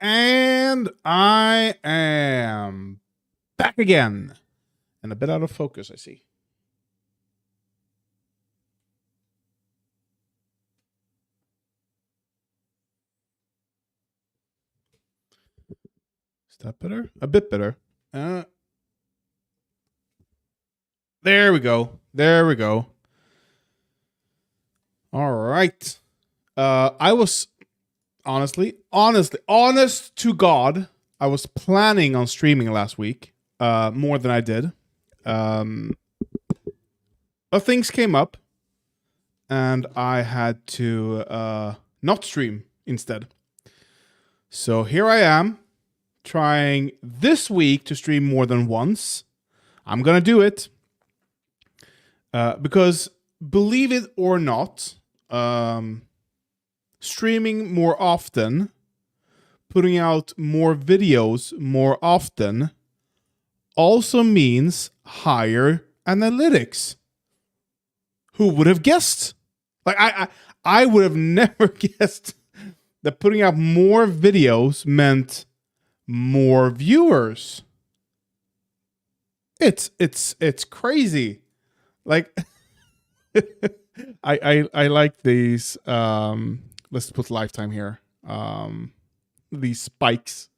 And I am back again. And a bit out of focus, I see. Is that better? A bit better. There we go. There we go. All right. I was honest to God, I was planning on streaming last week, more than I did. But things came up, and I had to not stream instead. So here I am, trying this week to stream more than once. I'm gonna do it. Because believe it or not, streaming more often, putting out more videos more often, also means higher analytics. Who would have guessed? Like I would have never guessed that putting out more videos meant more viewers. It's crazy. Like I like these let's put lifetime here. These spikes.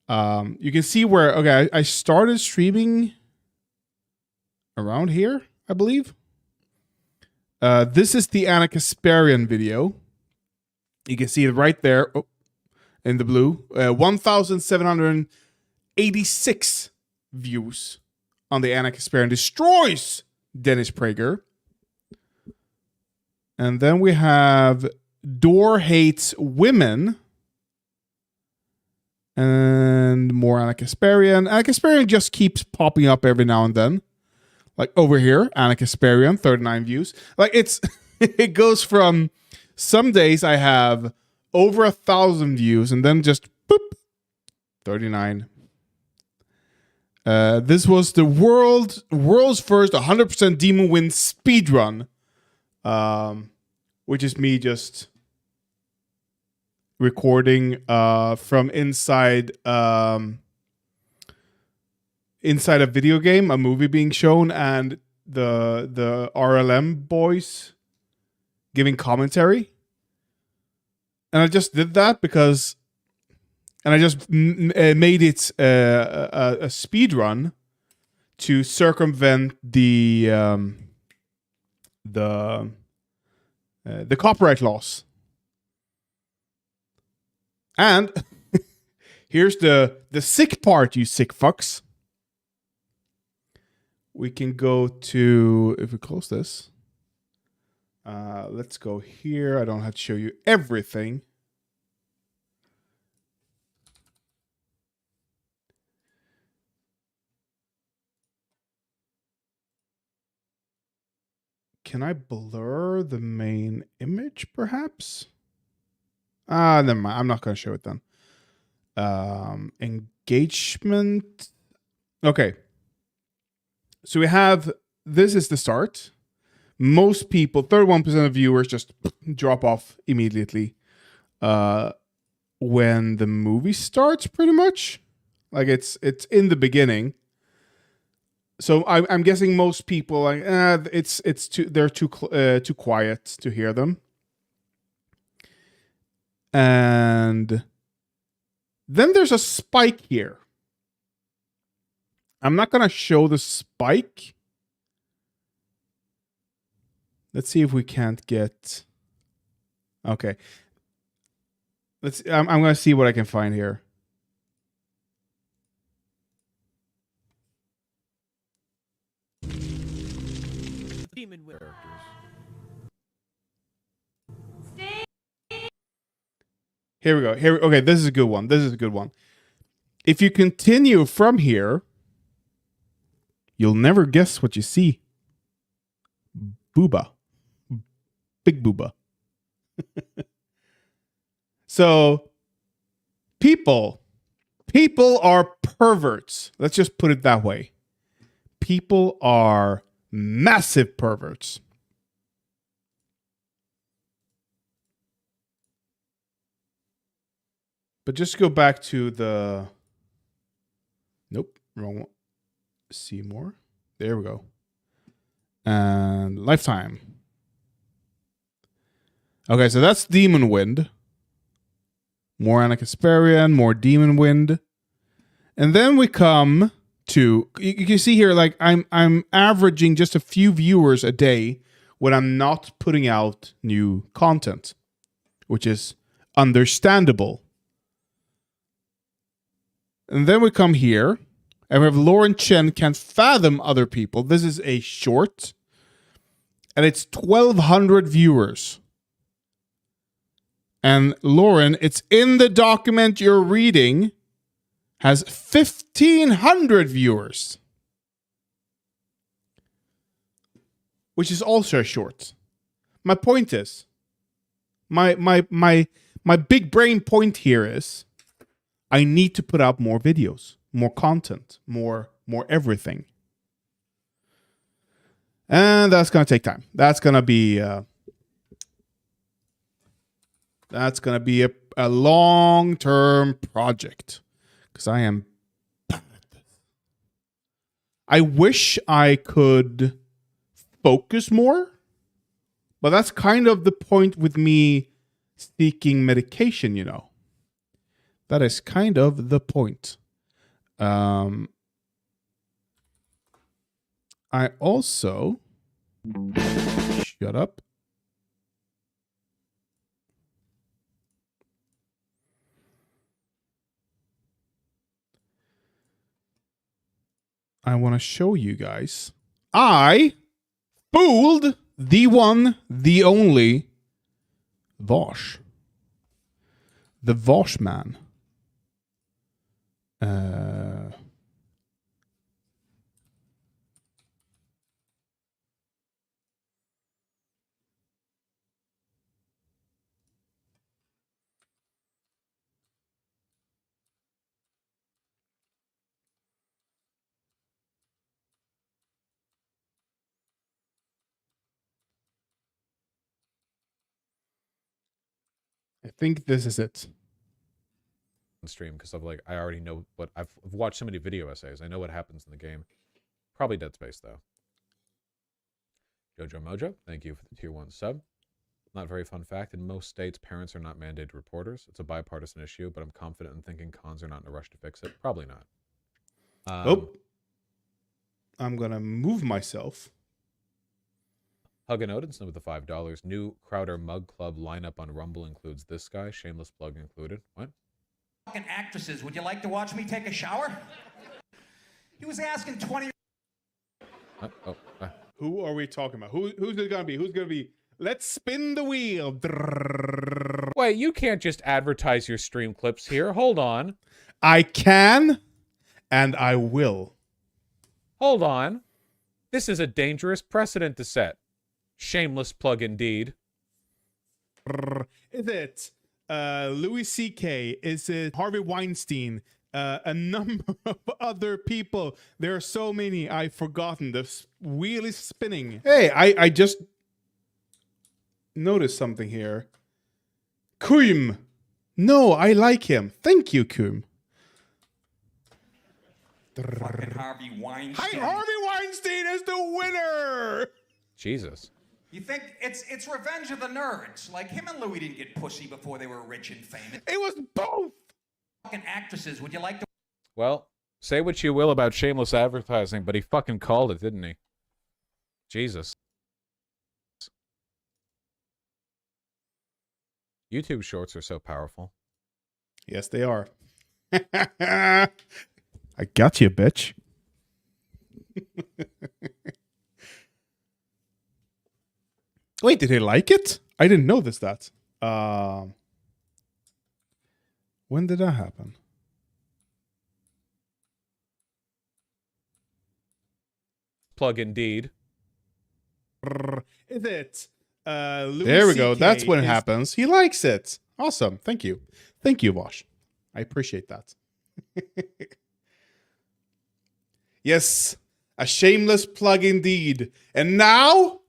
You can see where I started streaming around here, I believe. This is the Anna Kasparian video. You can see it right there in the blue. 1,786 views on the Anna Kasparian destroys Dennis Prager. And then we have Door Hates Women. And more Anna Kasparian. Anna Kasparian just keeps popping up every now and then. Like over here, Anna Kasparian, 39 views. Like it goes from some days I have over 1,000 views and then just boop, 39. This was the world's first 100% Demon Win speedrun, which is me just recording from inside inside a video game, a movie being shown, and the RLM boys giving commentary. And I just did that because, and I just made it a speed run to circumvent the copyright laws. And here's the sick part, you sick fucks. We can go to, if we close this, let's go here. I don't have to show you everything. Can I blur the main image, perhaps? Never mind. I'm not going to show it then. Engagement. Okay. So we have, this is the start. Most people, 31% of viewers just drop off immediately when the movie starts, pretty much. Like it's in the beginning. So I'm guessing most people like they're too quiet to hear them. And then there's a spike here. I'm not gonna show the spike. Let's see if we can't get. Okay. I'm gonna see what I can find here. Here we go. Okay, this is a good one. This is a good one. If you continue from here, you'll never guess what you see. Booba. Big booba. So, people are perverts. Let's just put it that way. People are massive perverts. But just go back to the... Nope, wrong one. See more. There we go. And Lifetime. Okay, so that's Demon Wind. More Anna Kasparian, more Demon Wind. And then we come to... You can see here, like, I'm averaging just a few viewers a day when I'm not putting out new content, which is understandable. And then we come here, and we have Lauren Chen Can't Fathom Other People. This is a short, and it's 1,200 viewers. And Lauren, it's in the document you're reading, has 1,500 viewers. Which is also a short. My point is, my big brain point here is, I need to put out more videos, more content, more everything. And that's going to take time. That's going to be a long-term project, because I am bad at this. I wish I could focus more, but that's kind of the point with me seeking medication, you know. That is kind of the point. I also... Shut up. I want to show you guys. I fooled the one, the only Vosh. The Vosh man. I think this is it. Stream because of like I already know what I've watched so many video essays. I know what happens in the game. Probably Dead Space though. Jojo Mojo, thank you for the tier 1 sub. Not very fun fact, in most states parents are not mandated reporters. It's a bipartisan issue, but I'm confident in thinking cons are not in a rush to fix it. Probably not. I'm gonna move myself. Huggin Odinson with the $5. New Crowder Mug Club lineup on Rumble includes this guy, shameless plug included. What? Actresses, would you like to watch me take a shower? He was asking 20. Who are we talking about? Who's it gonna be? Who's gonna be? Let's spin the wheel. Wait, you can't just advertise your stream clips here. Hold on. I can, and I will. Hold on. This is a dangerous precedent to set. Shameless plug indeed. Is it Louis C.K.? Is it Harvey Weinstein? A number of other people. There are so many I've forgotten. The wheel is spinning. Hey, I just noticed something here. Kuim. No, I like him. Thank you, Kuim. Fucking Harvey Weinstein. Harvey Weinstein is the winner. Jesus. You think it's Revenge of the Nerds? Like him and Louis didn't get pussy before they were rich and famous. It was both. Fucking actresses, would you like to? Well, say what you will about shameless advertising, but he fucking called it, didn't he? Jesus. YouTube shorts are so powerful. Yes, they are. I got you, bitch. Wait, did he like it? I didn't notice that. When did that happen? Plug indeed. Is it? There we go. That's when it happens. He likes it. Awesome. Thank you. Thank you, Vosh. I appreciate that. Yes, a shameless plug indeed. And now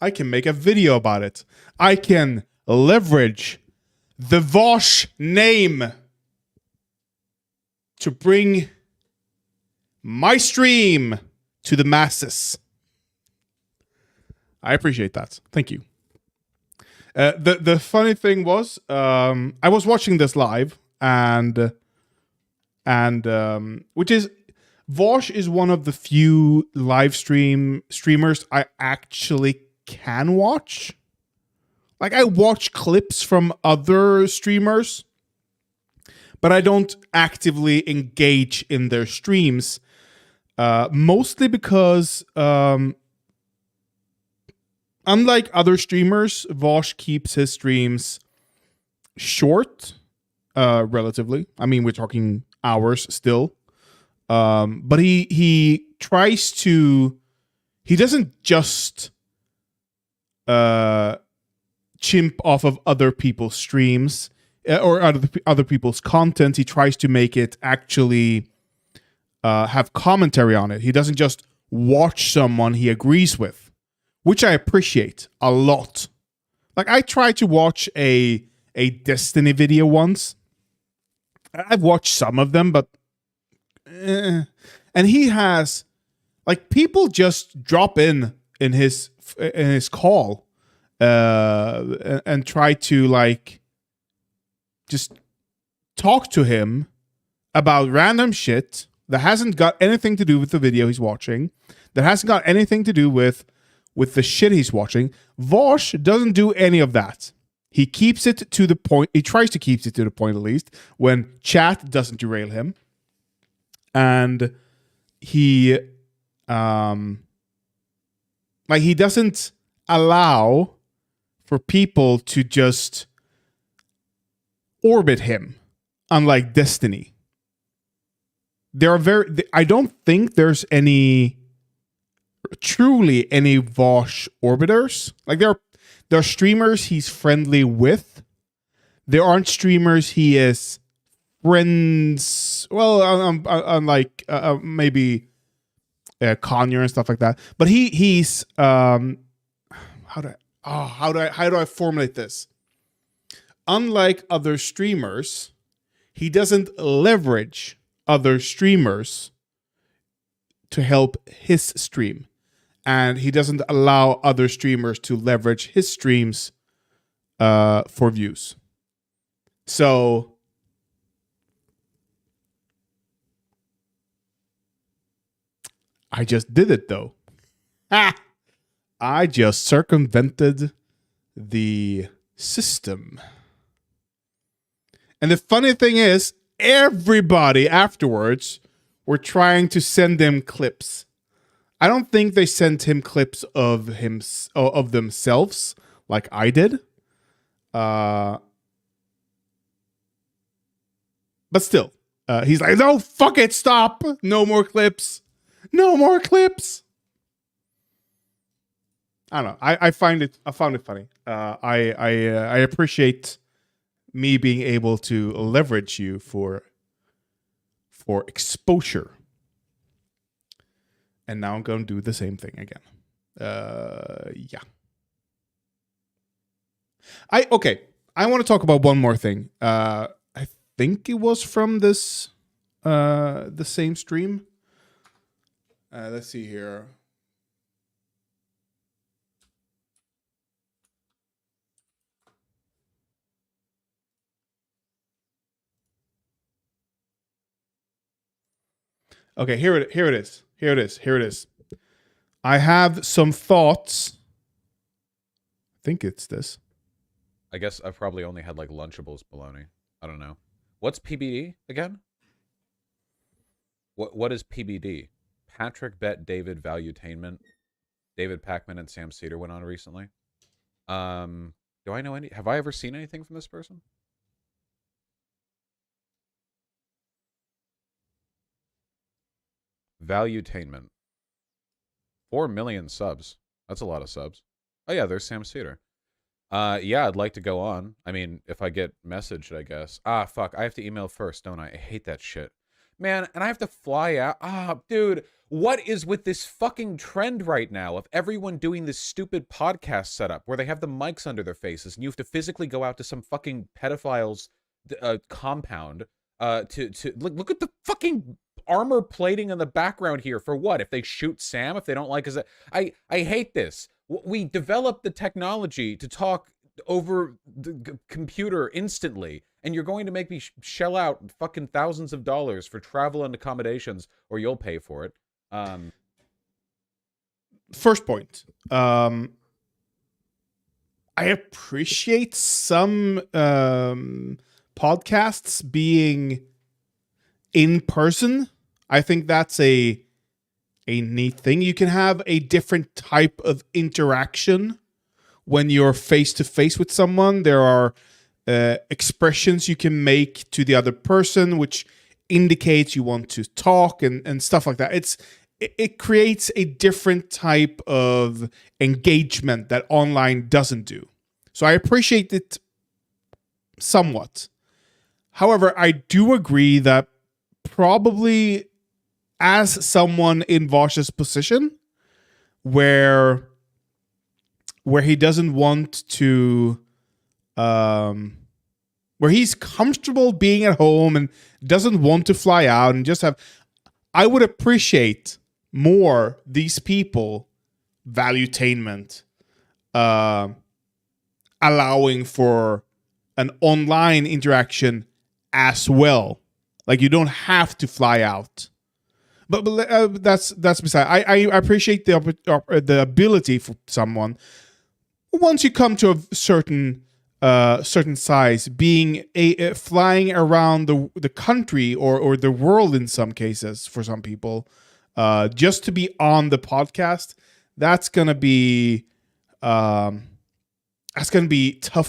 I can make a video about it. I can leverage the Vosh name to bring my stream to the masses. I appreciate that. Thank you. The funny thing was, I was watching this live, and which is, Vosh is one of the few live streamers I actually can watch. Like, I watch clips from other streamers, but I don't actively engage in their streams. Mostly because, unlike other streamers, Vosh keeps his streams short, relatively. I mean, we're talking hours still. But he tries to. He doesn't just chimp off of other people's streams or other people's content. He tries to make it actually have commentary on it. He doesn't just watch someone he agrees with, which I appreciate a lot. Like, I tried to watch a Destiny video once. I've watched some of them, but and he has, like, people just drop in his call and try to, like, just talk to him about random shit that hasn't got anything to do with the video he's watching, that hasn't got anything to do with the shit he's watching. Vosh doesn't do any of that. He keeps it to the point. He tries to keep it to the point, at least, when chat doesn't derail him. And he doesn't allow for people to just orbit him, unlike Destiny. I don't think there's truly any Vosh orbiters. Like, there are streamers he's friendly with. There aren't streamers he is friends. Well, unlike maybe Conyer and stuff like that. But he's how do I formulate this? Unlike other streamers, he doesn't leverage other streamers to help his stream, and he doesn't allow other streamers to leverage his streams for views. So I just did it, though. I just circumvented the system. And the funny thing is, everybody afterwards were trying to send him clips. I don't think they sent him clips of themselves like I did. But still, he's like, no, fuck it, stop. No more clips. No more clips. I don't know. I found it funny. I appreciate me being able to leverage you for exposure. And now I'm going to do the same thing again. Yeah. I want to talk about one more thing. I think it was from this the same stream. Let's see here. Okay, here it is. I have some thoughts. I think it's this. I guess I've probably only had like Lunchables bologna. I don't know. What's PBD again? What is PBD? Patrick Bet David Valuetainment. David Packman and Sam Cedar went on recently. Do I know any? Have I ever seen anything from this person? Valuetainment. 4 million subs. That's a lot of subs. Oh yeah, there's Sam Cedar. Yeah, I'd like to go on. I mean, if I get messaged, I guess. Ah, fuck. I have to email first, don't I? I hate that shit. Man, and I have to fly out. Ah, dude, what is with this fucking trend right now of everyone doing this stupid podcast setup where they have the mics under their faces and you have to physically go out to some fucking pedophile's compound to look at the fucking armor plating in the background here for what? If they shoot Sam, if they don't like his, I hate this. We developed the technology to talk over the computer instantly, and you're going to make me shell out fucking thousands of dollars for travel and accommodations, or you'll pay for it. First point. I appreciate some podcasts being in person. I think that's a neat thing. You can have a different type of interaction when you're face to face with someone. There are expressions you can make to the other person, which indicates you want to talk and stuff like that. It creates a different type of engagement that online doesn't do. So I appreciate it somewhat. However, I do agree that probably as someone in Vosh's position, where he doesn't want to, where he's comfortable being at home and doesn't want to fly out and just have, I would appreciate more these people, Valuetainment, allowing for an online interaction as well. Like, you don't have to fly out. But that's beside. I appreciate the ability for someone, once you come to a certain size, being flying around the country or the world in some cases for some people, just to be on the podcast. That's gonna be tough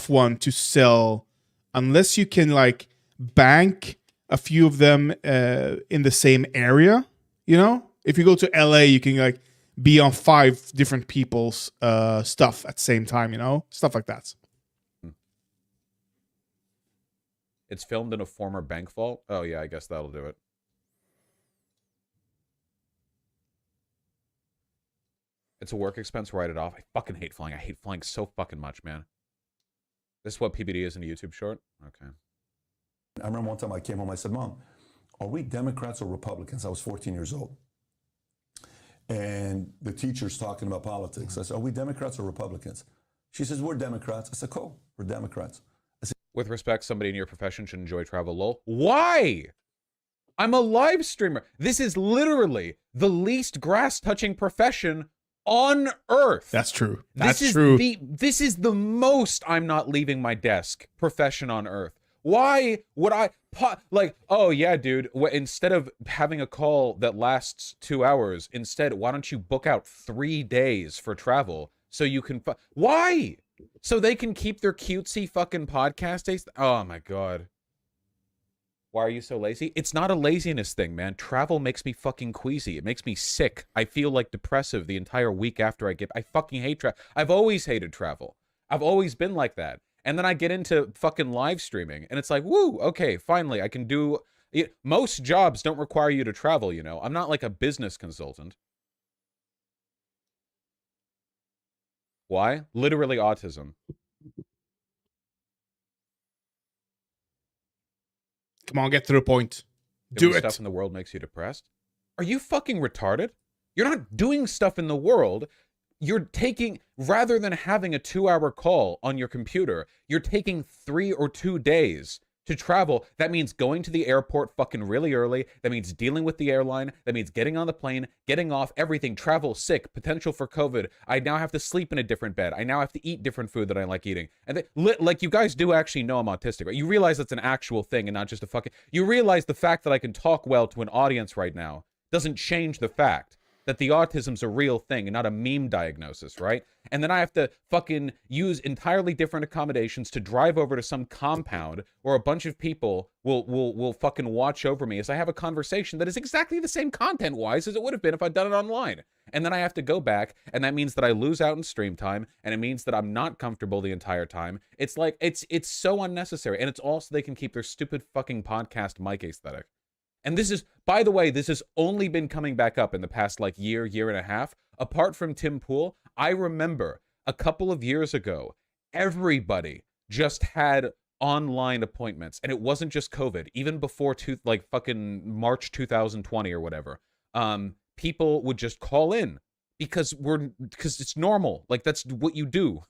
one to sell unless you can like bank a few of them in the same area. You know, if you go to LA, you can like be on 5 different people's stuff at the same time, you know, stuff like that. It's filmed in a former bank vault. Oh yeah, I guess that'll do it. It's a work expense, write it off. I fucking hate flying. I hate flying so fucking much, man. This is what PBD is in a YouTube short? Okay. I remember one time I came home, I said, Mom, are we Democrats or Republicans? I was 14 years old. And the teacher's talking about politics. I said, are we Democrats or Republicans? She says, we're Democrats. I said, cool, we're Democrats. With respect, somebody in your profession should enjoy travel, lol. Why? I'm a live streamer. This is literally the least grass-touching profession on Earth. That's true. This is the most I'm not leaving my desk profession on Earth. Why would I, like, oh yeah, dude, instead of having a call that lasts 2 hours, instead, why don't you book out 3 days for travel so you can, why? So they can keep their cutesy fucking podcast days? Oh my God. Why are you so lazy? It's not a laziness thing, man. Travel makes me fucking queasy. It makes me sick. I feel like depressive the entire week after I fucking hate travel. I've always hated travel. I've always been like that. And then I get into fucking live streaming, and it's like, woo, okay, finally, I can do it. Most jobs don't require you to travel, you know. I'm not like a business consultant. Why? Literally autism. Come on, get to the point. Doing Do it. Stuff in the world makes you depressed? Are you fucking retarded? You're not doing stuff in the world. You're taking, rather than having a 2-hour call on your computer, you're taking 3 or 2 days to travel. That means going to the airport fucking really early. That means dealing with the airline. That means getting on the plane, getting off, everything, travel, sick, potential for COVID. I now have to sleep in a different bed. I now have to eat different food that I like eating. And like, you guys do actually know I'm autistic, right? You realize that's an actual thing and not just a fucking, you realize the fact that I can talk well to an audience right now doesn't change the fact that the autism's a real thing and not a meme diagnosis, right? And then I have to fucking use entirely different accommodations to drive over to some compound where a bunch of people will fucking watch over me as I have a conversation that is exactly the same content-wise as it would have been if I'd done it online. And then I have to go back, and that means that I lose out in stream time, and it means that I'm not comfortable the entire time. It's like, it's so unnecessary. And it's also they can keep their stupid fucking podcast mic aesthetic. And this is, by the way, this has only been coming back up in the past, like, year and a half. Apart from Tim Pool, I remember a couple of years ago, everybody just had online appointments, and it wasn't just COVID. Even before fucking March 2020 or whatever, people would just call in because it's normal. Like, that's what you do.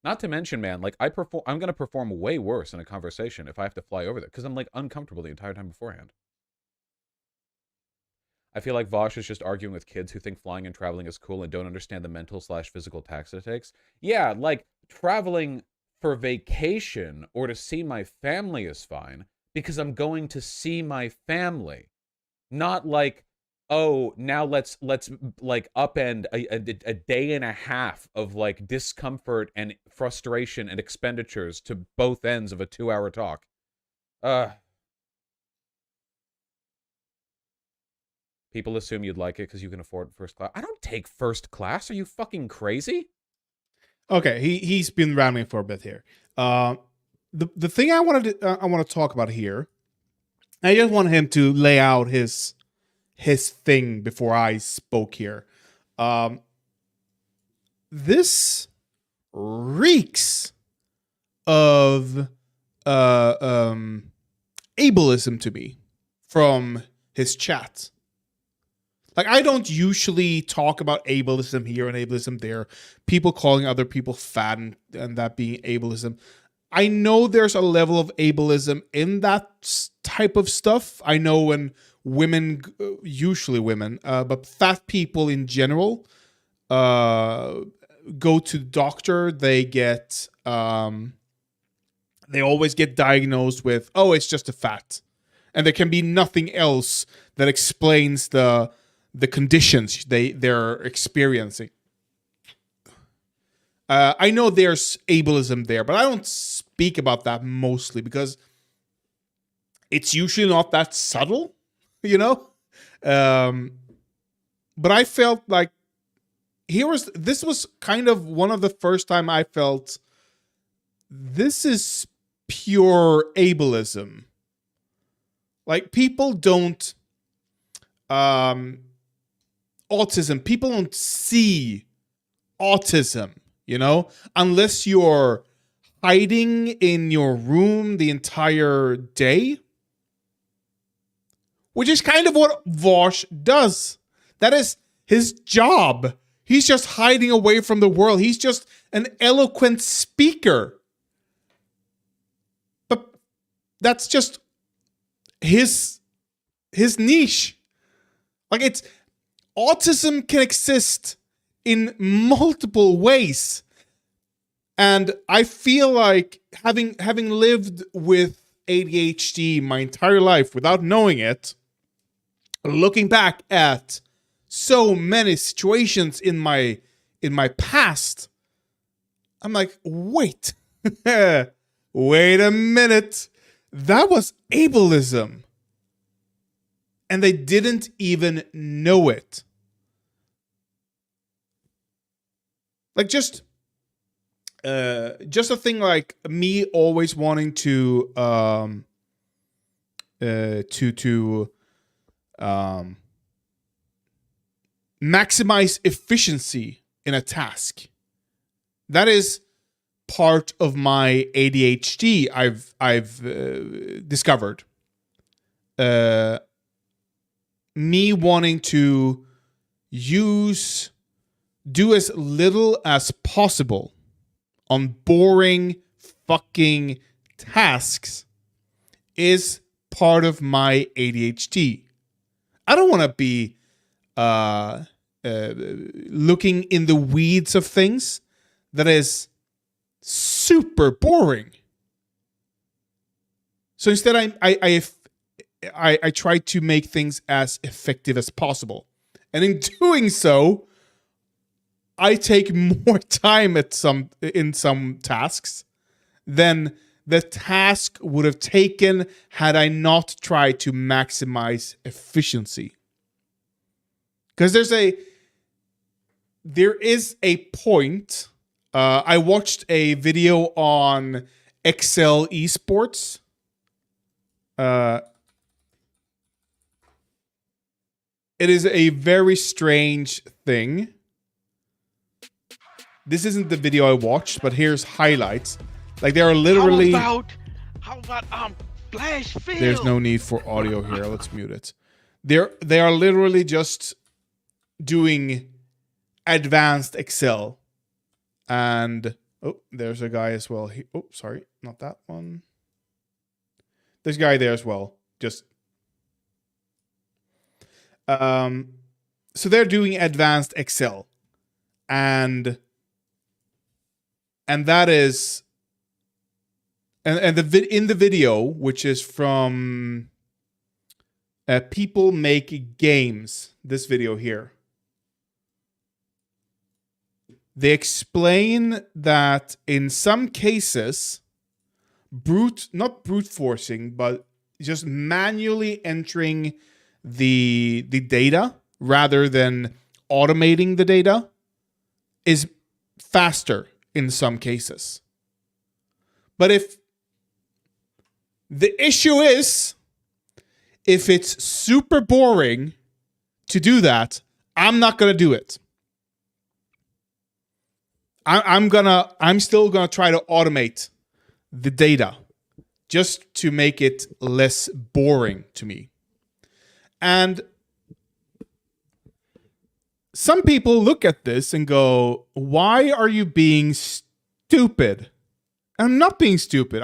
Not to mention, man, like I'm gonna perform way worse in a conversation if I have to fly over there because I'm like uncomfortable the entire time beforehand. I feel like Vosh is just arguing with kids who think flying and traveling is cool and don't understand the mental/physical tax it takes. Yeah, like traveling for vacation or to see my family is fine because I'm going to see my family. Not like, oh, now let's like upend a day and a half of like discomfort and frustration and expenditures to both ends of a 2-hour talk. People assume you'd like it because you can afford first class. I don't take first class. Are you fucking crazy? Okay, he's been rambling for a bit here. The thing I want to talk about here, I just want him to lay out his thing before I spoke here. This reeks of ableism to me from his chat. Like, I don't usually talk about ableism here and ableism there. People calling other people fat and that being ableism. I know there's a level of ableism in that type of stuff. I know when women, usually women, but fat people in general, go to the doctor, they get, they always get diagnosed with, oh, it's just a fat. And there can be nothing else that explains the conditions they're experiencing. I know there's ableism there, but I don't speak about that mostly because it's usually not that subtle, you know? But I felt like this was kind of one of the first time I felt this is pure ableism. Like, people don't autism, people don't see autism, you know, unless you're hiding in your room the entire day, which is kind of what Vosh does. That is his job. He's just hiding away from the world. He's just an eloquent speaker. But that's just his niche. Like, it's autism can exist in multiple ways. And I feel like having lived with ADHD my entire life without knowing it, looking back at so many situations in my past, I'm like, wait, wait a minute. That was ableism. And they didn't even know it. Like, just a thing like me always wanting to maximize efficiency in a task. That is part of my ADHD. I've discovered. Me wanting to do as little as possible on boring fucking tasks is part of my ADHD. I don't want to be looking in the weeds of things that is super boring. So instead, I try to make things as effective as possible. And in doing so, I take more time in some tasks than the task would have taken had I not tried to maximize efficiency. Because there is a point. I watched a video on Excel Esports. It is a very strange thing this isn't the video I watched, but here's highlights. Like there are literally. How about Flash Field? There's no need for audio here. Let's mute it. They are literally just doing advanced Excel, and there's a guy as well. Sorry, not that one. There's a guy there as well. Just so they're doing advanced Excel, and that is. And in the video, which is from People Make Games, this video here, they explain that in some cases, not brute forcing, but just manually entering the data rather than automating the data is faster in some cases. But the issue is, if it's super boring to do that, I'm not gonna do it. I'm still gonna try to automate the data just to make it less boring to me. And some people look at this and go, "Why are you being stupid?" And I'm not being stupid.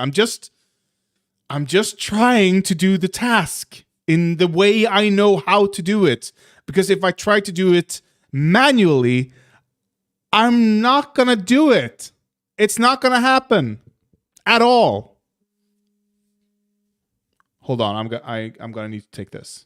I'm just trying to do the task in the way I know how to do it. Because if I try to do it manually, I'm not going to do it. It's not going to happen at all. Hold on. I'm going to need to take this.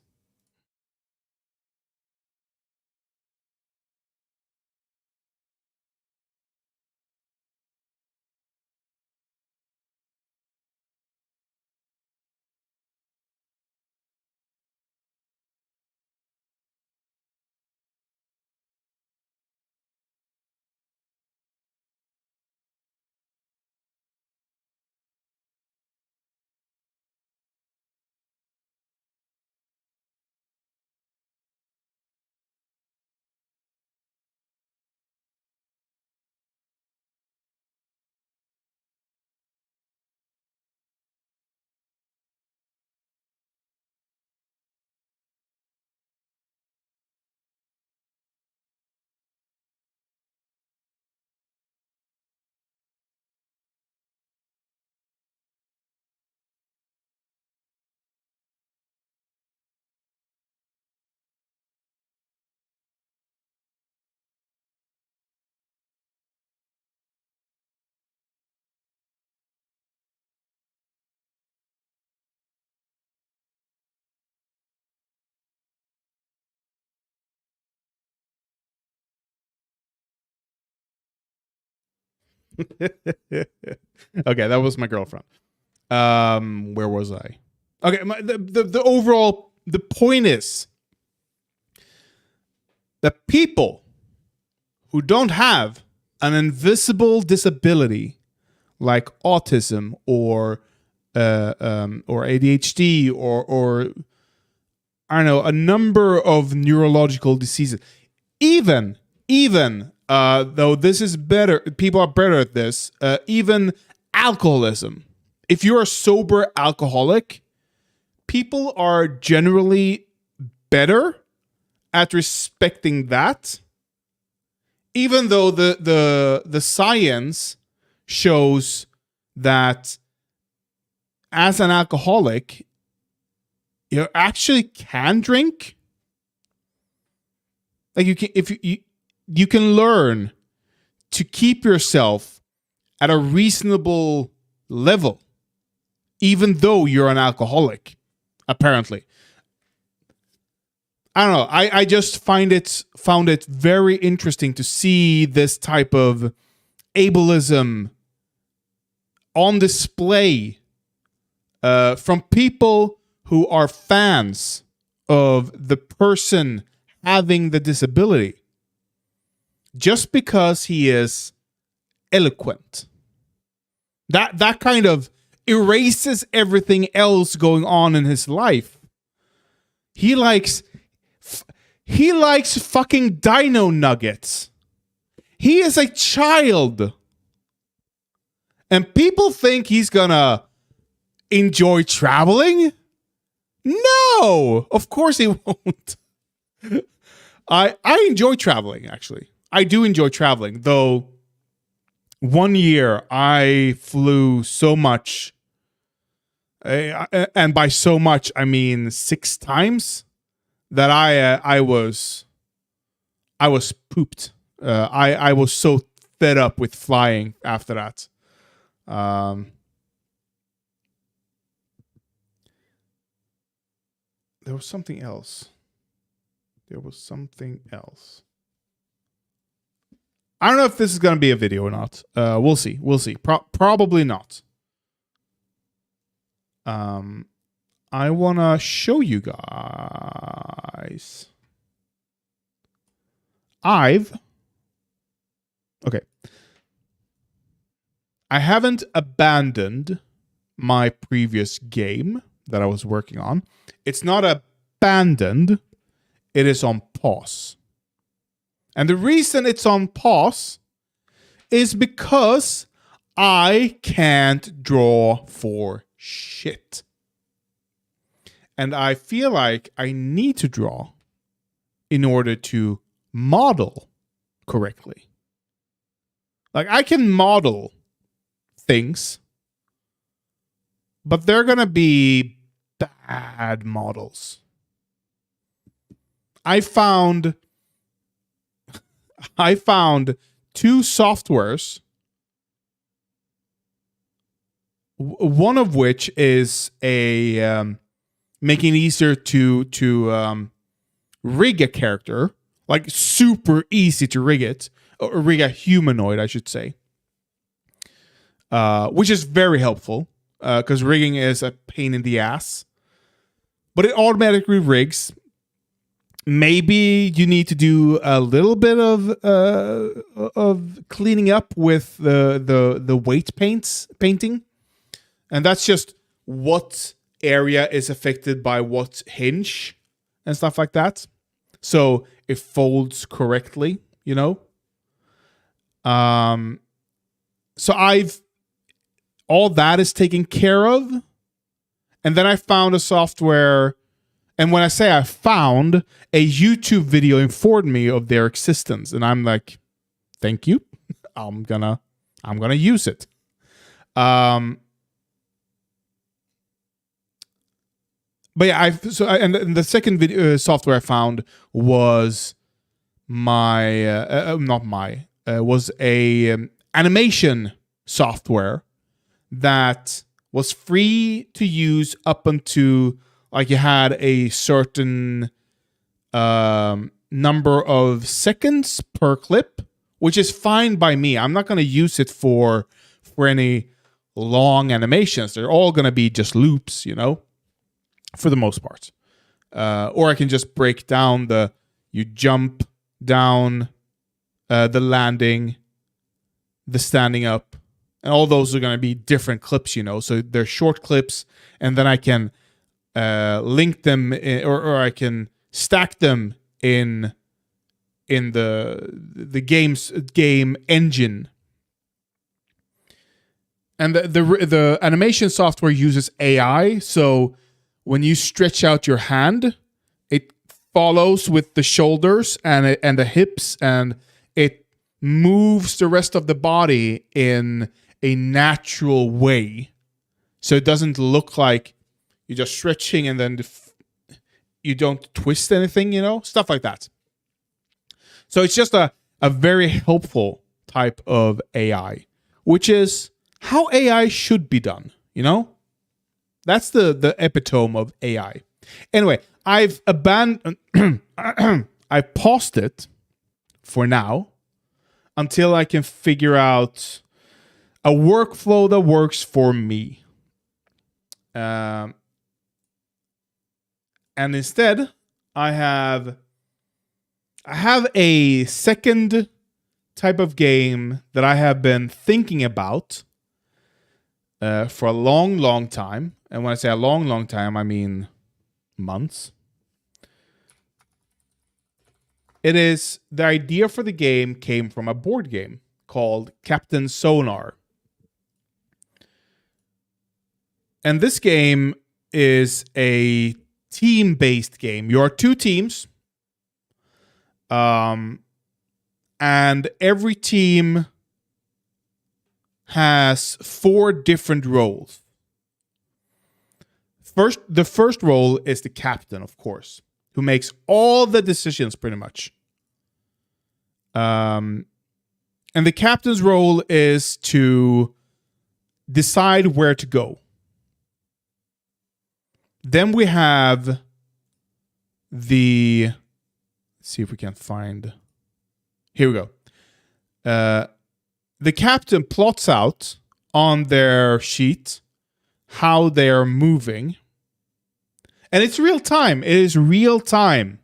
Okay, that was my girlfriend. Where was I? Okay, the overall, the point is that people who don't have an invisible disability like autism or ADHD or I don't know, a number of neurological diseases, even though this is better, people are better at this, even alcoholism. If you're a sober alcoholic, people are generally better at respecting that, even though the science shows that as an alcoholic, you actually can drink. Like you can learn to keep yourself at a reasonable level, even though you're an alcoholic, apparently. I don't know. I just found it very interesting to see this type of ableism on display from people who are fans of the person having the disability, just because he is eloquent. That kind of erases everything else going on in his life. He likes fucking dino nuggets. He is a child. And people think he's gonna enjoy traveling? No, of course he won't. I enjoy traveling, actually. I do enjoy traveling, though. One year I flew so much, and by so much I mean 6 times, that I was pooped. I was so fed up with flying after that. There was something else. I don't know if this is going to be a video or not. We'll see. Probably not. I want to show you guys. Okay. I haven't abandoned my previous game that I was working on. It's not abandoned. It is on pause. And the reason it's on pause is because I can't draw for shit. And I feel like I need to draw in order to model correctly. Like, I can model things, but they're gonna be bad models. I found 2 softwares, one of which is a making it easier to rig a character, like super easy to rig it, or rig a humanoid, I should say, which is very helpful because rigging is a pain in the ass, but it automatically rigs. Maybe you need to do a little bit of cleaning up with the weight painting, and that's just what area is affected by what hinge and stuff like that, so it folds correctly, you know. So all that is taken care of, and then I found a software. And when I say I found, a YouTube video informed me of their existence, and I'm like, thank you. I'm gonna use it. But yeah, and the second video software I found was was a animation software that was free to use up until, like, you had a certain number of seconds per clip, which is fine by me. I'm not going to use it for any long animations. They're all going to be just loops, you know, for the most part. Or I can just break down you jump down, the landing, the standing up, and all those are going to be different clips, you know. So they're short clips, and then I can link them or I can stack them in the game engine. And the animation software uses AI, so when you stretch out your hand, it follows with the shoulders and the hips, and it moves the rest of the body in a natural way, so it doesn't look like you're just stretching and then you don't twist anything, you know, stuff like that. So it's just a very helpful type of AI, which is how AI should be done, you know? That's the epitome of AI. Anyway, I've abandoned, I paused it for now until I can figure out a workflow that works for me. And instead, I have a second type of game that I have been thinking about for a long, long time. And when I say a long, long time, I mean months. It is the idea for the game came from a board game called Captain Sonar. And this game is a team-based game. You are two teams. And every team has 4 different roles. The first role is the captain, of course, who makes all the decisions pretty much. And the captain's role is to decide where to go. Then we have let's see if we can find. Here we go. The captain plots out on their sheet how they are moving. And it's real time. It is real time.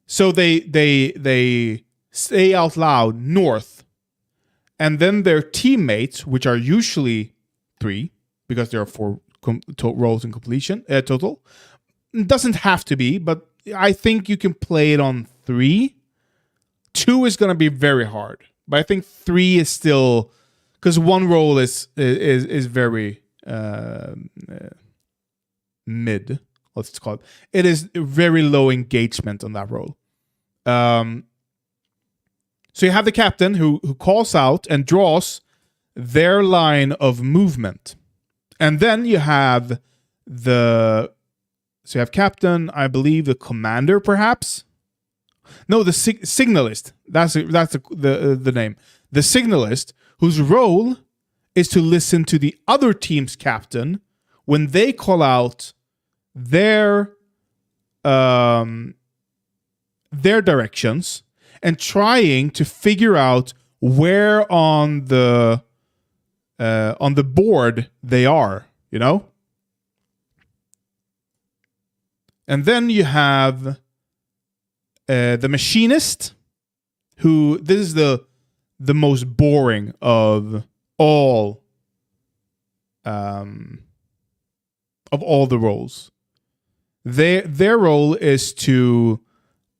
So they say out loud north. And then their teammates, which are usually 3, because there are 4 roles in completion total. It doesn't have to be, but I think you can play it on 3. 2 is going to be very hard. But I think 3 is still, because 1 role is very mid. Let's call it. It is very low engagement on that role. So you have the captain who calls out and draws their line of movement, and then you have you have captain, I believe the commander, perhaps. No, the signalist. That's the name. The signalist, whose role is to listen to the other team's captain when they call out their directions and trying to figure out where on the board they are, you know? And then you have the machinist, who this is the most boring of all the roles. Their role is to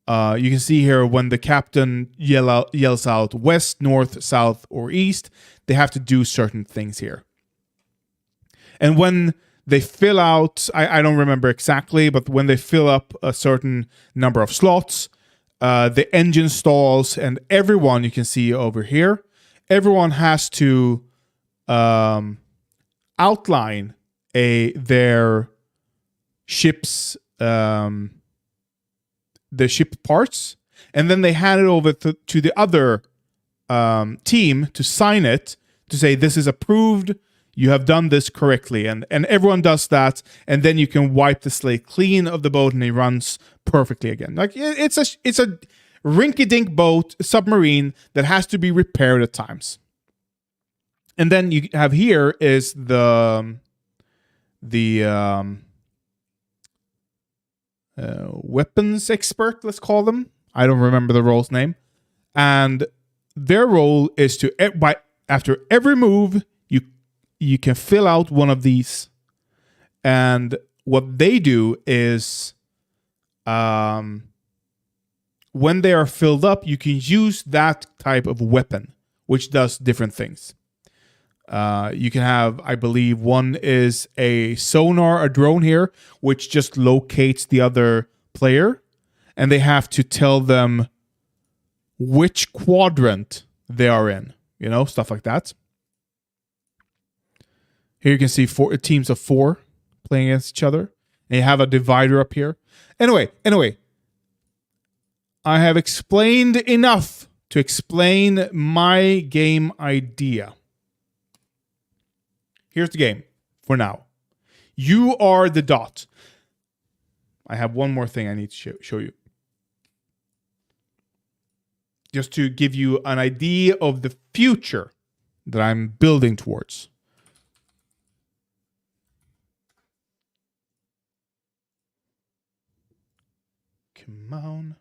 you can see here when the captain yells out west, north, south, or east, they have to do certain things here. And when they fill out, I don't remember exactly, but when they fill up a certain number of slots, the engine stalls, and everyone, you can see over here, everyone has to outline their ship's the ship parts, and then they hand it over to the other team to sign it, to say this is approved, you have done this correctly, and everyone does that, and then you can wipe the slate clean of the boat and it runs perfectly again. Like it's a rinky-dink boat, submarine, that has to be repaired at times. And then you have here is the weapons expert, let's call them. I don't remember the role's name. And their role is to, after every move, you can fill out one of these. And what they do is, when they are filled up, you can use that type of weapon, which does different things. You can have, I believe, one is a sonar, a drone here, which just locates the other player, and they have to tell them which quadrant they are in, you know, stuff like that. Here you can see teams of 4 playing against each other, and you have a divider up here. Anyway, I have explained enough to explain my game idea. Here's the game for now. You are the dot. I have one more thing I need to show you. Just to give you an idea of the future that I'm building towards. Come on.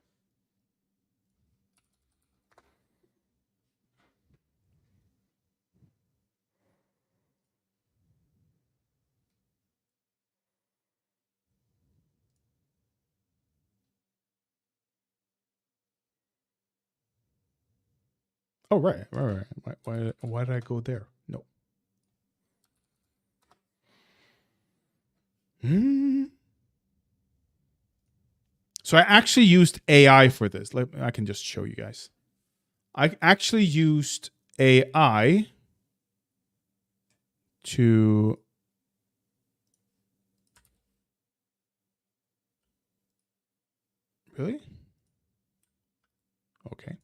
Oh, right. Why did I go there? No. So I actually used AI for this. I can just show you guys. I actually used AI to really? Okay.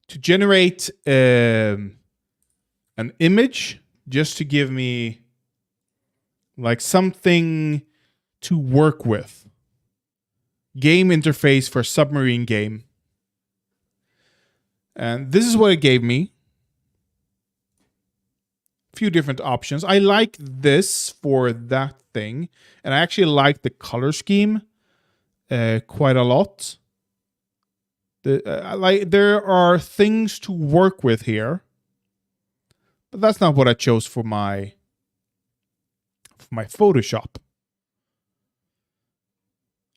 To generate an image, just to give me like something to work with. Game interface for submarine game. And this is what it gave me. A few different options. I like this for that thing. And I actually like the color scheme quite a lot. There are things to work with here. But that's not what I chose for my Photoshop.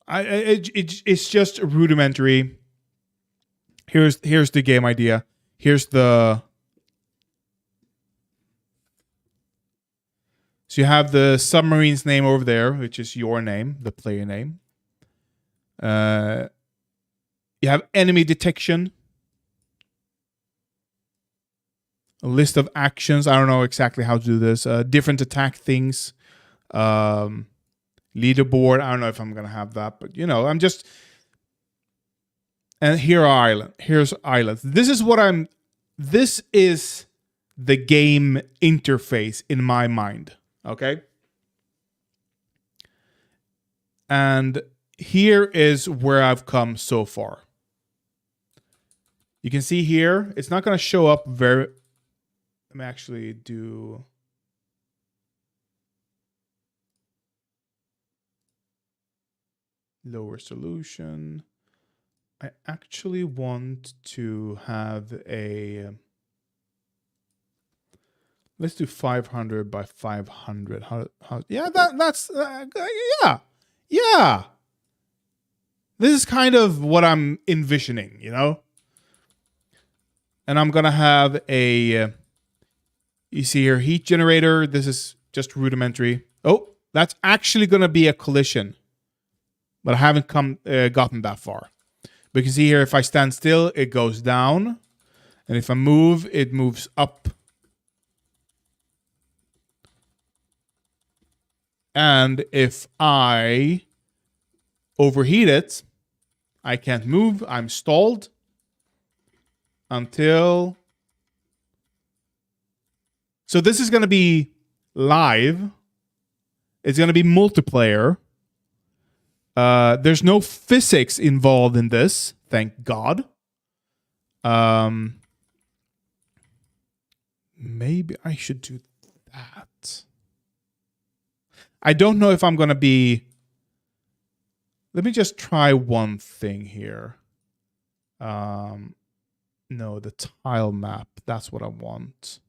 It's just rudimentary. Here's the game idea. Here's the... So you have the submarine's name over there, which is your name, the player name. You have enemy detection. A list of actions. I don't know exactly how to do this. Different attack things. Leaderboard. I don't know if I'm going to have that, but I'm just... And here are here's islands. This is the game interface in my mind. Okay? And here is where I've come so far. You can see here, it's not going to show up very... Let me actually do... Low resolution. I actually want to have a... Let's do 500 by 500. Yeah, that's... Yeah. This is kind of what I'm envisioning, And I'm going to have a... you see here, heat generator. This is just rudimentary. Oh, that's actually going to be a collision. But I haven't gotten that far. But you can see here, if I stand still, it goes down. And if I move, it moves up. And if I overheat it, I can't move. I'm stalled until... So this is going to be live. It's going to be multiplayer. There's no physics involved in this, thank God. Maybe I should do that. I don't know if I'm going to be... Let me just try one thing here. No, the tile map. That's what I want.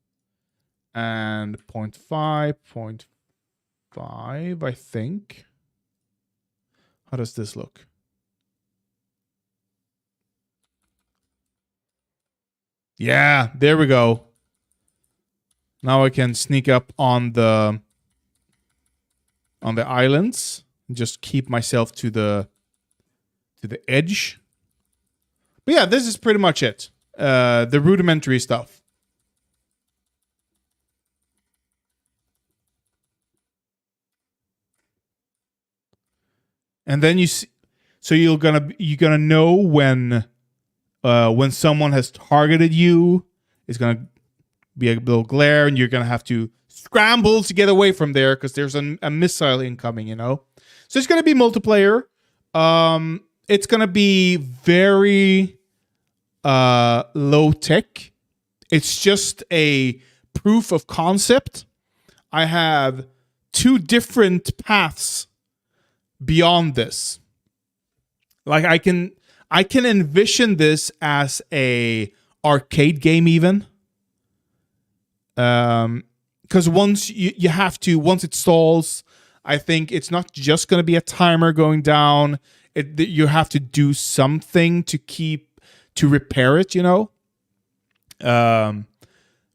And 0.5, I think. How does this look? Yeah, there we go. Now I can sneak up on the islands and just keep myself to the edge. But yeah, this is pretty much it. The rudimentary stuff. And then you see, so you're gonna know when someone has targeted you. It's gonna be a little glare, and you're gonna have to scramble to get away from there because there's a missile incoming. So it's gonna be multiplayer. It's gonna be very low tech. It's just a proof of concept. I have 2 different paths beyond this. Like I can envision this as a arcade game even. Because once you have to, once it stalls, I think it's not just going to be a timer going down. You have to do something to keep to repair it, you know.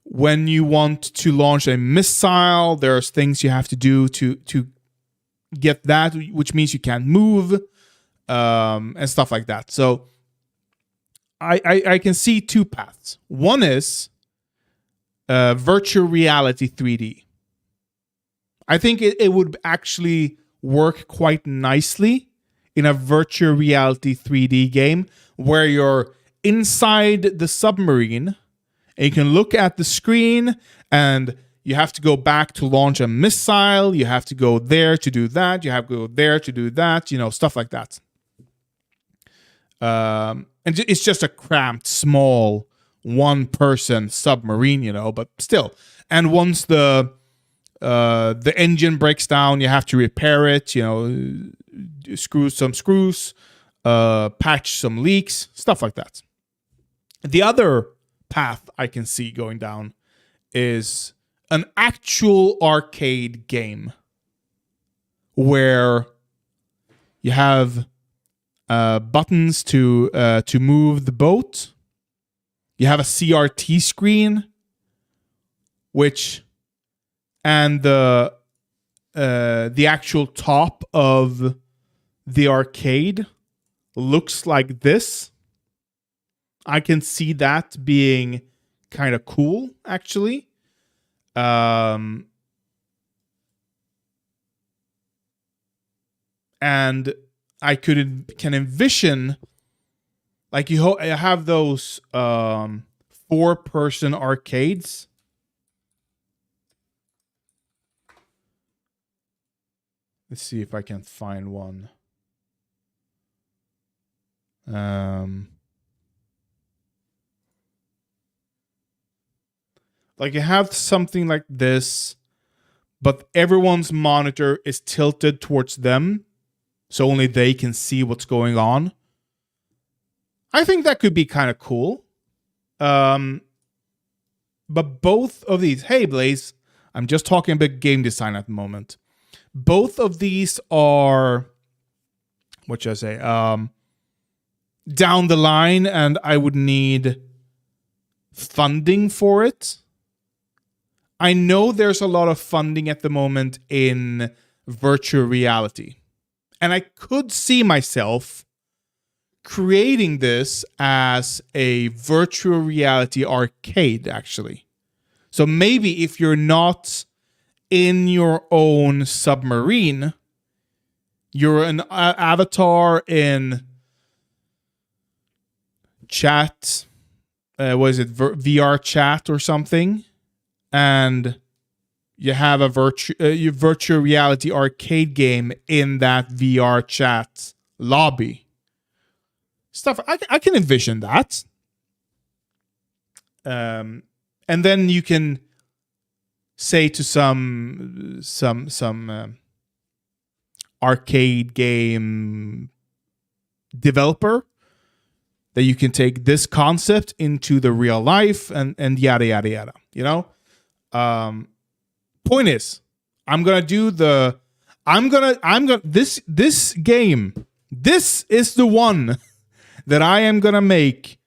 When you want to launch a missile, there's things you have to do to get that, which means you can't move, and stuff like that. So I can see two paths. One is virtual reality 3D. I think it would actually work quite nicely in a virtual reality 3D game where you're inside the submarine and you can look at the screen and you have to go back to launch a missile. You have to go there to do that. You have to go there to do that, you know, stuff like that. And it's just a cramped, small, one-person submarine, you know, but still. And once the engine breaks down, you have to repair it, you know, screw some screws, patch some leaks, stuff like that. The other path I can see going down is an actual arcade game where you have buttons to move the boat. You have a CRT screen, and the actual top of the arcade looks like this. I can see that being kind of cool, actually. And I can envision, like, you have those 4-person arcades. Let's see if I can find one. Like, you have something like this, but everyone's monitor is tilted towards them, so only they can see what's going on. I think that could be kind of cool. But both of these... Hey, Blaze. I'm just talking about game design at the moment. Both of these are... What should I say? Down the line, and I would need funding for it. I know there's a lot of funding at the moment in virtual reality. And I could see myself creating this as a virtual reality arcade, actually. So maybe if you're not in your own submarine, you're an avatar in chat. What is it? VR chat or something. And you have a virtual reality arcade game in that VR chat lobby. Stuff I can envision that. And then you can say to some arcade game developer that you can take this concept into the real life and yada yada yada. You know. Point is, this game, this is the one that I am gonna make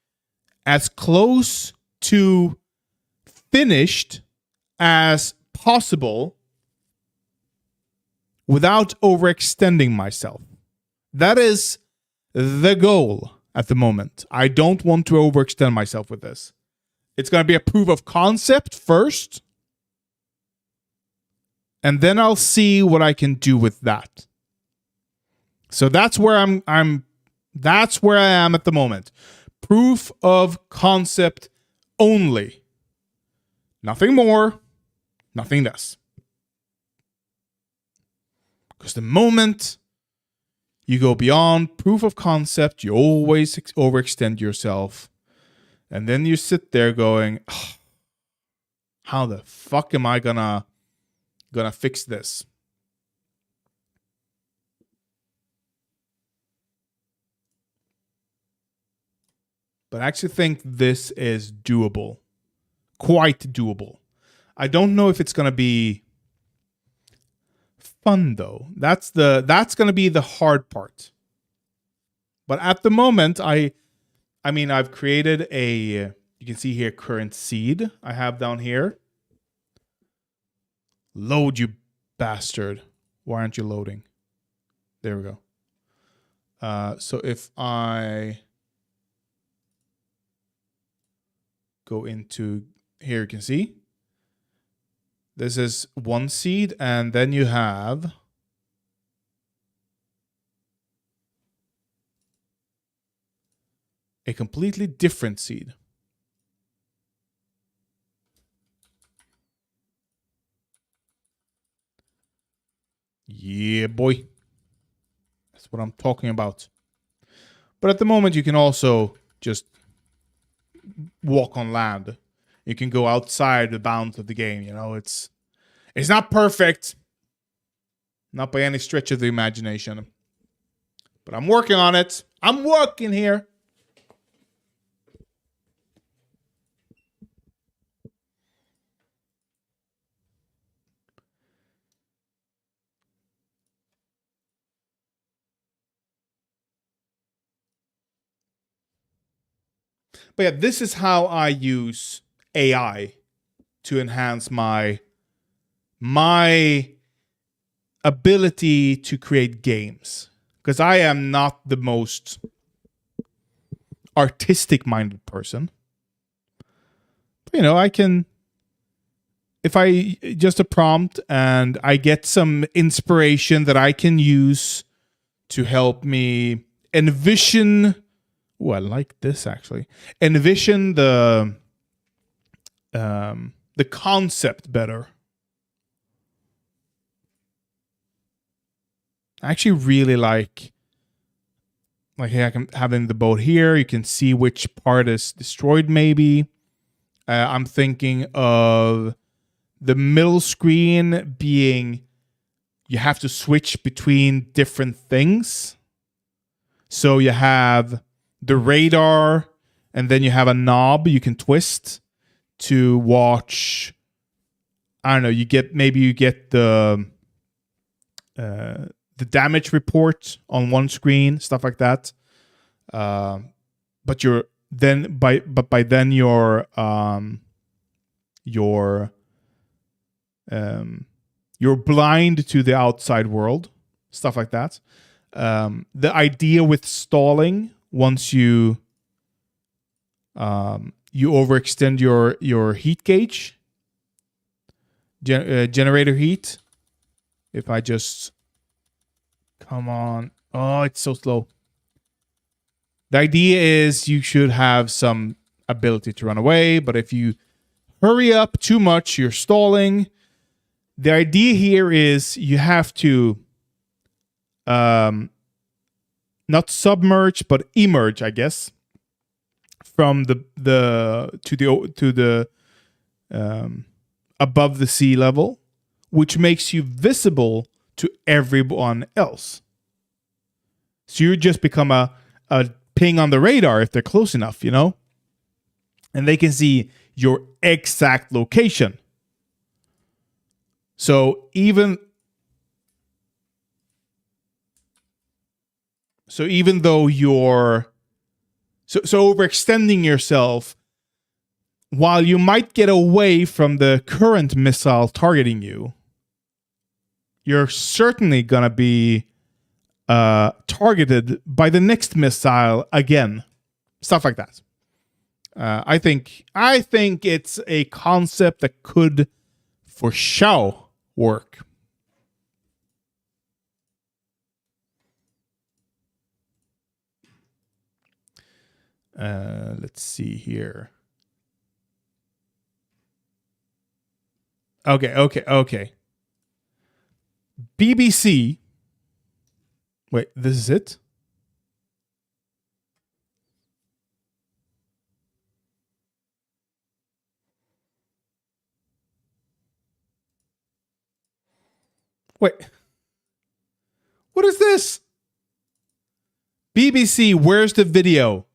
as close to finished as possible without overextending myself. That is the goal at the moment. I don't want to overextend myself with this. It's gonna be a proof of concept first. And then I'll see what I can do with that. So that's where that's where I am at the moment. Proof of concept only. Nothing more, nothing less. Because the moment you go beyond proof of concept, you always overextend yourself. And then you sit there going, oh, how the fuck am I gonna fix this? But I actually think this is doable. Quite doable. I don't know if it's gonna be fun though. That's gonna be the hard part. But at the moment, I I mean, I've created a, you can see here, current seed I have down here. Load, you bastard. Why aren't you loading? There we go. So if I go into here, you can see this is one seed, and then you have a completely different seed. Yeah, boy. That's what I'm talking about. But at the moment, you can also just walk on land. You can go outside the bounds of the game. You know, it's not perfect, not by any stretch of the imagination. But I'm working on it. I'm working here. But yeah, this is how I use AI to enhance my ability to create games. Because I am not the most artistic-minded person. But, you know, I can, if I just a prompt and I get some inspiration that I can use to help me envision. Oh, I like this actually. Envision the concept better. I actually really like here, I can having the boat here. You can see which part is destroyed. Maybe I'm thinking of the middle screen being you have to switch between different things. So you have the radar, and then you have a knob you can twist to watch. I don't know. You get the damage report on one screen, stuff like that. But you're then by then you're blind to the outside world, stuff like that. The idea with stalling, once you overextend your heat gauge, generator heat. If I just come on, oh, it's so slow. The idea is you should have some ability to run away, but if you hurry up too much, you're stalling. The idea here is you have to not submerge but emerge, I guess, from the above the sea level, which makes you visible to everyone else. So you just become a ping on the radar if they're close enough, you know? And they can see your exact location. So even though you're so overextending yourself, while you might get away from the current missile targeting you, you're certainly gonna be targeted by the next missile again. Stuff like that. I think it's a concept that could, for sure, work. Let's see here. Okay. BBC. Wait, this is it? Wait. What is this? BBC, where's the video?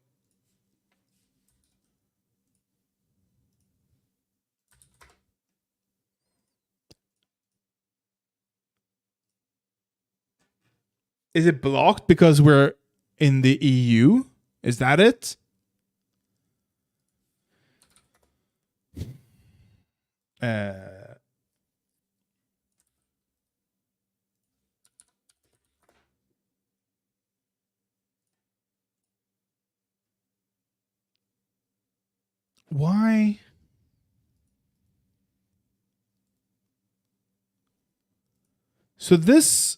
Is it blocked because we're in the EU? Is that it? Why? So this.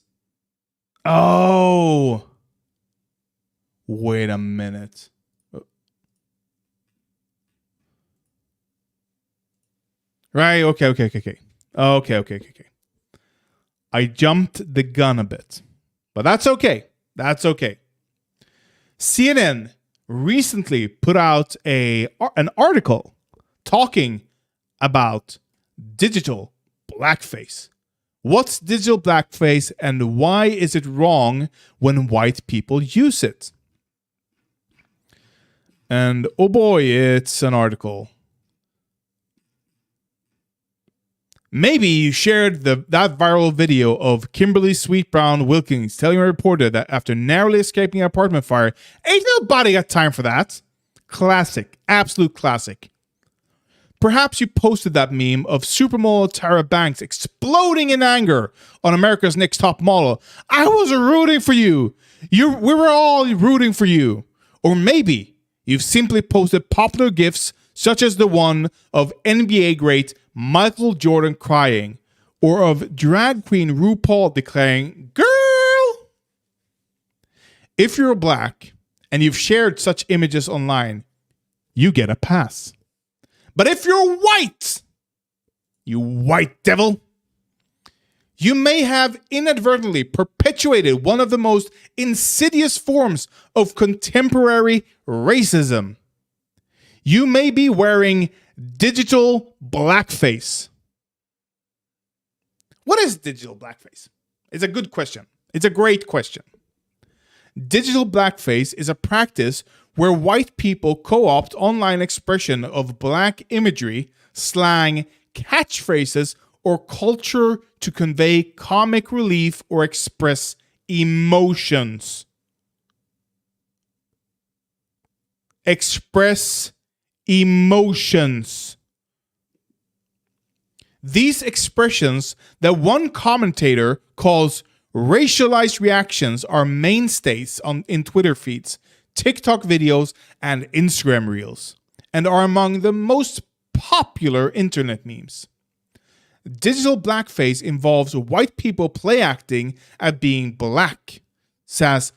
Oh. Wait a minute. Right. Okay. I jumped the gun a bit, but that's okay. That's okay. CNN recently put out an article talking about digital blackface. What's digital blackface and why is it wrong when white people use it? And oh boy, it's an article. Maybe you shared that viral video of Kimberly Sweet Brown Wilkins telling a reporter that after narrowly escaping an apartment fire, ain't nobody got time for that. Classic. Absolute classic. Perhaps you posted that meme of supermodel Tara Banks exploding in anger on America's Next Top Model. I was rooting for you. We were all rooting for you. Or maybe you've simply posted popular GIFs such as the one of NBA great Michael Jordan crying, or of drag queen RuPaul declaring, "Girl!" If you're black and you've shared such images online, you get a pass. But if you're white, you white devil, you may have inadvertently perpetuated one of the most insidious forms of contemporary racism. You may be wearing digital blackface. What is digital blackface? It's a good question. It's a great question. Digital blackface is a practice where white people co-opt online expression of black imagery, slang, catchphrases, or culture to convey comic relief or express emotions. Express emotions. These expressions that one commentator calls racialized reactions are mainstays in Twitter feeds, TikTok videos, and Instagram reels, and are among the most popular internet memes. Digital blackface involves white people play acting at being black, says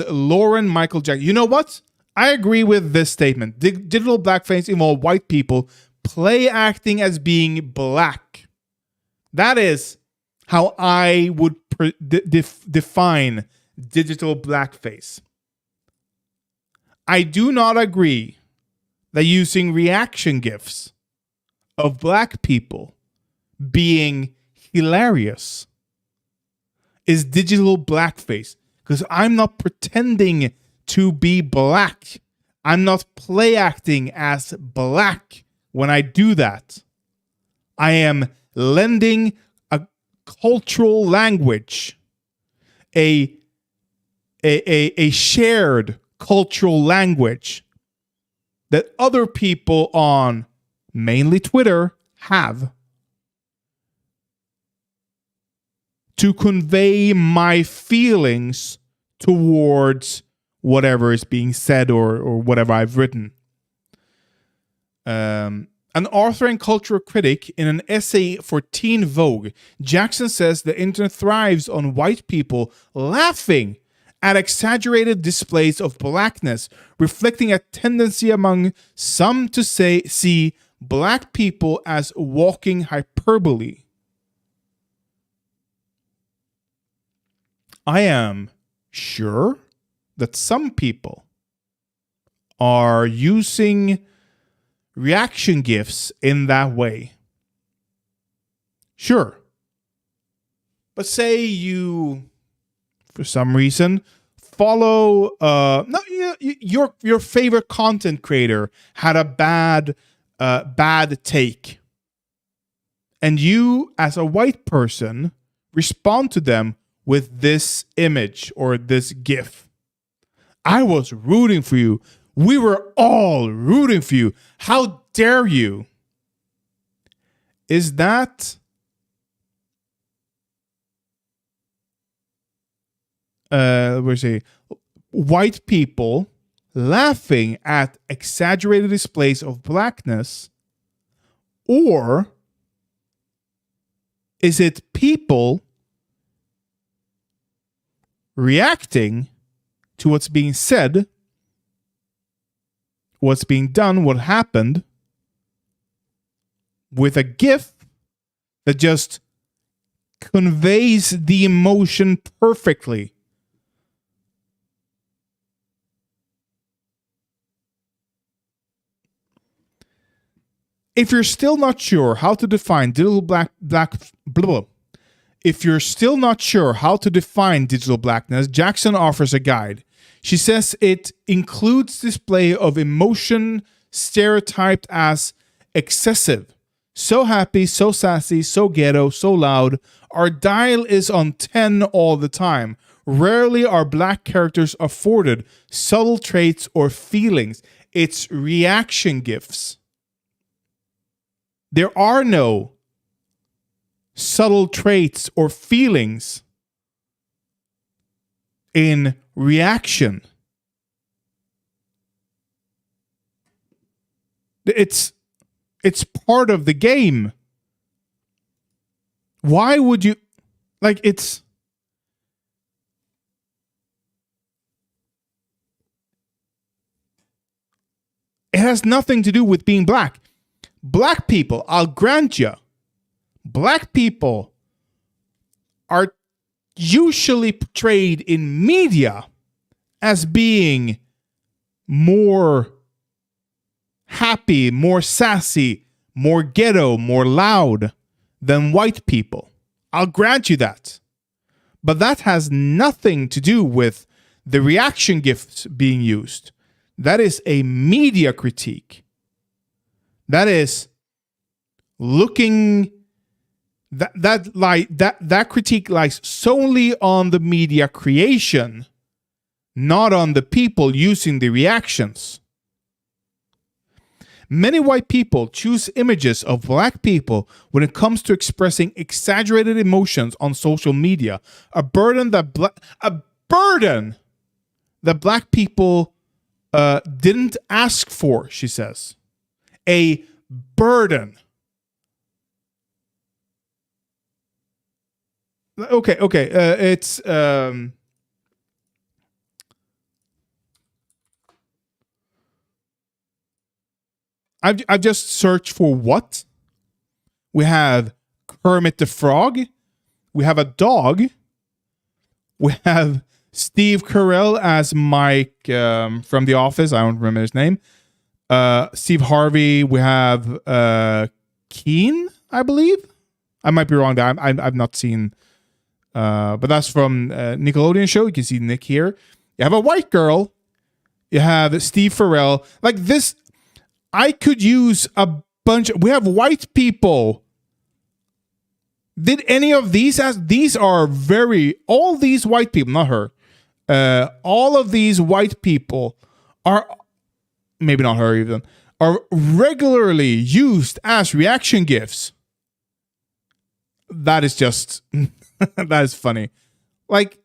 Lauren Michael Jackson. You know what? I agree with this statement. Digital blackface involves white people play acting as being black. That is how I would define digital blackface. I do not agree that using reaction GIFs of black people being hilarious is digital blackface, because I'm not pretending to be black. I'm not play acting as black when I do that. I am lending a cultural language, a shared cultural language that other people on mainly Twitter have, to convey my feelings towards whatever is being said or whatever I've written. An author and cultural critic in an essay for Teen Vogue, Jackson says the internet thrives on white people laughing at exaggerated displays of blackness, reflecting a tendency among some to see black people as walking hyperbole. I am sure that some people are using reaction GIFs in that way. Sure. But say you, for some reason, follow your favorite content creator had a bad take, and you as a white person respond to them with this image or this GIF. I was rooting for you. We were all rooting for you. How dare you? is that we say white people laughing at exaggerated displays of blackness, or is it people reacting to what's being said, what's being done, what happened, with a GIF that just conveys the emotion perfectly? If you're still not sure how to define digital blah, blah. If you're still not sure how to define digital blackness, Jackson offers a guide. She says it includes display of emotion stereotyped as excessive, so happy, so sassy, so ghetto, so loud. Our dial is on 10 all the time. Rarely are black characters afforded subtle traits or feelings. It's reaction GIFs. There are no subtle traits or feelings in reaction. It's part of the game. Why would you like it has nothing to do with being black. Black people, I'll grant you, black people are usually portrayed in media as being more happy, more sassy, more ghetto, more loud than white people. I'll grant you that. But that has nothing to do with the reaction GIFs being used. That is a media critique. That is looking that critique lies solely on the media creation, not on the people using the reactions. Many white people choose images of black people when it comes to expressing exaggerated emotions on social media, a burden that black people didn't ask for, she says. A burden. Okay. It's I've just searched for what? We have Kermit the Frog. We have a dog. We have Steve Carell as Mike from The Office. I don't remember his name. Steve Harvey. We have Keen, I believe. I might be wrong. I've not seen, but that's from Nickelodeon show. You can see Nick here. You have a white girl. You have Steve Carell. Like this, I could use a bunch. We have white people. Did any of these? These are all these white people, not her. All of these white people are. Maybe not her even, are regularly used as reaction GIFs. That is just, that is funny. Like,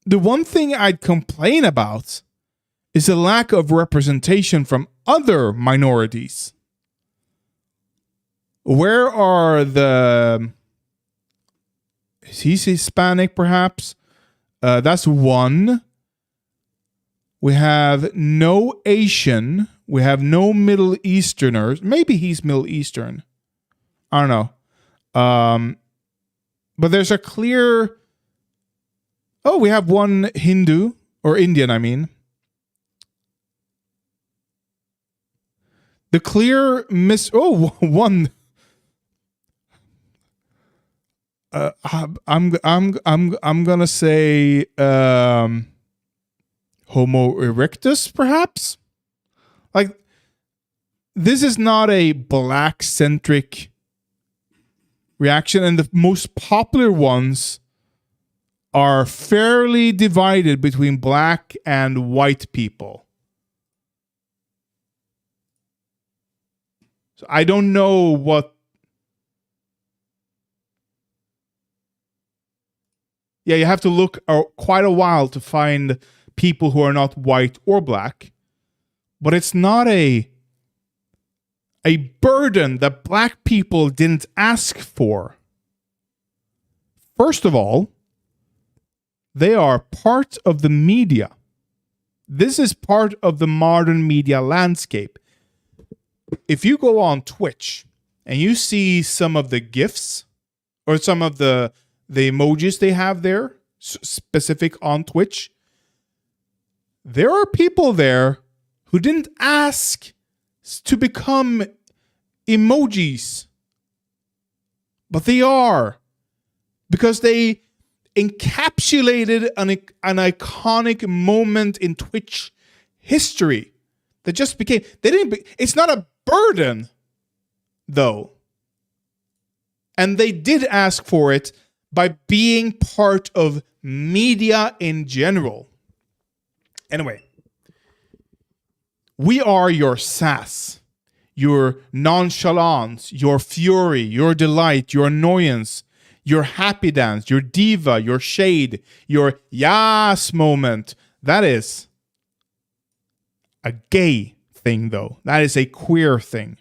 the one thing I'd complain about is the lack of representation from other minorities. Where are is he Hispanic perhaps? That's one. We have no Asian. We have no Middle Easterners. Maybe he's Middle Eastern. I don't know. But there's a clear... Oh, we have one Hindu, or Indian, I mean. The clear one... I'm gonna say... Homo erectus, perhaps? Like, this is not a black-centric reaction, and the most popular ones are fairly divided between black and white people. So I don't know what. Yeah, you have to look quite a while to find people who are not white or black. But it's not a burden that black people didn't ask for. First of all, they are part of the media. This is part of the modern media landscape. If you go on Twitch and you see some of the GIFs or some of the emojis they have there, specific on Twitch, there are people there who didn't ask to become emojis. But they are. Because they encapsulated an iconic moment in Twitch history that just became... It's not a burden, though. And they did ask for it by being part of media in general. Anyway, we are your sass, your nonchalance, your fury, your delight, your annoyance, your happy dance, your diva, your shade, your yas moment. That is a gay thing, though. That is a queer thing.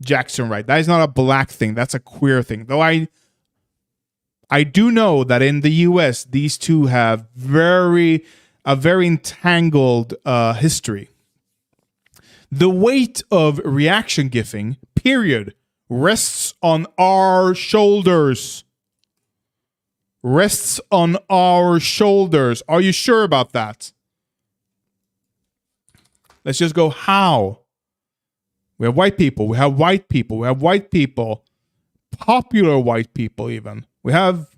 Jackson Wright. That is not a black thing. That's a queer thing. Though I do know that in the US, these two have a very entangled history. The weight of reaction gifting, period, rests on our shoulders. Rests on our shoulders. Are you sure about that? Let's just go how. We have white people. We have white people. We have white people. Popular white people even. We have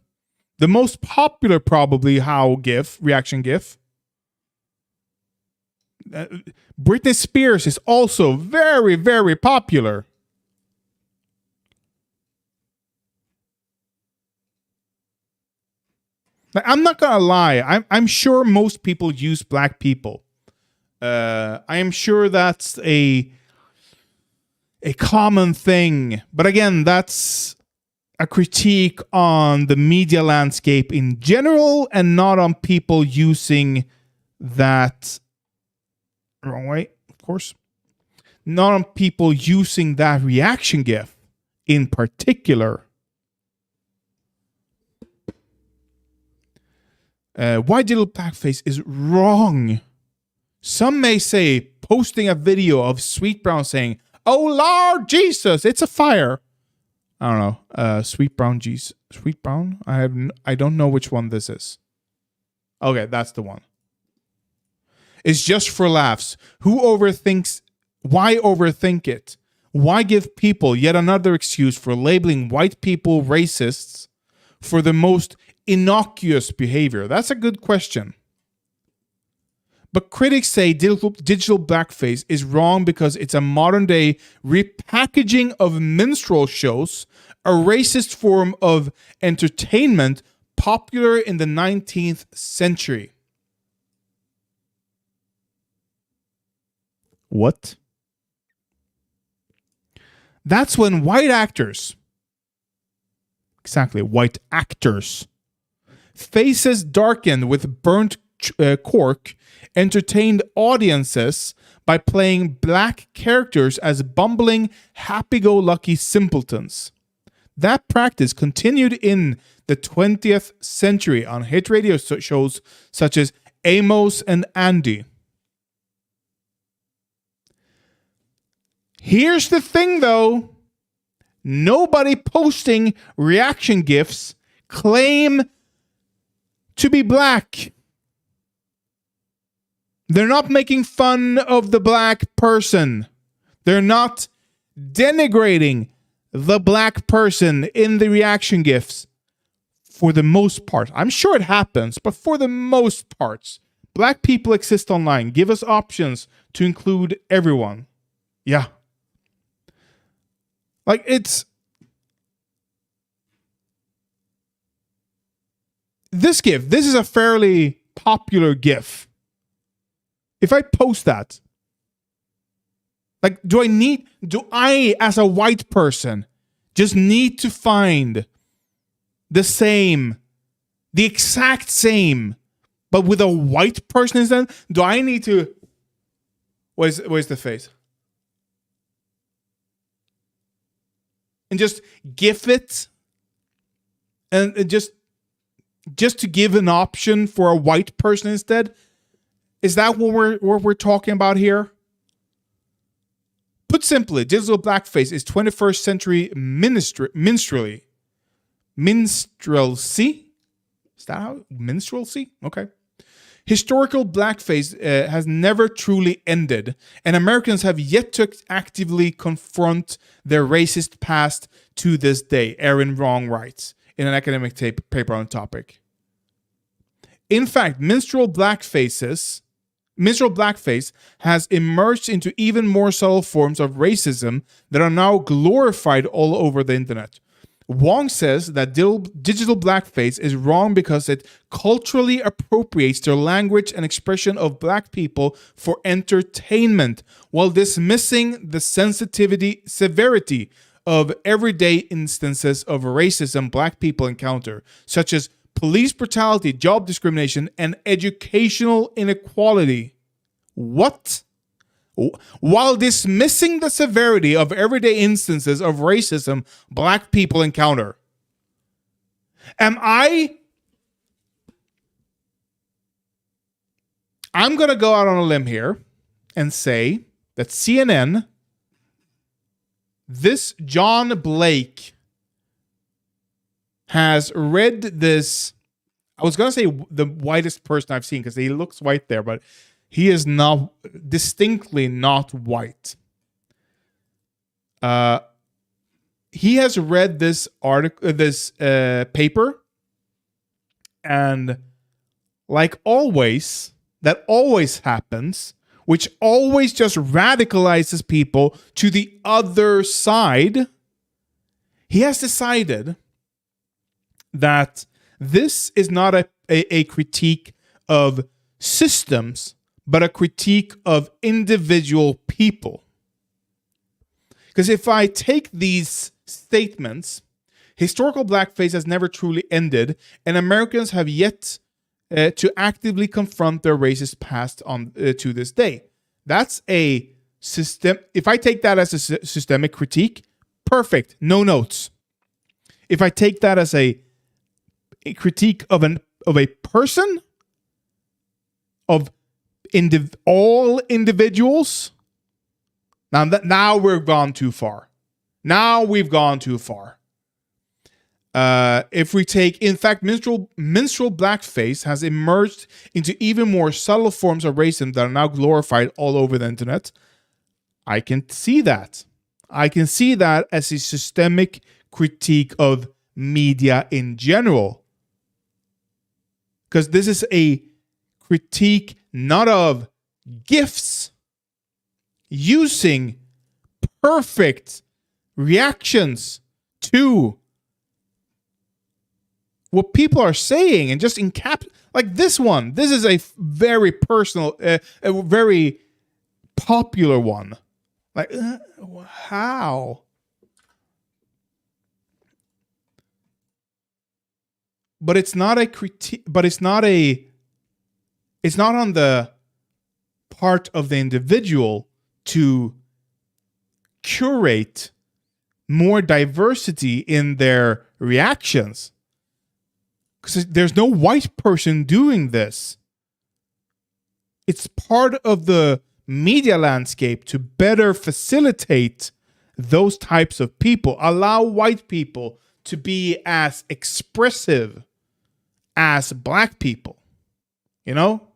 the most popular probably how GIF, reaction GIF. Britney Spears is also very, very popular. I'm not gonna lie. I'm sure most people use black people. I am sure that's a common thing. But again, that's a critique on the media landscape in general and not on people using that... Wrong way, of course. Not on people using that reaction GIF in particular. White digital blackface is wrong. Some may say posting a video of Sweet Brown saying, "Oh Lord Jesus, it's a fire." I don't know. Sweet Brown Jesus. Sweet Brown? I don't know which one this is. Okay, that's the one. It's just for laughs. Who overthinks? Why overthink it? Why give people yet another excuse for labeling white people racists for the most innocuous behavior? That's a good question. But critics say digital blackface is wrong because it's a modern day repackaging of minstrel shows, a racist form of entertainment popular in the 19th century. What? That's when white actors, exactly, white actors, faces darkened with burnt cork, entertained audiences by playing black characters as bumbling, happy-go-lucky simpletons. That practice continued in the 20th century on hit radio shows such as Amos and Andy. Here's the thing, though. Nobody posting reaction GIFs claim to be black. They're not making fun of the black person. They're not denigrating the black person in the reaction GIFs. For the most part. I'm sure it happens, but for the most parts, black people exist online. Give us options to include everyone. Yeah. Like, it's... This GIF, this is a fairly popular GIF. If I post that, Like, do I, as a white person, just need to find the exact same, but with a white person instead? Do I need to... Where's the face? And just give it, and just to give an option for a white person instead? Is that what we're talking about here? Put simply, digital blackface is 21st century minstrelsy. Is that how? Minstrelsy? Okay. Historical blackface has never truly ended, and Americans have yet to actively confront their racist past to this day, Aaron Wrong writes in an academic paper on the topic. In fact, minstrel blackface has emerged into even more subtle forms of racism that are now glorified all over the internet. Wong says that digital blackface is wrong because it culturally appropriates the language and expression of black people for entertainment, while dismissing the severity of everyday instances of racism black people encounter, such as police brutality, job discrimination, and educational inequality. What? While dismissing the severity of everyday instances of racism black people encounter. I'm going to go out on a limb here and say that CNN, this John Blake, has read this. I was going to say the whitest person I've seen because he looks white there, but he is not, distinctly not white. He has read this article, this paper, and like always, that always happens, which always just radicalizes people to the other side. He has decided that this is not a critique of systems, but a critique of individual people. Because if I take these statements, historical blackface has never truly ended, and Americans have yet to actively confront their racist past to this day. That's a system. If I take that as a systemic critique, perfect, no notes. If I take that as a critique of a person, of all individuals, now we've gone too far. Now we've gone too far. If we take, in fact, minstrel blackface has emerged into even more subtle forms of racism that are now glorified all over the internet. I can see that. I can see that as a systemic critique of media in general. Because this is a critique not of gifts, using perfect reactions to what people are saying and just like this one. This is a very personal, a very popular one. Like, how? But it's not a critique, but it's not on the part of the individual to curate more diversity in their reactions. Because there's no white person doing this. It's part of the media landscape to better facilitate those types of people. Allow white people to be as expressive as black people. You know?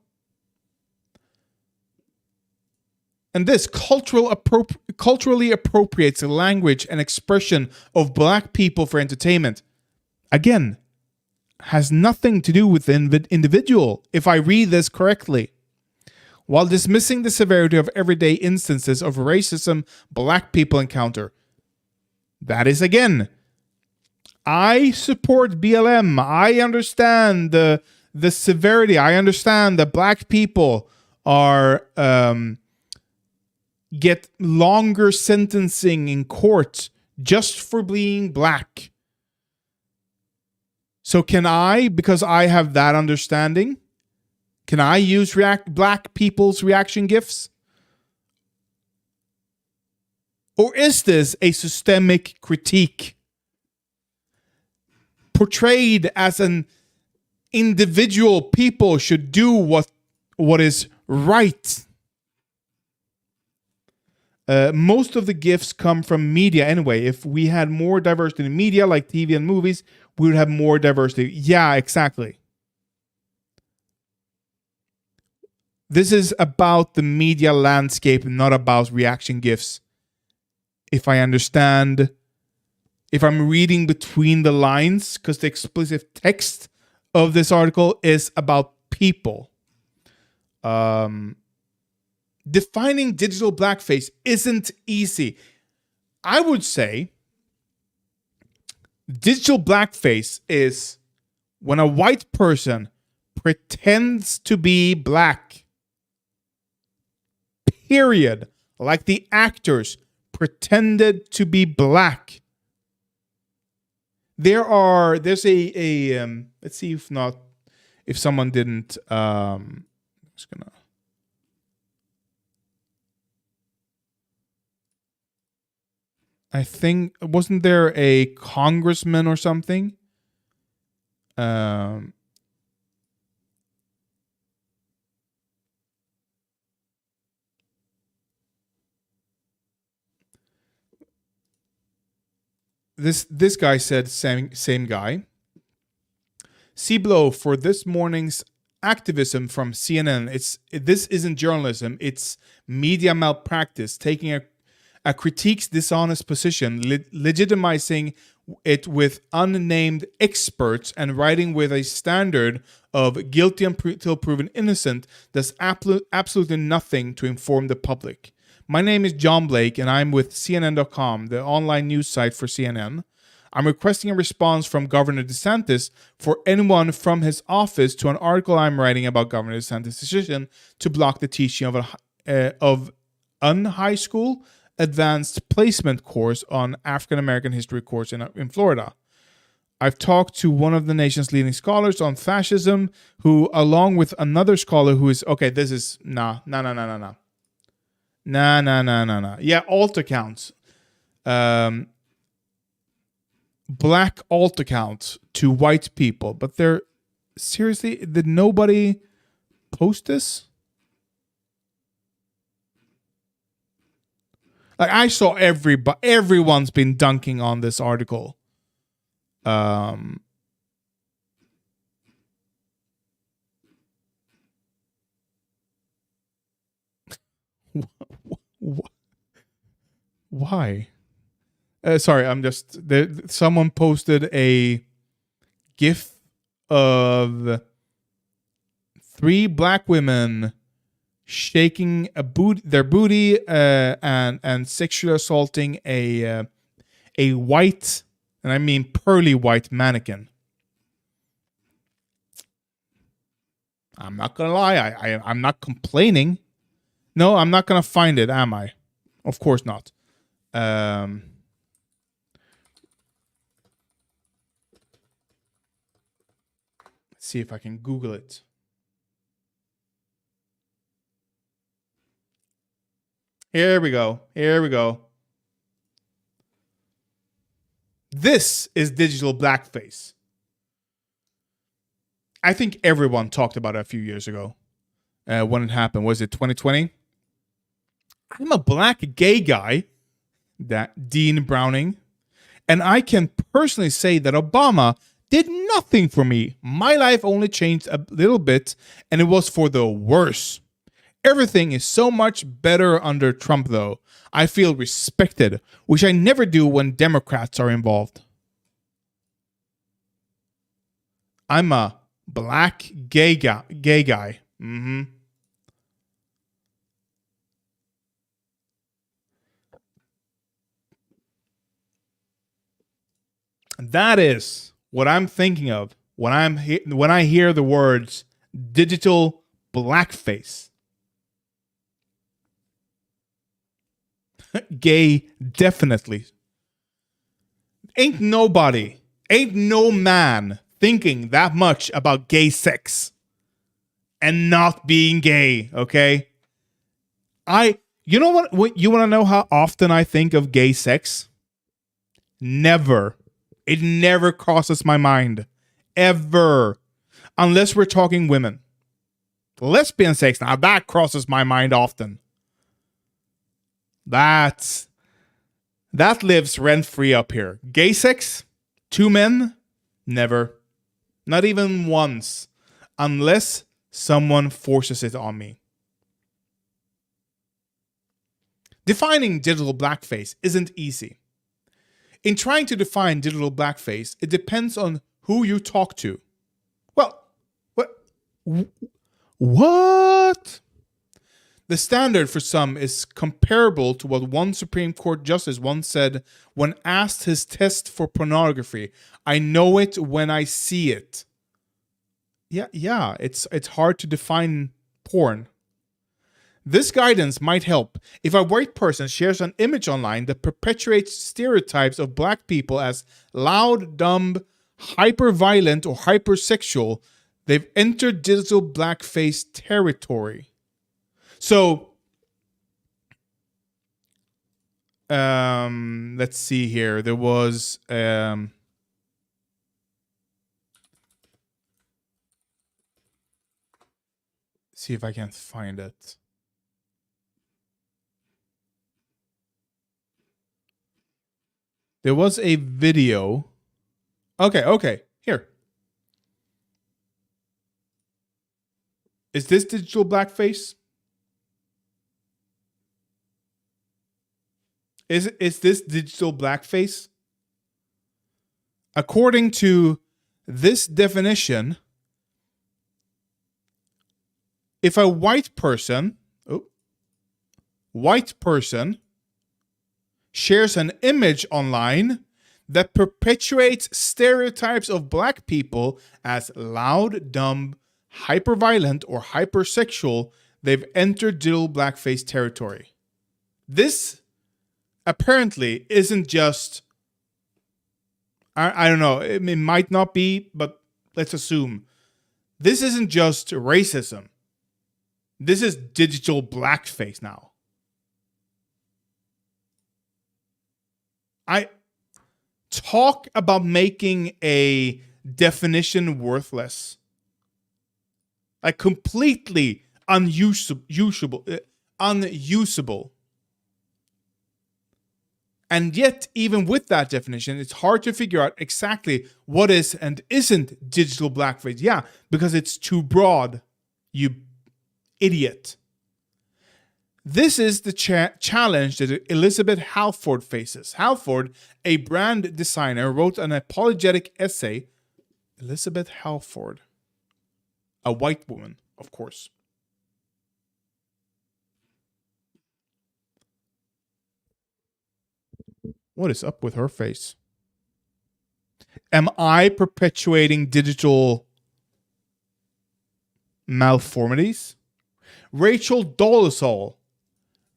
And this culturally appropriates the language and expression of black people for entertainment. Again, has nothing to do with the individual, if I read this correctly. While dismissing the severity of everyday instances of racism black people encounter. That is, again, I support BLM. I understand the severity. I understand that black people are get longer sentencing in court just for being black. So can I, because I have that understanding, can I use black people's reaction GIFs? Or is this a systemic critique portrayed as an individual people should do what is right? Most of the GIFs come from media anyway. If we had more diversity in media, like TV and movies, we would have more diversity. Yeah, exactly. This is about the media landscape, not about reaction GIFs. If I'm reading between the lines, because the explicit text of this article is about people. Defining digital blackface isn't easy. I would say digital blackface is when a white person pretends to be black. Period. Like the actors pretended to be black. There's a let's see if someone didn't I'm just gonna I think, wasn't there a congressman or something? This guy said, same guy. Ciblo for this morning's activism from CNN. This isn't journalism. It's media malpractice, taking a critique's dishonest position, legitimizing it with unnamed experts, and writing with a standard of guilty until proven innocent. Does absolutely nothing to inform the public. My name is John Blake, and I'm with CNN.com, the online news site for CNN. I'm requesting a response from Governor DeSantis for anyone from his office to an article I'm writing about Governor DeSantis' decision to block the teaching of an high school advanced placement course on African American history course in Florida. I've talked to one of the nation's leading scholars on fascism, who, along with another scholar who is, okay, this is, nah. Yeah, alt accounts. Black alt accounts to white people. But they're, seriously, did nobody post this? Like, I saw everyone's been dunking on this article. Why? Sorry, I'm just there. Someone posted a GIF of 3 black women shaking their booty and sexually assaulting a white, and I mean pearly white, mannequin. I'm not gonna lie, I'm not complaining. No, I'm not gonna find it, am I? Of course not. Let's see if I can Google it. Here we go. This is digital blackface. I think everyone talked about it a few years ago when it happened. Was it 2020? I'm a black gay guy, that Dean Browning, and I can personally say that Obama did nothing for me. My life only changed a little bit, and it was for the worse. Everything is so much better under Trump, though. I feel respected, which I never do when Democrats are involved. I'm a black gay guy. Mm-hmm. That is what I'm thinking of when I hear the words digital blackface. Gay, definitely. Ain't nobody, ain't no man thinking that much about gay sex and not being gay, okay? You know what, you want to know how often I think of gay sex? Never. It never crosses my mind. Ever. Unless we're talking women. Lesbian sex, now that crosses my mind often. That lives rent-free up here. Gay sex? 2 men? Never. Not even once. Unless someone forces it on me. Defining digital blackface isn't easy. In trying to define digital blackface, it depends on who you talk to. Well, what? The standard for some is comparable to what one Supreme Court justice once said when asked his test for pornography. I know it when I see it. Yeah, it's hard to define porn. This guidance might help if a white person shares an image online that perpetuates stereotypes of black people as loud, dumb, hyper-violent, or hypersexual. They've entered digital blackface territory. So, let's see here. There was see if I can find it. There was a video. Okay. Here. Is this digital blackface? Is this digital blackface? According to this definition, if a white person shares an image online that perpetuates stereotypes of black people as loud, dumb, hyperviolent, or hypersexual, they've entered digital blackface territory. This apparently isn't just, I don't know, it might not be, but let's assume. This isn't just racism. This is digital blackface now. I talk about making a definition worthless. Like completely unusable. And yet, even with that definition, it's hard to figure out exactly what is and isn't digital blackface. Yeah, because it's too broad, you idiot. This is the challenge that Elizabeth Halford faces. Halford, a brand designer, wrote an apologetic essay. Elizabeth Halford, a white woman, of course. What is up with her face? Am I perpetuating digital malformities? Rachel Dolezal.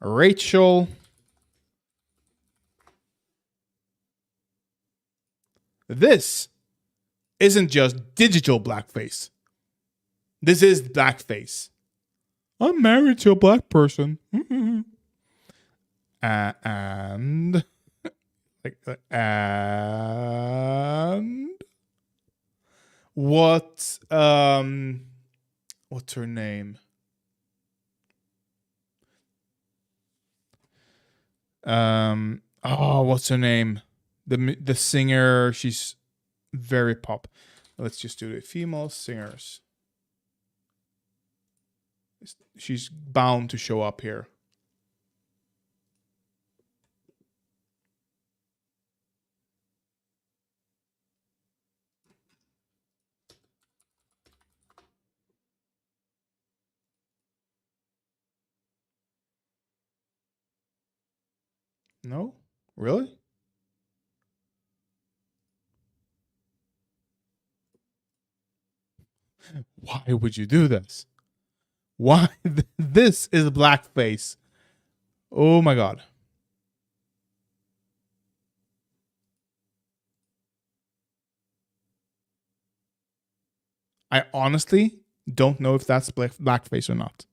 Rachel. This isn't just digital blackface. This is blackface. I'm married to a black person. And what's her name? What's her name? The singer, she's very pop. Let's just do it. Female singers. She's bound to show up here. No? Really? Why would you do this? Why? This is blackface. Oh my God. I honestly don't know if that's blackface or not.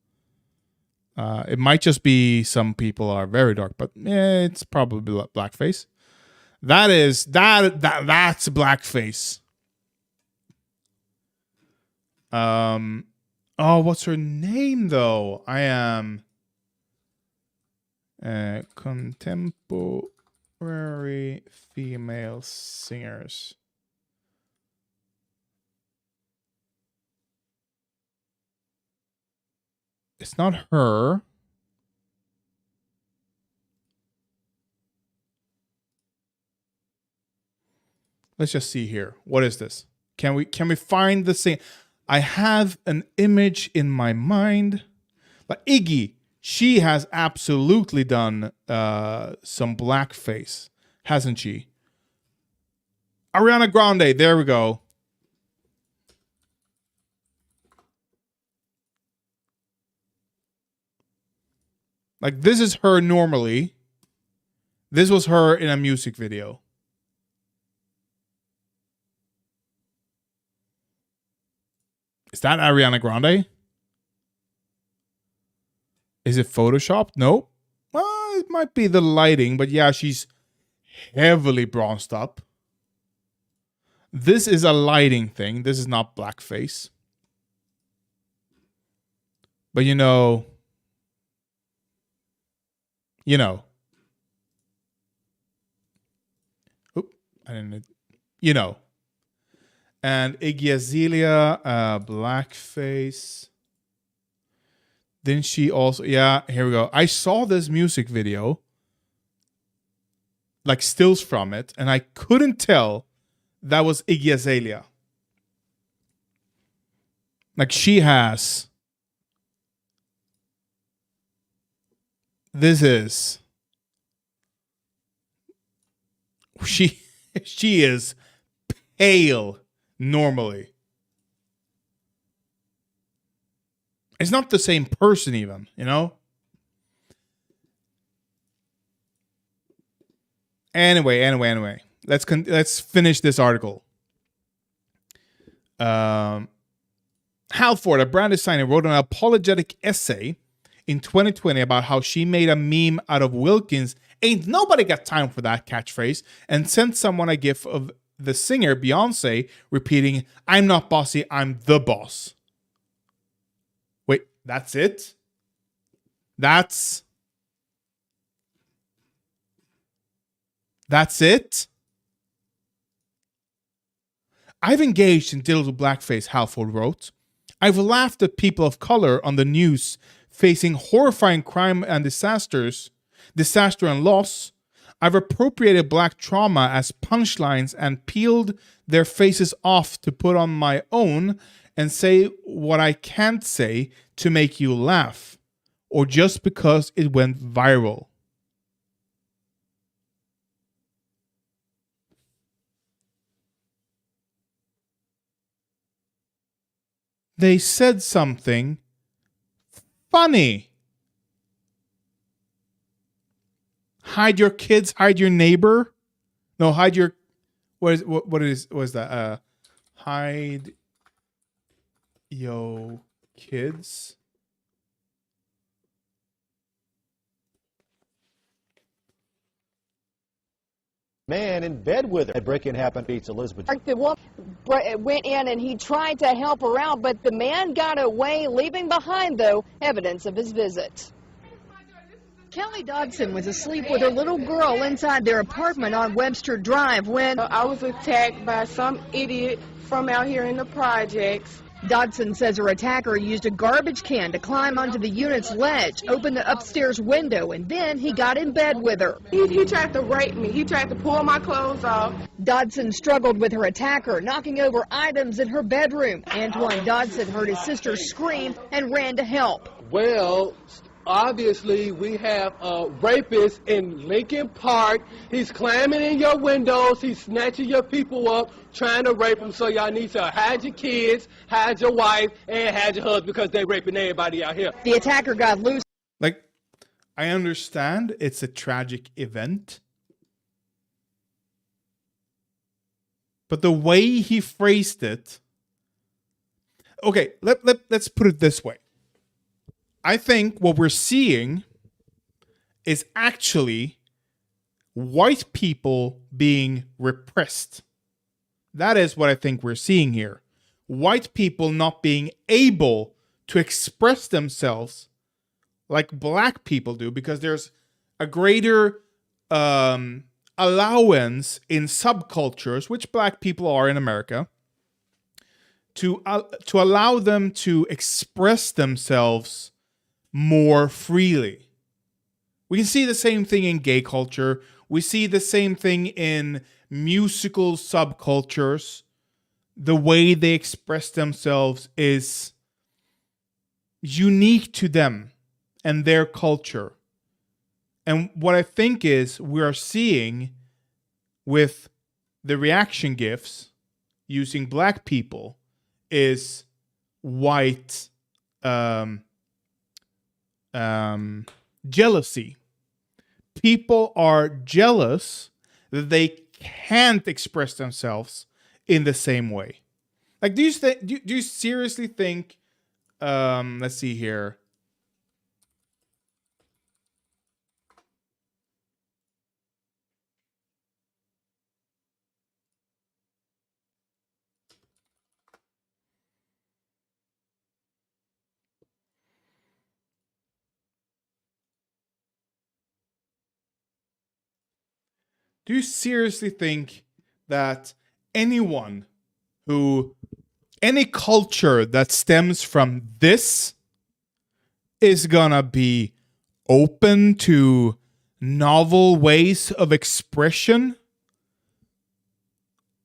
It might just be some people are very dark, but it's probably blackface. That's blackface. Oh, what's her name though? I am contemporary female singers. It's not her. Let's just see here. What is this? Can we find the same? I have an image in my mind. Like Iggy, she has absolutely done some blackface, hasn't she? Ariana Grande, there we go. Like, this is her normally. This was her in a music video. Is that Ariana Grande? Is it Photoshopped? No. Well, it might be the lighting, but yeah, she's heavily bronzed up. This is a lighting thing. This is not blackface. But you know. Oop, I didn't. You know. And Iggy Azalea, blackface. Didn't she also? Yeah, here we go. I saw this music video, like stills from it, and I couldn't tell that was Iggy Azalea. Like she has. This is. She is pale normally. It's not the same person even, you know? Anyway. Let's finish this article. Halford, a brand designer, wrote an apologetic essay in 2020 about how she made a meme out of Wilkins' "Ain't nobody got time for that" catchphrase and sent someone a gif of the singer Beyonce repeating, "I'm not bossy, I'm the boss." Wait, that's it? That's it? I've engaged in digital blackface, Halford wrote. I've laughed at people of color on the news facing horrifying crime and disaster and loss. I've appropriated black trauma as punchlines and peeled their faces off to put on my own and say what I can't say to make you laugh, or just because it went viral. They said something funny. Hide your kids, hide your neighbor. No, hide your what is that? Hide your kids. Man in bed with her. That break-in happened at East Elizabeth. The woman went in and he tried to help her out, but the man got away, leaving behind, though, evidence of his visit. Kelly Dodson was asleep with her little girl inside their apartment on Webster Drive when I was attacked by some idiot from out here in the projects. Dodson says her attacker used a garbage can to climb onto the unit's ledge, open the upstairs window, and then he got in bed with her. He tried to rape me. He tried to pull my clothes off. Dodson struggled with her attacker, knocking over items in her bedroom. Antoine Dodson heard his sister scream and ran to help. Well, obviously, we have a rapist in Lincoln Park. He's climbing in your windows. He's snatching your people up, trying to rape them. So y'all need to hide your kids, hide your wife, and hide your husband because they're raping everybody out here. The attacker got loose. Like, I understand it's a tragic event, but the way he phrased it okay, let's put it this way. I think what we're seeing is actually white people being repressed. That is what I think we're seeing here. White people not being able to express themselves like black people do, because there's a greater allowance in subcultures, which black people are in America, to allow them to express themselves more freely. We can see the same thing in gay culture. We see the same thing in musical subcultures. The way they express themselves is unique to them and their culture. And what I think is we are seeing with the reaction gifs using black people is white jealousy. People are jealous that they can't express themselves in the same way. Like, do you seriously think? Let's see here. Do you seriously think that any culture that stems from this is gonna be open to novel ways of expression?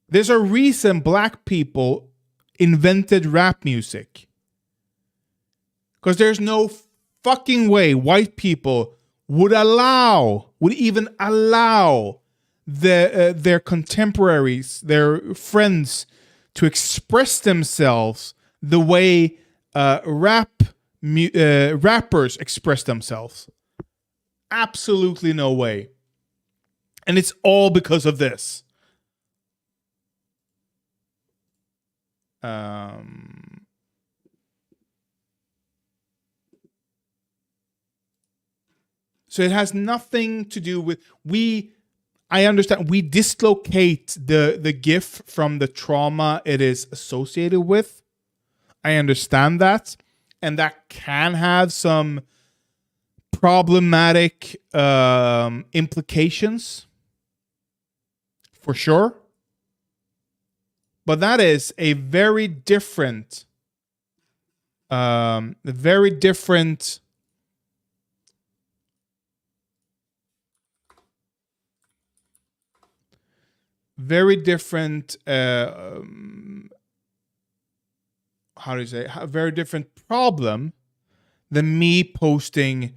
There's a reason black people invented rap music. Because there's no fucking way white people would even allow their contemporaries, their friends, to express themselves the way rappers express themselves. Absolutely no way. And it's all because of this. So it has nothing to do with I understand we dislocate the GIF from the trauma it is associated with. I understand that. And that can have some problematic implications. For sure. But that is a very different very different a very different problem than me posting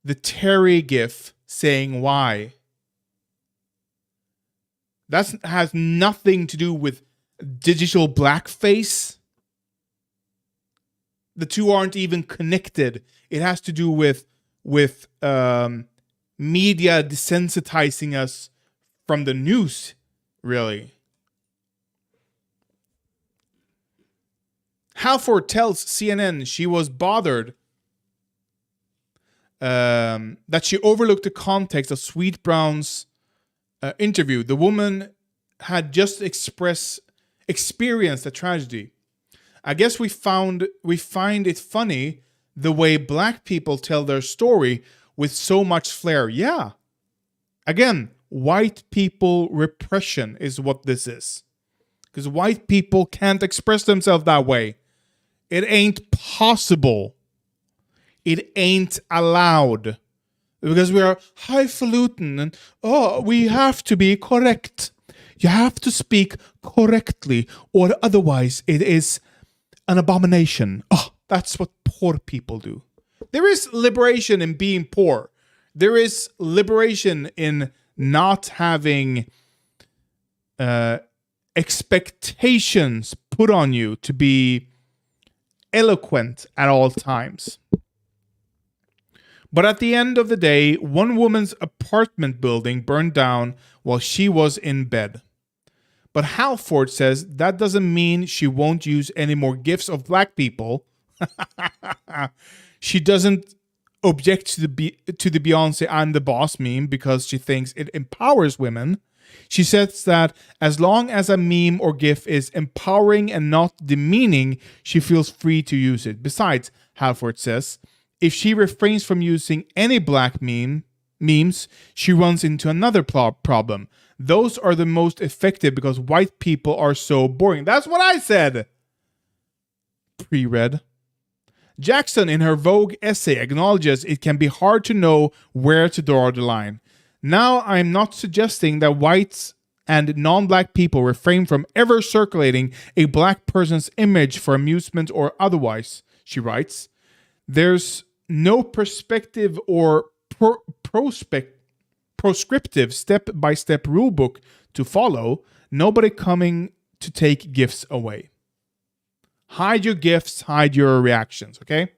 the Terry gif saying why. That has nothing to do with digital blackface. The two aren't even connected. It has to do with media desensitizing us from the news, really. Halford tells CNN she was bothered that she overlooked the context of Sweet Brown's interview. The woman had just experienced a tragedy. I guess we find it funny the way black people tell their story with so much flair. Yeah. Again, white people repression is what this is. Because white people can't express themselves that way. It ain't possible. It ain't allowed. Because we are highfalutin and, we have to be correct. You have to speak correctly or otherwise it is an abomination. That's what poor people do. There is liberation in being poor. There is liberation in not having expectations put on you to be eloquent at all times. But at the end of the day, one woman's apartment building burned down while she was in bed. But Halford says that doesn't mean she won't use any more gifs of black people. She doesn't object to the Beyonce "I'm the boss" meme because she thinks it empowers women. She says that as long as a meme or GIF is empowering and not demeaning, she feels free to use it. Besides, Halford says, if she refrains from using any black memes, she runs into another problem. Those are the most effective because white people are so boring. That's what I said! Pre-read. Jackson, in her Vogue essay, acknowledges it can be hard to know where to draw the line. Now, I'm not suggesting that whites and non-black people refrain from ever circulating a black person's image for amusement or otherwise, she writes. There's no perspective or proscriptive step-by-step rulebook to follow. Nobody coming to take gifts away. Hide your gifts, hide your reactions, okay?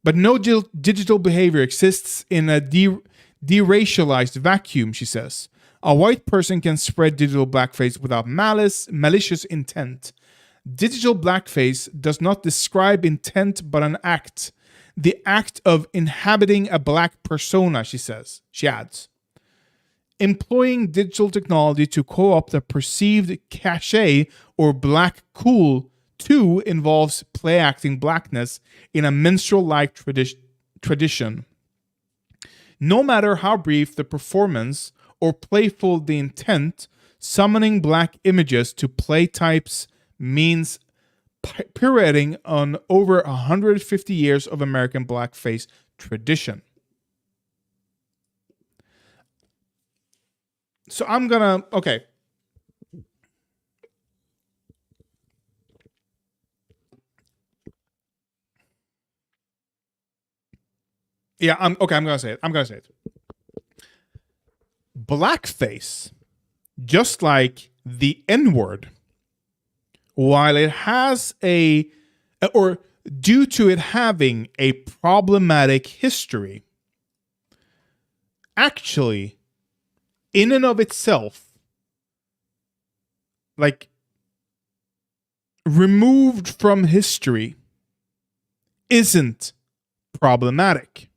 But no digital behavior exists in a deracialized vacuum, she says. A white person can spread digital blackface without malicious intent. Digital blackface does not describe intent but an act. The act of inhabiting a black persona, she says. She adds. Employing digital technology to co-opt a perceived cachet or black cool too involves play-acting blackness in a minstrel-like tradition. No matter how brief the performance or playful the intent, summoning black images to play types means pirouetting on over 150 years of American blackface tradition. So I'm gonna, okay. Yeah, I'm gonna say it. Blackface, just like the N-word, while it has or due to it having a problematic history, actually, in and of itself, like, removed from history, isn't problematic.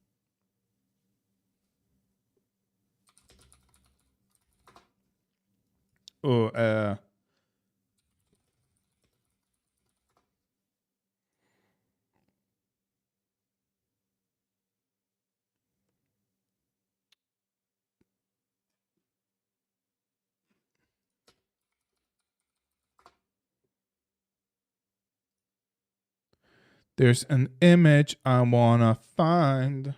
There's an image I wanna find.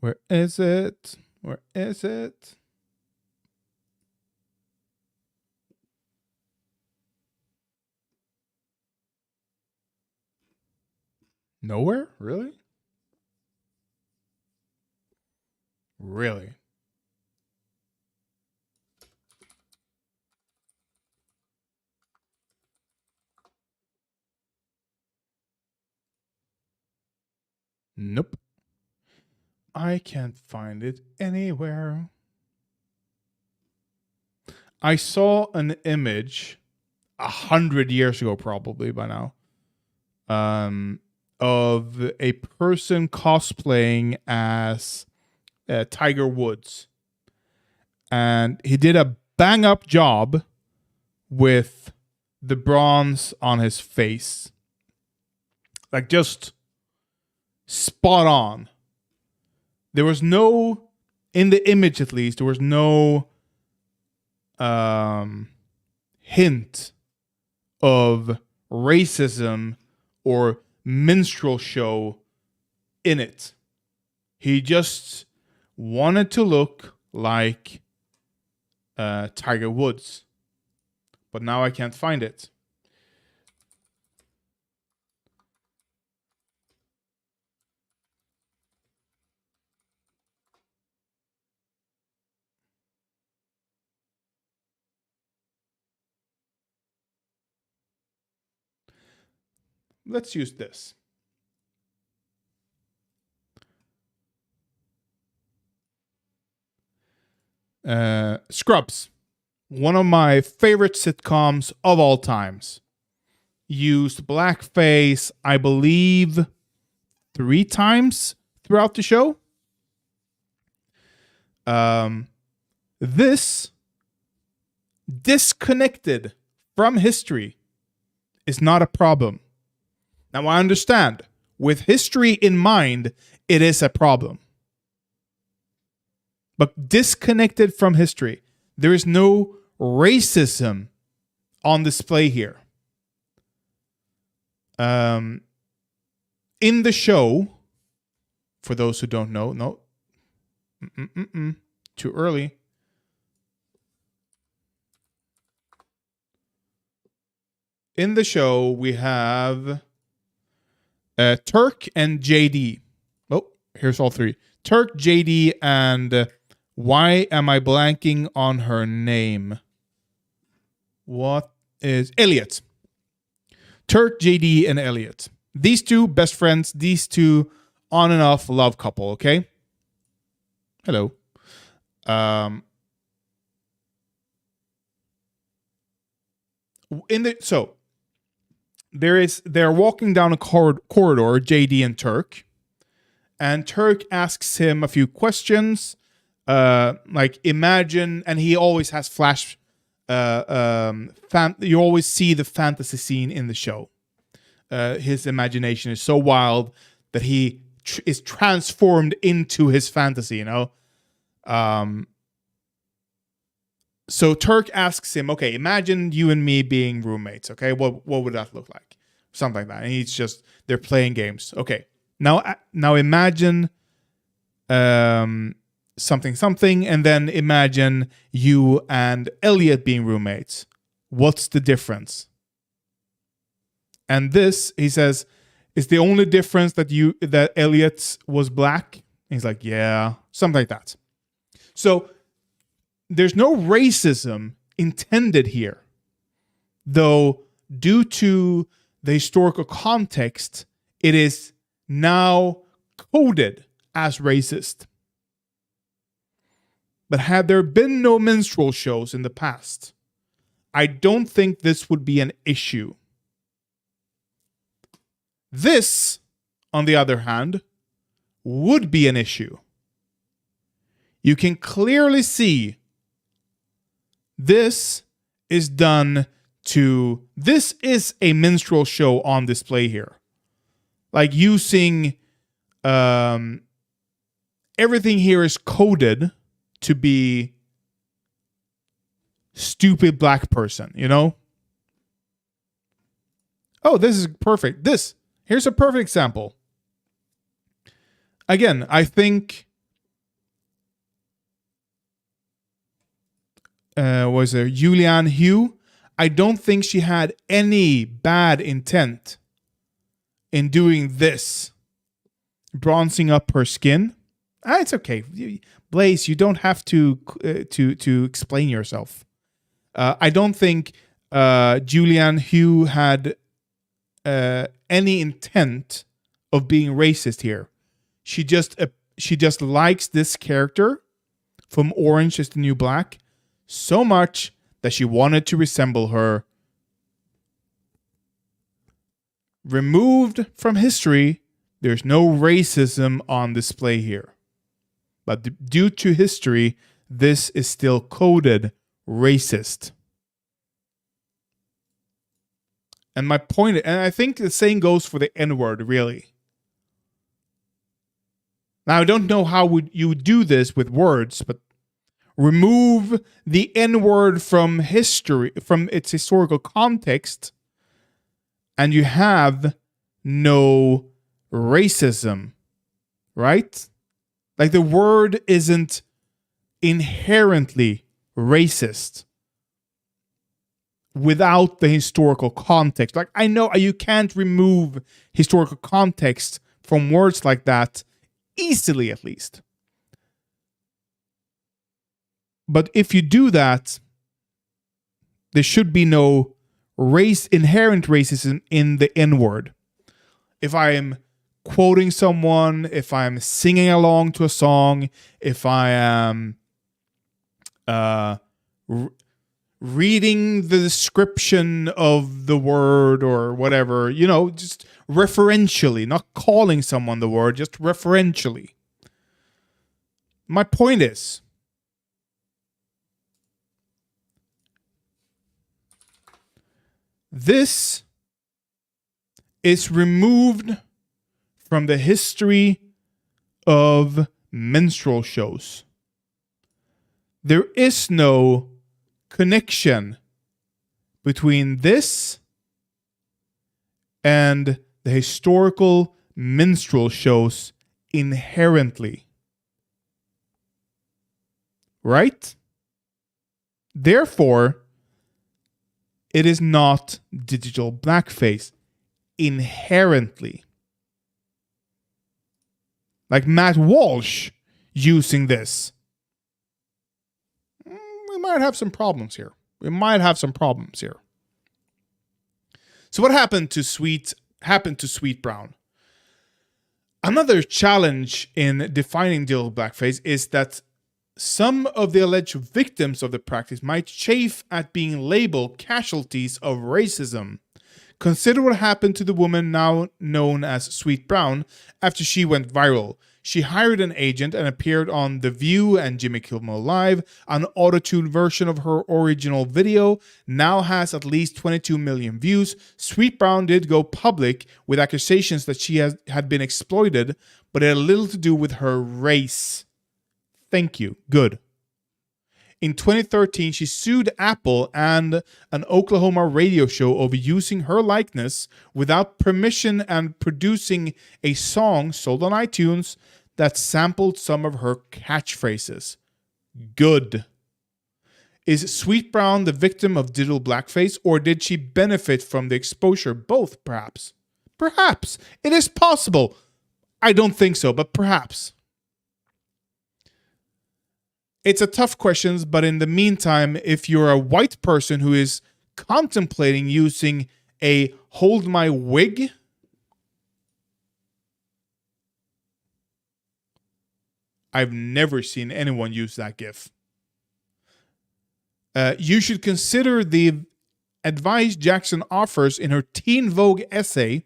Where is it? Where is it? Nowhere? Really? Really? Nope. I can't find it anywhere. I saw an image 100 years ago, probably by now, of a person cosplaying as Tiger Woods. And he did a bang-up job with the bronze on his face. Like, just spot on. There was no, in the image at least, there was no hint of racism or minstrel show in it. He just wanted to look like Tiger Woods. But now I can't find it. Let's use this. Scrubs. one of my favorite sitcoms of all times, used blackface, I believe, 3 times throughout the show. This disconnected from history is not a problem. Now, I understand, with history in mind, it is a problem. But disconnected from history, there is no racism on display here. In the show, for those who don't know, too early. In the show, we have Turk and JD. Oh, here's all 3. Turk, JD, and why am I blanking on her name? What is Elliot? Turk, JD, and Elliot. These 2 best friends, these 2 on and off love couple, okay? Hello. They're walking down a corridor, JD and Turk, and Turk asks him a few questions, like imagine, and he always has flash. You always see the fantasy scene in the show. His imagination is so wild that he is transformed into his fantasy, you know. So Turk asks him, okay, imagine you and me being roommates, okay? What would that look like? Something like that. And they're playing games. Okay. Now imagine something, and then imagine you and Elliot being roommates. What's the difference? And this, he says, is the only difference that Elliot was black? And he's like, yeah, something like that. So there's no racism intended here, though due to the historical context, it is now coded as racist. But had there been no minstrel shows in the past, I don't think this would be an issue. This, on the other hand, would be an issue. You can clearly see this is a minstrel show on display here. Like using, everything here is coded to be stupid black person, you know? Oh, this is perfect. Here's a perfect example. Again, I think was there Julianne Hough? I don't think she had any bad intent in doing this, bronzing up her skin. It's okay, Blaze. You don't have to explain yourself. I don't think Julianne Hough had any intent of being racist here. She just likes this character from Orange is the New Black so much that she wanted to resemble her. Removed from history, there's no racism on display here. But due to history, this is still coded racist. And my point, and I think the same goes for the N-word, really. Now, I don't know how you would do this with words, but remove the N-word from history, from its historical context, and you have no racism, right? Like the word isn't inherently racist without the historical context. Like, I know you can't remove historical context from words like that easily, at least. But if you do that, there should be no inherent racism in the N-word. If I am quoting someone, if I'm singing along to a song, if I am reading the description of the word or whatever, you know, just referentially, not calling someone the word, just referentially. My point is, this is removed from the history of minstrel shows. There is no connection between this and the historical minstrel shows inherently. Right? Therefore, it is not digital blackface inherently. Like Matt Walsh using this. We might have some problems here. So what happened to Sweet Brown? Another challenge in defining digital blackface is that some of the alleged victims of the practice might chafe at being labeled casualties of racism. Consider what happened to the woman now known as Sweet Brown after she went viral. She hired an agent and appeared on The View and Jimmy Kimmel Live. An auto-tuned version of her original video now has at least 22 million views. Sweet Brown did go public with accusations that she had been exploited, but it had little to do with her race. Thank you. Good. In 2013, she sued Apple and an Oklahoma radio show over using her likeness without permission and producing a song sold on iTunes that sampled some of her catchphrases. Good. Is Sweet Brown the victim of digital blackface, or did she benefit from the exposure? Both, perhaps. Perhaps. It is possible. I don't think so, but perhaps. It's a tough question, but in the meantime, if you're a white person who is contemplating using a hold my wig, I've never seen anyone use that gif. You should consider the advice Jackson offers in her Teen Vogue essay.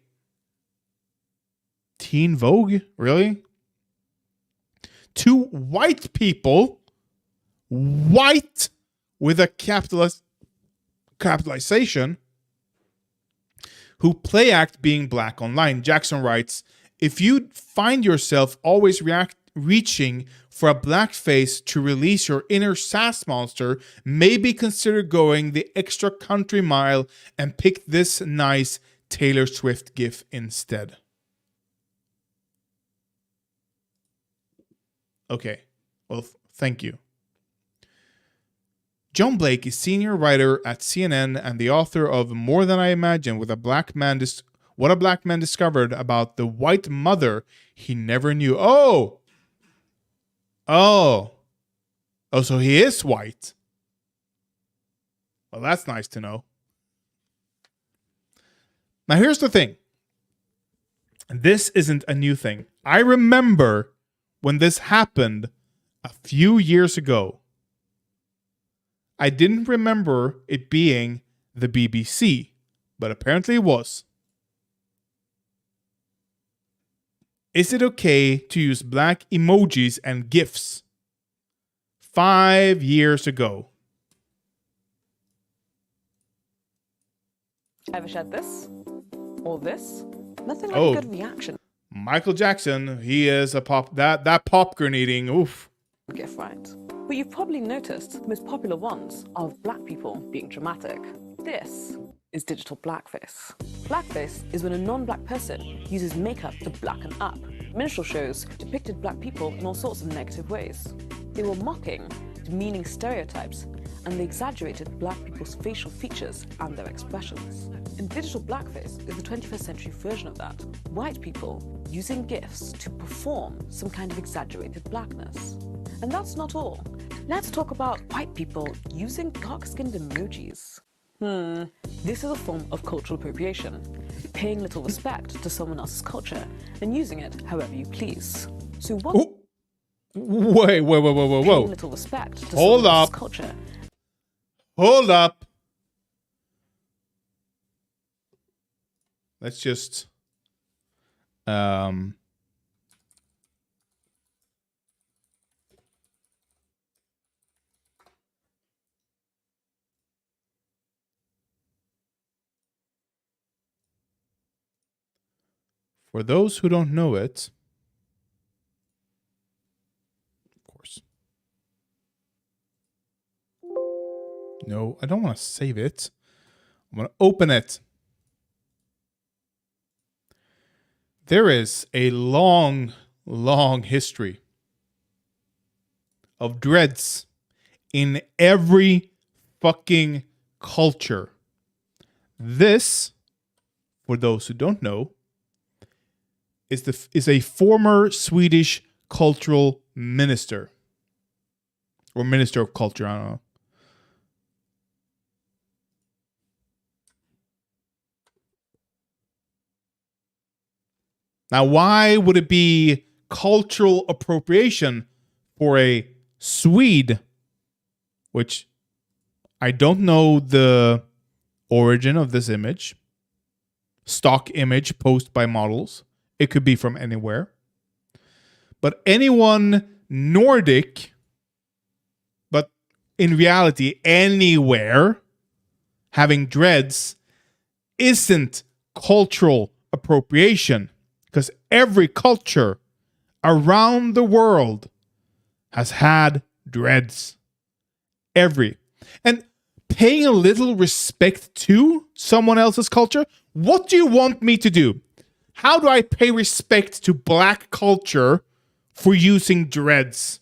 Teen Vogue? Really? To white people, white with a capitalization, who play act being black online. Jackson writes, if you find yourself always reaching for a blackface to release your inner sass monster, maybe consider going the extra country mile and pick this nice Taylor Swift gif instead. Okay, well, thank you. John Blake is senior writer at CNN and the author of More Than I Imagined, what a black man discovered about the white mother he never knew. Oh, so he is white. Well, that's nice to know. Now, here's the thing. This isn't a new thing. I remember when this happened a few years ago. I didn't remember it being the BBC, but apparently it was. Is it okay to use black emojis and GIFs? 5 years ago. Ever shared this? Or this? Nothing like a good reaction. Michael Jackson, he is a that popcorn eating, oof. GIF, right? But you've probably noticed the most popular ones are of black people being dramatic. This is digital blackface. Blackface is when a non-black person uses makeup to blacken up. Minstrel shows depicted black people in all sorts of negative ways. They were mocking, demeaning stereotypes, and they exaggerated black people's facial features and their expressions. And digital blackface is the 21st century version of that. White people using GIFs to perform some kind of exaggerated blackness. And that's not all. Let's talk about white people using dark-skinned emojis. This is a form of cultural appropriation, paying little respect to someone else's culture and using it however you please. So what? Ooh. Whoa. Paying little respect to Hold someone else's up. culture. Hold up. Let's just for those who don't know it, of course. No, I don't want to save it. I'm going to open it. There is a long, long history of dreads in every fucking culture. This, for those who don't know, is a former Swedish cultural minister. Or minister of culture, I don't know. Now, why would it be cultural appropriation for a Swede, which I don't know the origin of this image, stock image posted by models. It could be from anywhere. But anyone Nordic, but in reality anywhere, having dreads isn't cultural appropriation. Because every culture around the world has had dreads. Every. And paying a little respect to someone else's culture, what do you want me to do? How do I pay respect to black culture for using dreads?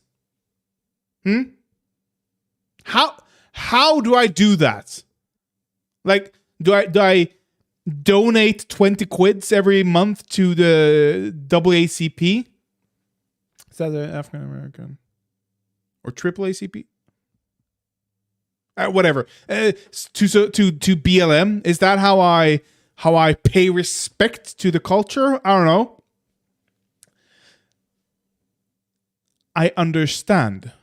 How do I do that? Like, do I donate 20 quids every month to the AACP? Is that the African American or triple ACP? Whatever. To BLM. Is that how I pay respect to the culture? I don't know. I understand,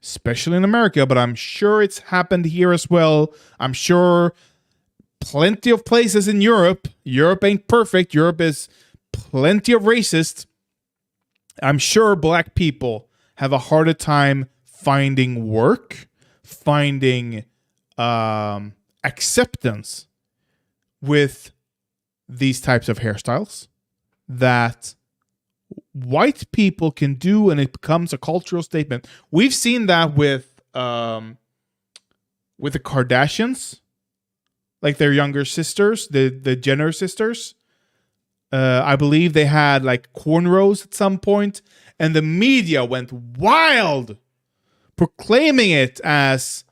especially in America, but I'm sure it's happened here as well. I'm sure plenty of places in Europe. Europe ain't perfect. Europe is plenty of racist. I'm sure black people have a harder time finding work, finding acceptance with these types of hairstyles that white people can do, and it becomes a cultural statement. We've seen that with the Kardashians. Like their younger sisters, the Jenner sisters. I believe they had like cornrows at some point, and the media went wild, proclaiming it as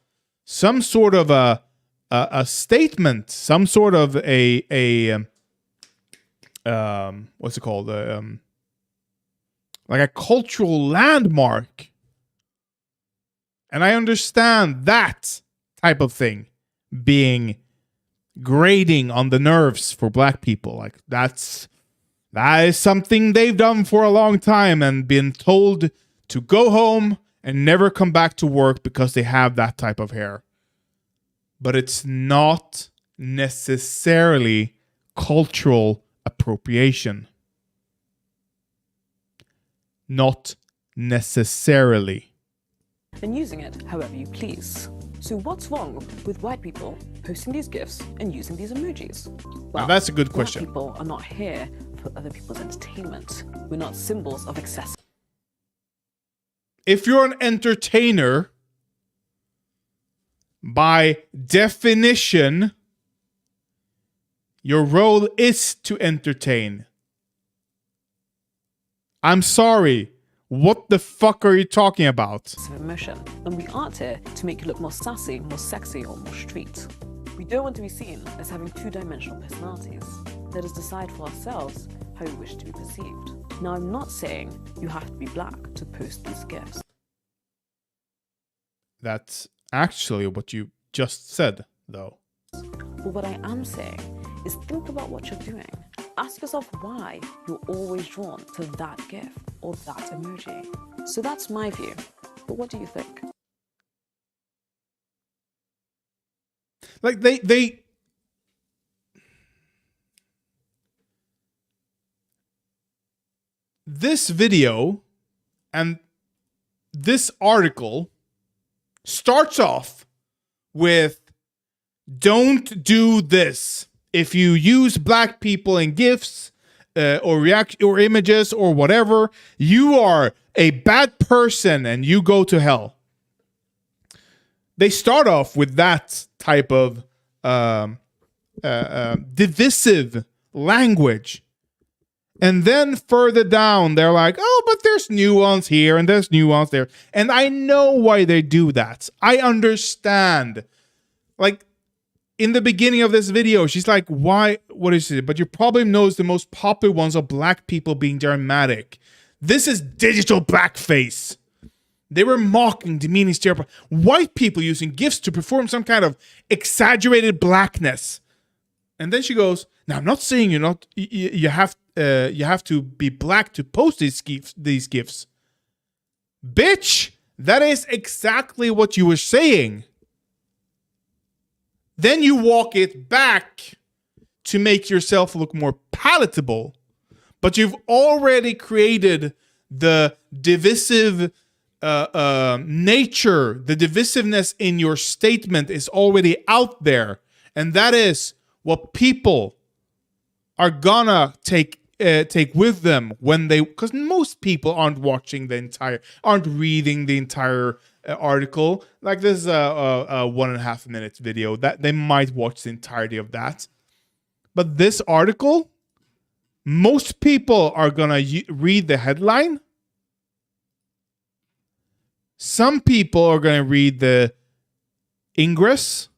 some sort of a statement, some sort of a what's it called? Like a cultural landmark. And I understand that type of thing being grating on the nerves for black people. Like that is something they've done for a long time and been told to go home and never come back to work because they have that type of hair. But it's not necessarily cultural appropriation. Not necessarily. And using it however you please. So what's wrong with white people posting these GIFs and using these emojis? Well, now that's a good question. Black people are not here for other people's entertainment. We're not symbols of excess. If you're an entertainer, by definition, your role is to entertain. I'm sorry. What the fuck are you talking about? Emotion. And we aren't here to make you look more sassy, more sexy, or more street. We don't want to be seen as having two-dimensional personalities. Let us decide for ourselves how we wish to be perceived. Now, I'm not saying you have to be black to post these GIFs. That's actually what you just said, though. But what I am saying is think about what you're doing. Ask yourself why you're always drawn to that GIF or that emoji. So that's my view. But what do you think? Like they this video and this article starts off with, don't do this. If you use black people in GIFs or react or images or whatever, you are a bad person and you go to hell. They start off with that type of divisive language. And then further down, they're like, oh, but there's nuance here and there's nuance there. And I know why they do that. I understand. Like, in the beginning of this video, she's like, why? What is it? But your problem knows the most popular ones are black people being dramatic. This is digital blackface. They were mocking, demeaning, stereotyping white people using GIFs to perform some kind of exaggerated blackness. And then she goes, now I'm not saying you have to be black to post these GIFs. Bitch, that is exactly what you were saying. Then you walk it back to make yourself look more palatable. But you've already created the divisive nature, the divisiveness in your statement is already out there. And that is what people are gonna take with them when they, because most people aren't reading the entire article. Like this is a 1.5 minutes video that they might watch the entirety of that. But this article, most people are gonna read the headline. Some people are gonna read the ingress.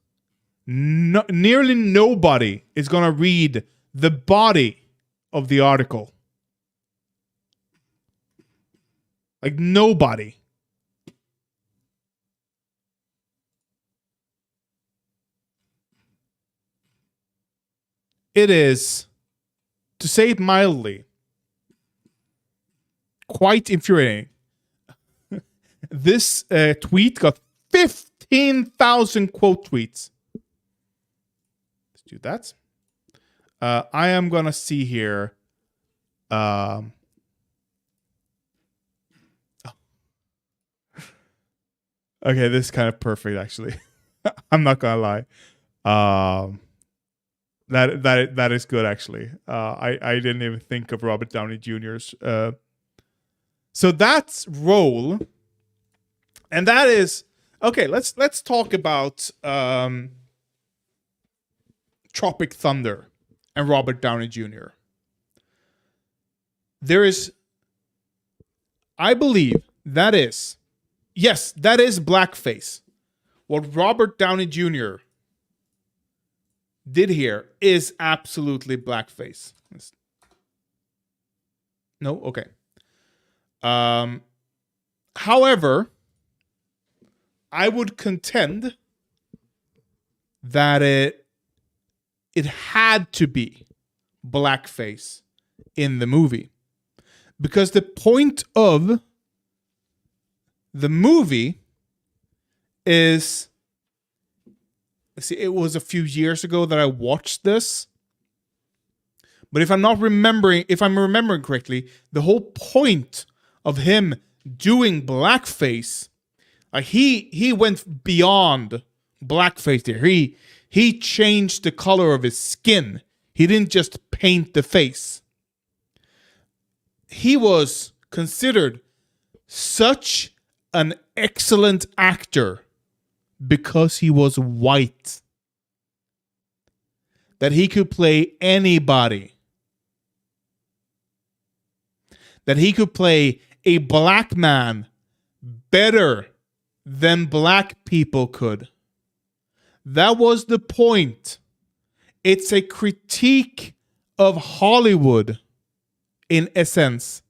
Nearly nobody is gonna read the body of the article. Like nobody. It is, to say it mildly, quite infuriating. This tweet got 15,000 quote tweets. Let's do that. I am gonna see here. Okay, this is kind of perfect, actually. I'm not gonna lie. That is good, actually. I didn't even think of Robert Downey Jr.'s. So that's role, and that is okay. Let's talk about Tropic Thunder and Robert Downey Jr. There is, I believe, that is blackface. What Robert Downey Jr. did here is absolutely blackface. No? Okay. However, I would contend that it had to be blackface in the movie. Because the point of the movie is, see, it was a few years ago that I watched this. But if I'm remembering correctly, the whole point of him doing blackface, he went beyond blackface there. He changed the color of his skin. He didn't just paint the face. He was considered such an excellent actor because he was white that he could play anybody. That he could play a black man better than black people could. That was the point. It's a critique of Hollywood in essence.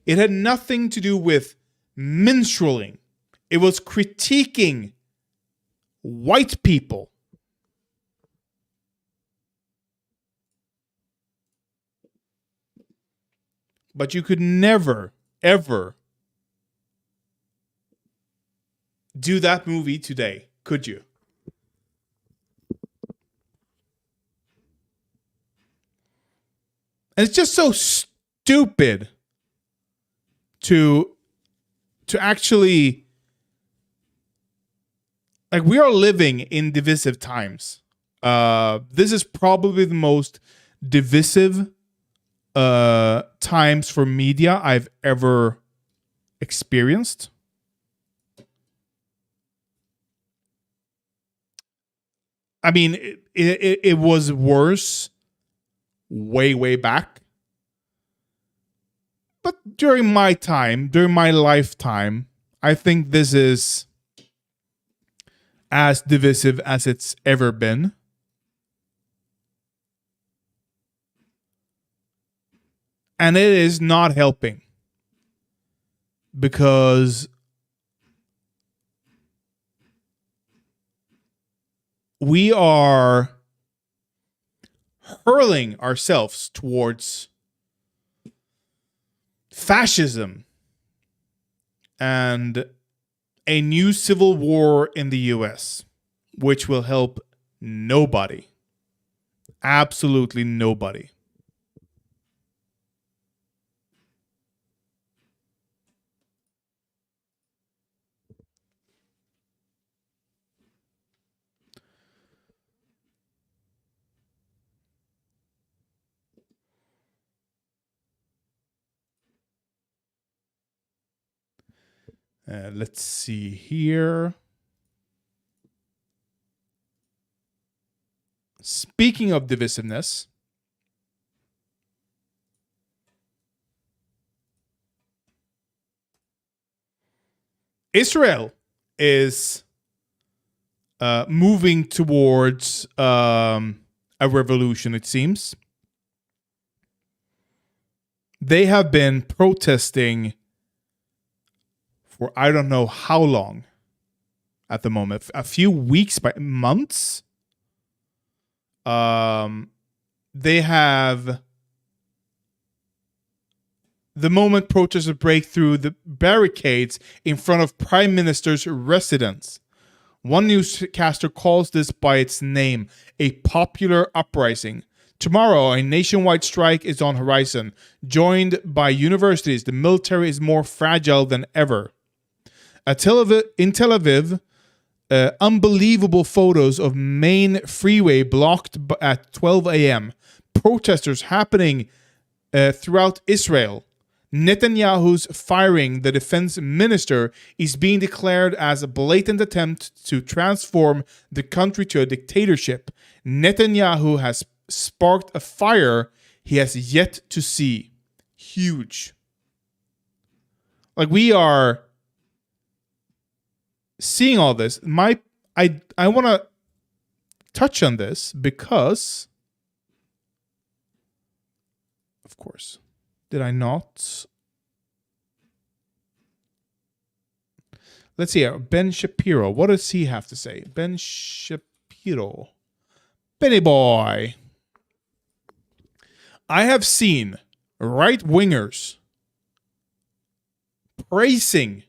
It had nothing to do with minstrelling. It was critiquing white people. But you could never, ever do that movie today? Could you? And it's just so stupid to actually, like, we are living in divisive times. This is probably the most divisive times for media I've ever experienced. I mean, it was worse way back. But during my time, during my lifetime, I think this is as divisive as it's ever been. And it is not helping. Because we are hurling ourselves towards fascism and a new civil war in the US, which will help nobody. Absolutely nobody. Let's see here. Speaking of divisiveness, Israel is moving towards a revolution, it seems. They have been protesting for I don't know how long at the moment. A few weeks, by months. They have, the moment protesters break through the barricades in front of Prime Minister's residence. One newscaster calls this by its name, a popular uprising. Tomorrow, a nationwide strike is on horizon. Joined by universities, the military is more fragile than ever. In Tel Aviv, unbelievable photos of main freeway blocked at 12 a.m. Protesters happening throughout Israel. Netanyahu's firing the defense minister is being declared as a blatant attempt to transform the country to a dictatorship. Netanyahu has sparked a fire he has yet to see. Huge. Like, we are seeing all this. I want to touch on this because, of course, did I not? Let's see here. Ben Shapiro. What does he have to say? Ben Shapiro. Benny boy. I have seen right-wingers praising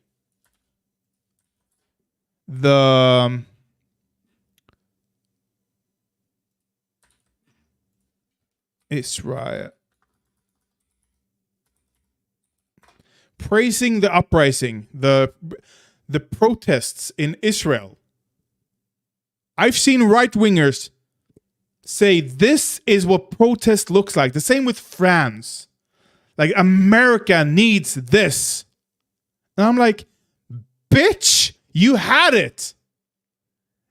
the Israel, praising the uprising, the protests in Israel. I've seen right-wingers say this is what protest looks like. The same with France. Like, America needs this. And I'm like, bitch, you had it.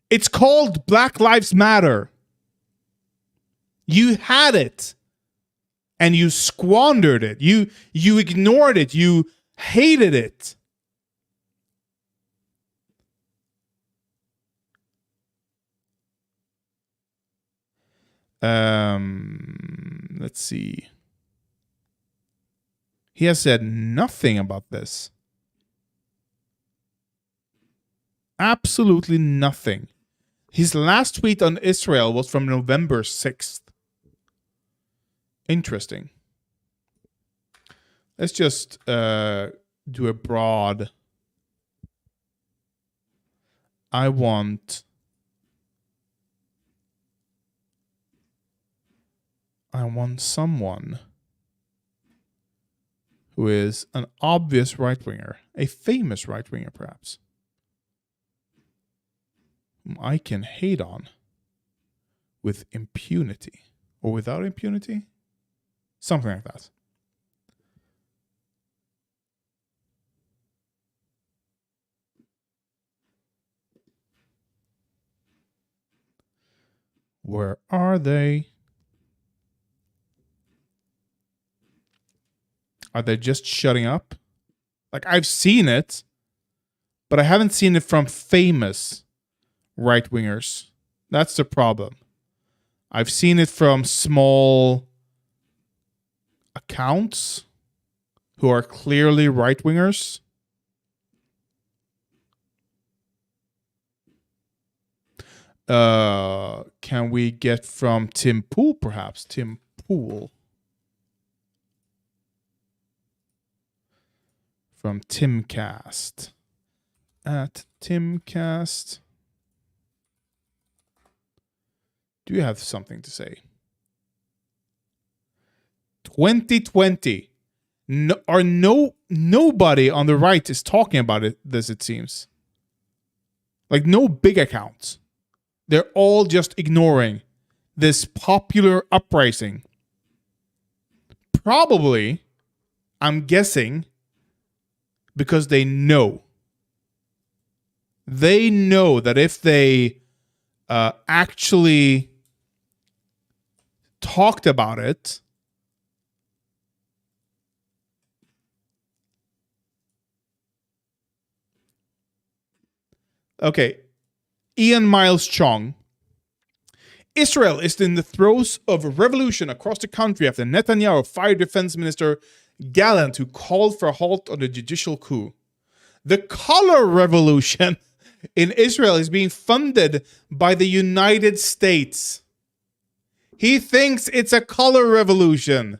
It's called Black Lives Matter. You had it. And you squandered it. You ignored it. You hated it. Let's see. He has said nothing about this. Absolutely nothing. His last tweet on Israel was from November 6th. Interesting. Let's just do a broad I want someone who is an obvious right-winger, a famous right-winger perhaps, whom I can hate on with impunity. Or without impunity? Something like that. Where are they? Are they just shutting up? Like, I've seen it, but I haven't seen it from famous right-wingers. That's the problem. I've seen it from small accounts who are clearly right-wingers. Can we get from Tim Pool, perhaps? Tim Pool. From Timcast. At Timcast. Do you have something to say? 2020. Nobody on the right is talking about this, it seems. Like, no big accounts. They're all just ignoring this popular uprising. Probably, I'm guessing, because they know. They know that if they actually talked about it, okay, Ian Miles Chong. Israel is in the throes of a revolution across the country after Netanyahu fired Defense Minister Gallant, who called for a halt on the judicial coup. The color revolution in Israel is being funded by the United States. He thinks it's a color revolution.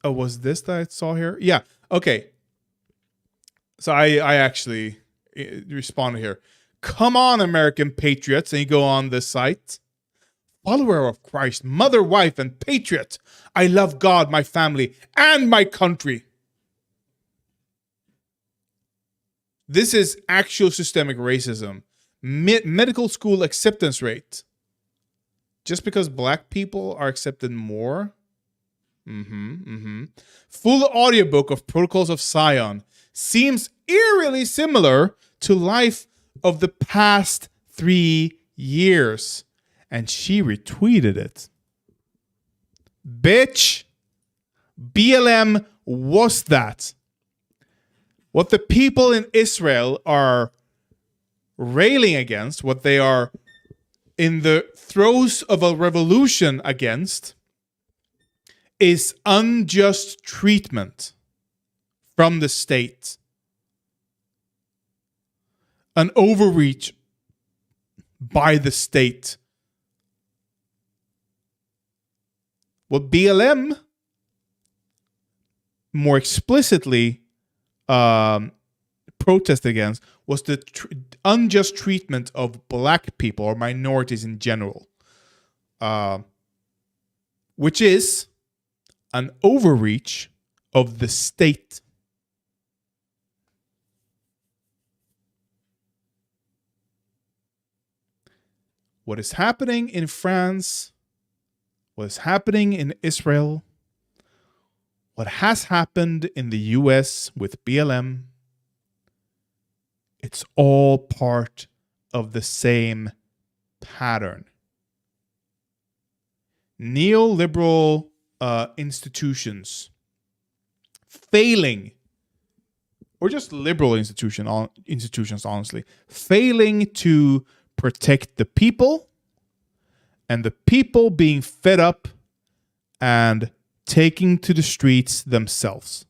Oh, was this that I saw here? Yeah. Okay. So I actually responded here. Come on, American patriots. And you go on this site. Follower of Christ, mother, wife, and patriot. I love God, my family, and my country. This is actual systemic racism. Medical school acceptance rate. Just because black people are accepted more. Full audiobook of Protocols of Zion seems eerily similar to life of the past 3 years. And she retweeted it. Bitch, BLM was that. What the people in Israel are railing against, what they are in the throes of a revolution against, is unjust treatment from the state. An overreach by the state. What BLM more explicitly protested against was the unjust treatment of black people or minorities in general, which is an overreach of the state. What is happening in France, what is happening in Israel, what has happened in the US with BLM, it's all part of the same pattern. Neoliberal institutions failing, or just liberal institutions, honestly, failing to protect the people, and the people being fed up and taking to the streets themselves.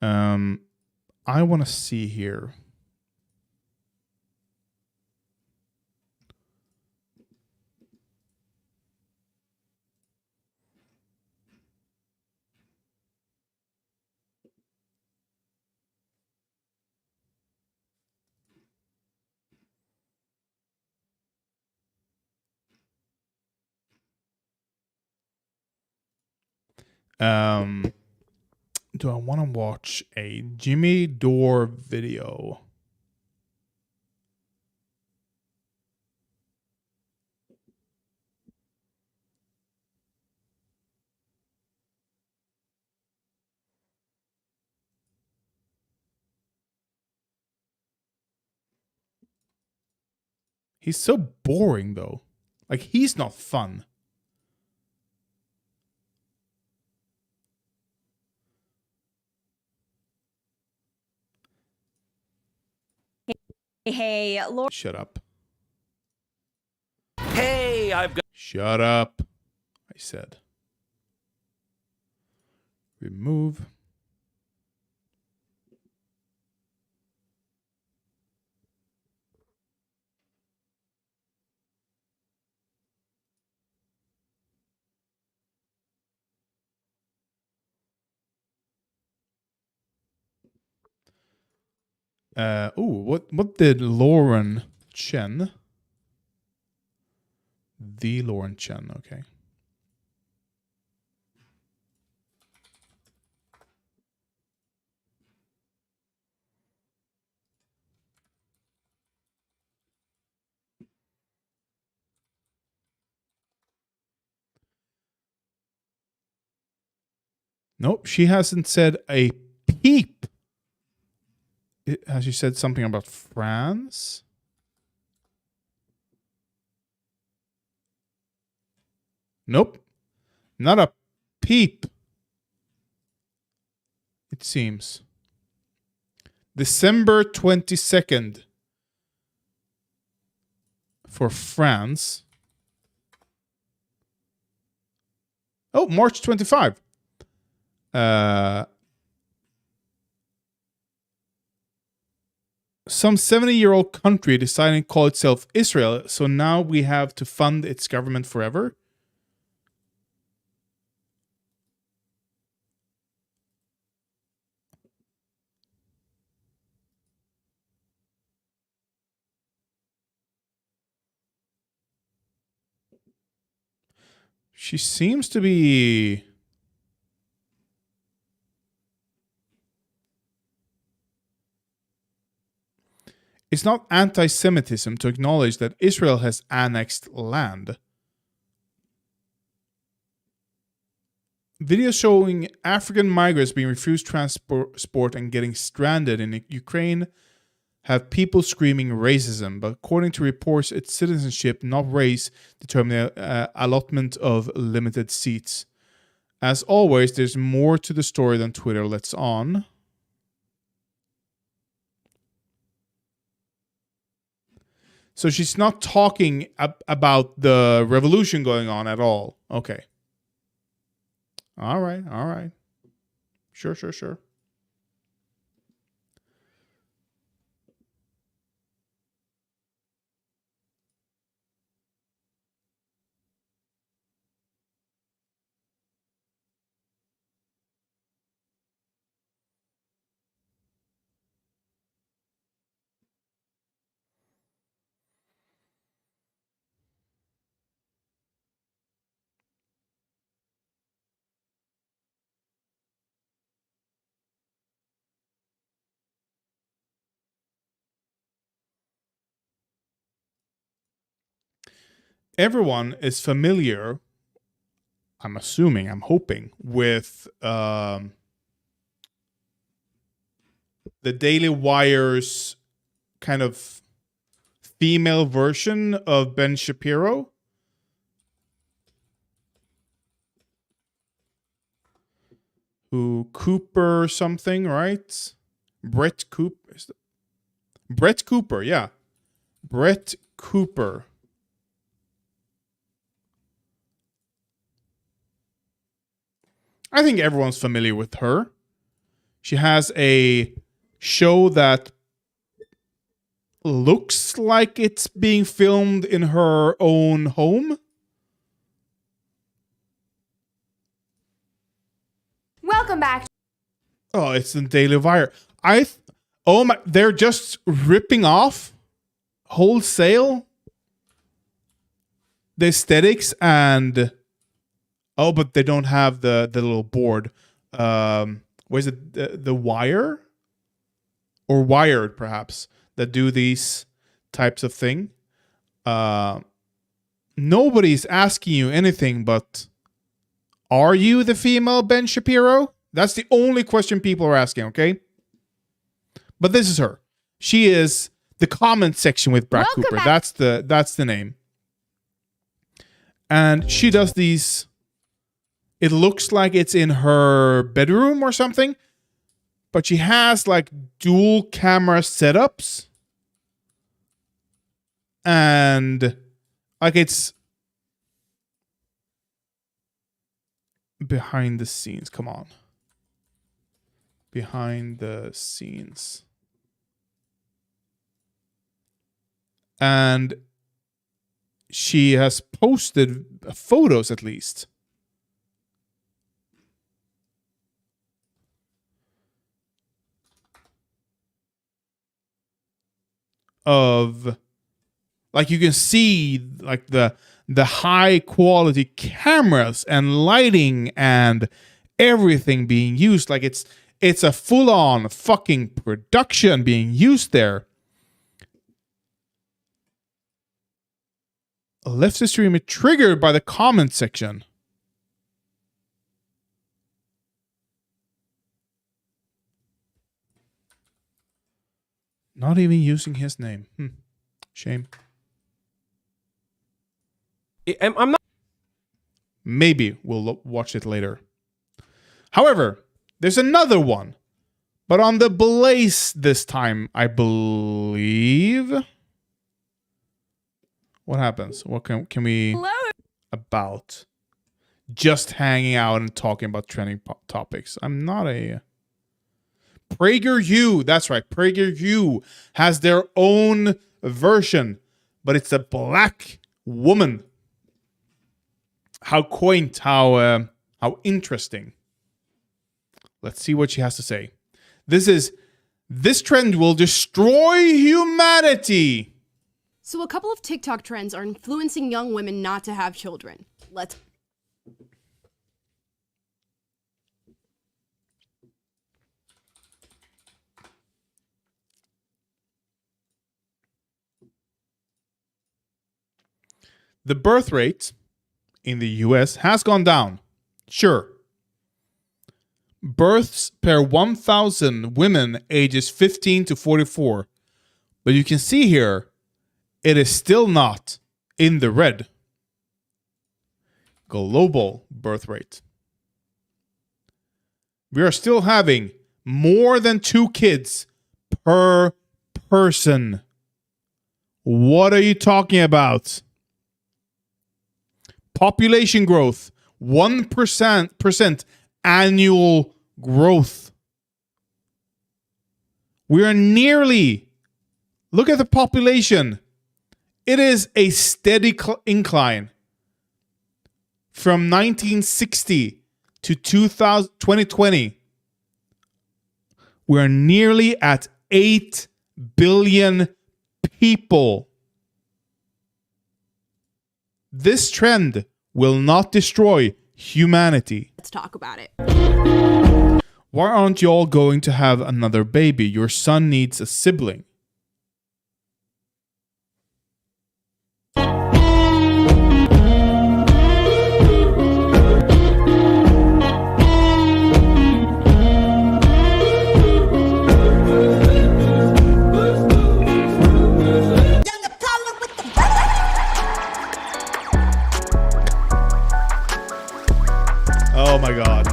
I want to see here. Do I want to watch a Jimmy Dore video? He's so boring though. Like, he's not fun. Hey, Laura. Shut up. Hey, I've got. Shut up. I said. Remove. What did Lauren Chen? The Lauren Chen, okay. Nope, she hasn't said a peep. Has she said something about France? Nope. Not a peep. It seems. December 22nd for France. Oh, March 25. Some 70-year-old country deciding to call itself Israel, so now we have to fund its government forever. She seems to be... It's not anti-Semitism to acknowledge that Israel has annexed land. Videos showing African migrants being refused transport and getting stranded in Ukraine have people screaming racism, but according to reports, it's citizenship, not race, determine the allotment of limited seats. As always, there's more to the story than Twitter lets on. So she's not talking about the revolution going on at all. Okay. All right, all right. Sure, sure, sure. Everyone is familiar, I'm assuming, I'm hoping, with the Daily Wire's kind of female version of Ben Shapiro. Who, Cooper something, right? Brett Cooper. Brett Cooper, yeah. Brett Cooper. I think everyone's familiar with her. She has a show that looks like it's being filmed in her own home. Welcome back. Oh, it's the Daily Wire. Oh my, they're just ripping off wholesale the aesthetics and but they don't have the little board. What is it? The Wire or Wired perhaps that do these types of thing. Nobody's asking you anything but, are you the female Ben Shapiro? That's the only question people are asking, okay? But this is her. She is the comment section with Brad Cooper. That's the name. And she does these. It looks like it's in her bedroom or something, but she has like dual camera setups. And like it's behind the scenes. Come on. Behind the scenes. And she has posted photos at least of, like, you can see like the high quality cameras and lighting and everything being used. Like it's a full on fucking production being used there. Left the stream triggered by the comment section. Not even using his name. Shame. I'm not. Maybe we'll watch it later. However, there's another one, but on the Blaze this time, I believe. What happens? What can we... Hello. About just hanging out and talking about trending topics. I'm not a... PragerU, that's right. PragerU has their own version, but it's a black woman. How quaint, how interesting. Let's see what she has to say. This trend will destroy humanity. So a couple of TikTok trends are influencing young women not to have children. Let's... The birth rate in the US has gone down. Sure. Births per 1,000 women ages 15 to 44. But you can see here, it is still not in the red. Global birth rate. We are still having more than 2 kids per person. What are you talking about? Population growth, 1% annual growth. We are nearly, look at the population. It is a steady incline from 1960 to 2020. We're nearly at 8 billion people. This trend will not destroy humanity. Let's talk about it. Why aren't you all going to have another baby? Your son needs a sibling. Oh my god.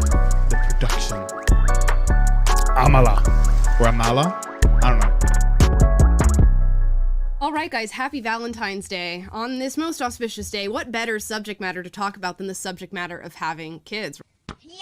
The production. Amala. Or Amala? I don't know. All right, guys, happy Valentine's Day. On this most auspicious day, what better subject matter to talk about than the subject matter of having kids? Yeah!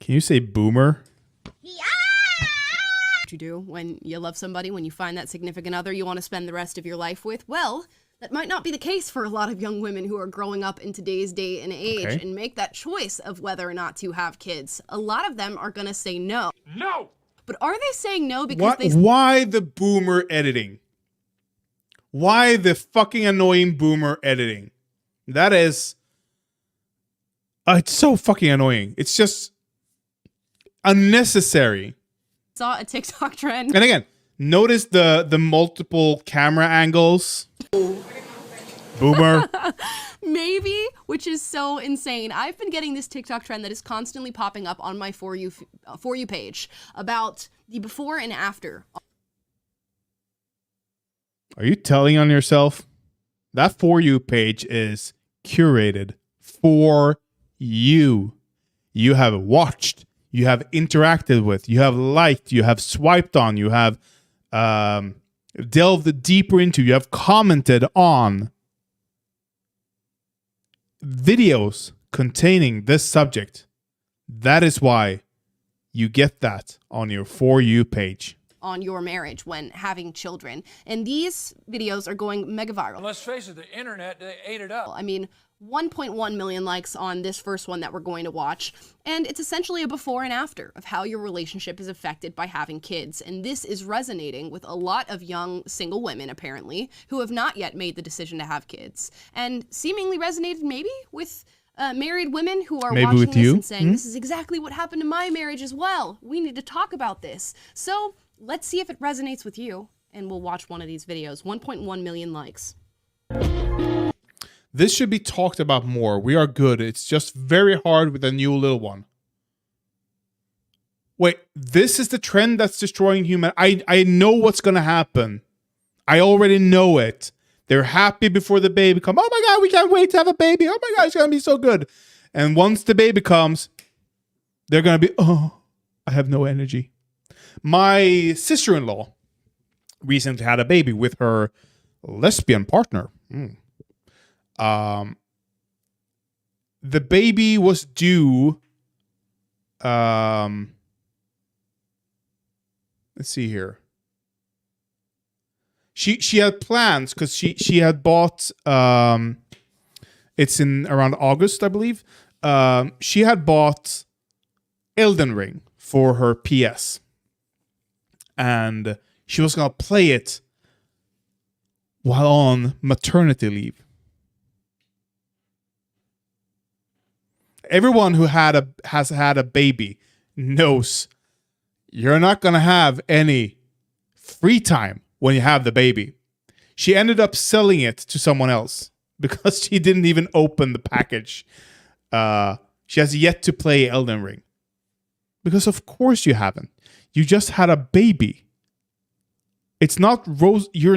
Can you say boomer? What you do when you love somebody, when you find that significant other you want to spend the rest of your life with? Well, that might not be the case for a lot of young women who are growing up in today's day and age and make that choice of whether or not to have kids. A lot of them are going to say no. No! But are they saying no because Why the boomer editing? Why the fucking annoying boomer editing? That is... it's so fucking annoying. It's just unnecessary. saw a TikTok trend? And again, notice the multiple camera angles. Boomer. Maybe, which is so insane. I've been getting this TikTok trend that is constantly popping up on my For You page about the before and after. Are you telling on yourself? That For You page is curated for you. You have watched, you have interacted with, you have liked, you have swiped on, you have delved deeper into, you have commented on videos containing this subject. That is why you get that on your For You page. On your marriage when having children. And these videos are going mega viral. And let's face it, the internet, they ate it up. I mean, 1.1 million likes on this first one that we're going to watch. And it's essentially a before and after of how your relationship is affected by having kids. And this is resonating with a lot of young single women, apparently, who have not yet made the decision to have kids. And seemingly resonated maybe with married women who are watching this and saying, this is exactly what happened to my marriage as well. We need to talk about this. So let's see if it resonates with you. And we'll watch one of these videos. 1.1 million likes. This should be talked about more. We are good. It's just very hard with a new little one. Wait, this is the trend that's destroying human. I know what's going to happen. I already know it. They're happy before the baby comes. Oh my God, we can't wait to have a baby. Oh my God, it's going to be so good. And once the baby comes, they're going to be, oh, I have no energy. My sister-in-law recently had a baby with her lesbian partner. The baby was due. Let's see here. She had plans because she had bought. It's in around August, I believe. She had bought Elden Ring for her PS, and she was gonna play it while on maternity leave. Everyone who has had a baby knows you're not going to have any free time when you have the baby. She ended up selling it to someone else because she didn't even open the package. She has yet to play Elden Ring. Because of course you haven't. You just had a baby. It's not rose. You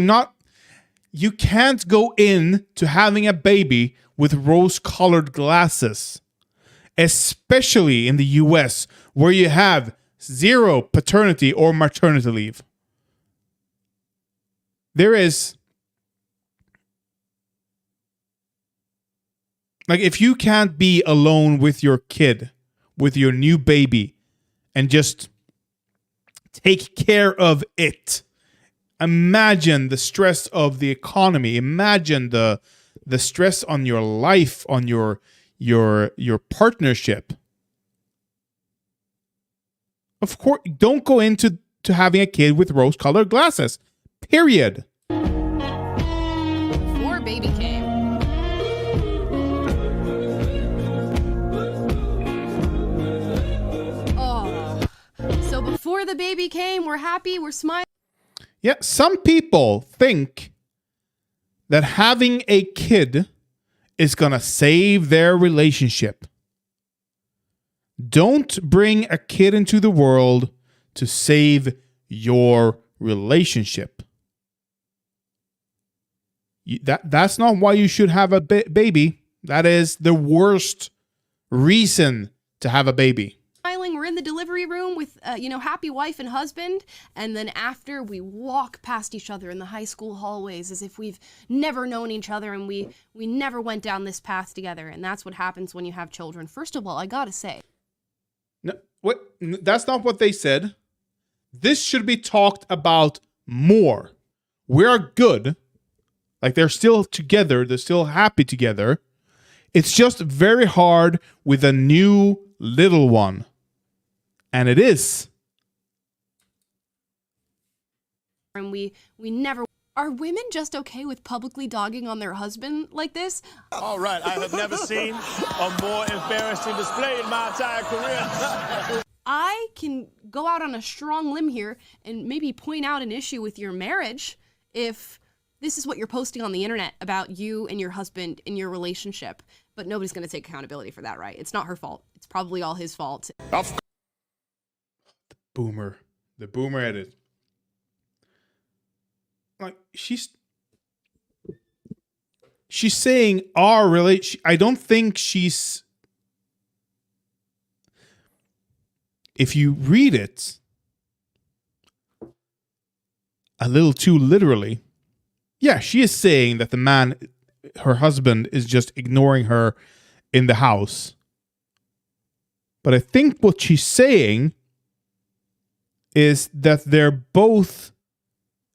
can't go in to having a baby with rose-colored glasses. Especially in the US, where you have zero paternity or maternity leave. There is... Like, if you can't be alone with your kid, with your new baby, and just take care of it, imagine the stress of the economy. Imagine the stress on your life, on your partnership. Of course, don't go into having a kid with rose-colored glasses. Period. Before baby came. Oh. So before the baby came, we're happy, we're smiling. Yeah, some people think that having a kid is gonna save their relationship. Don't bring a kid into the world to save your relationship. That's not why you should have a baby. That is the worst reason to have a baby. We're in the delivery room with, happy wife and husband. And then after, we walk past each other in the high school hallways as if we've never known each other and we never went down this path together. And that's what happens when you have children. First of all, I gotta say, No, what? That's not what they said. This should be talked about more. We are good. Like, they're still together. They're still happy together. It's just very hard with a new little one. And it is. And we never... Are women just okay with publicly dogging on their husband like this? All right, I have never seen a more embarrassing display in my entire career. I can go out on a strong limb here and maybe point out an issue with your marriage if this is what you're posting on the internet about you and your husband in your relationship. But nobody's going to take accountability for that, right? It's not her fault. It's probably all his fault. The boomer edit. Like, she's saying our relation. I don't think she's. If you read it a little too literally, yeah, she is saying that the man, her husband, is just ignoring her in the house. But I think what she's saying is that they're both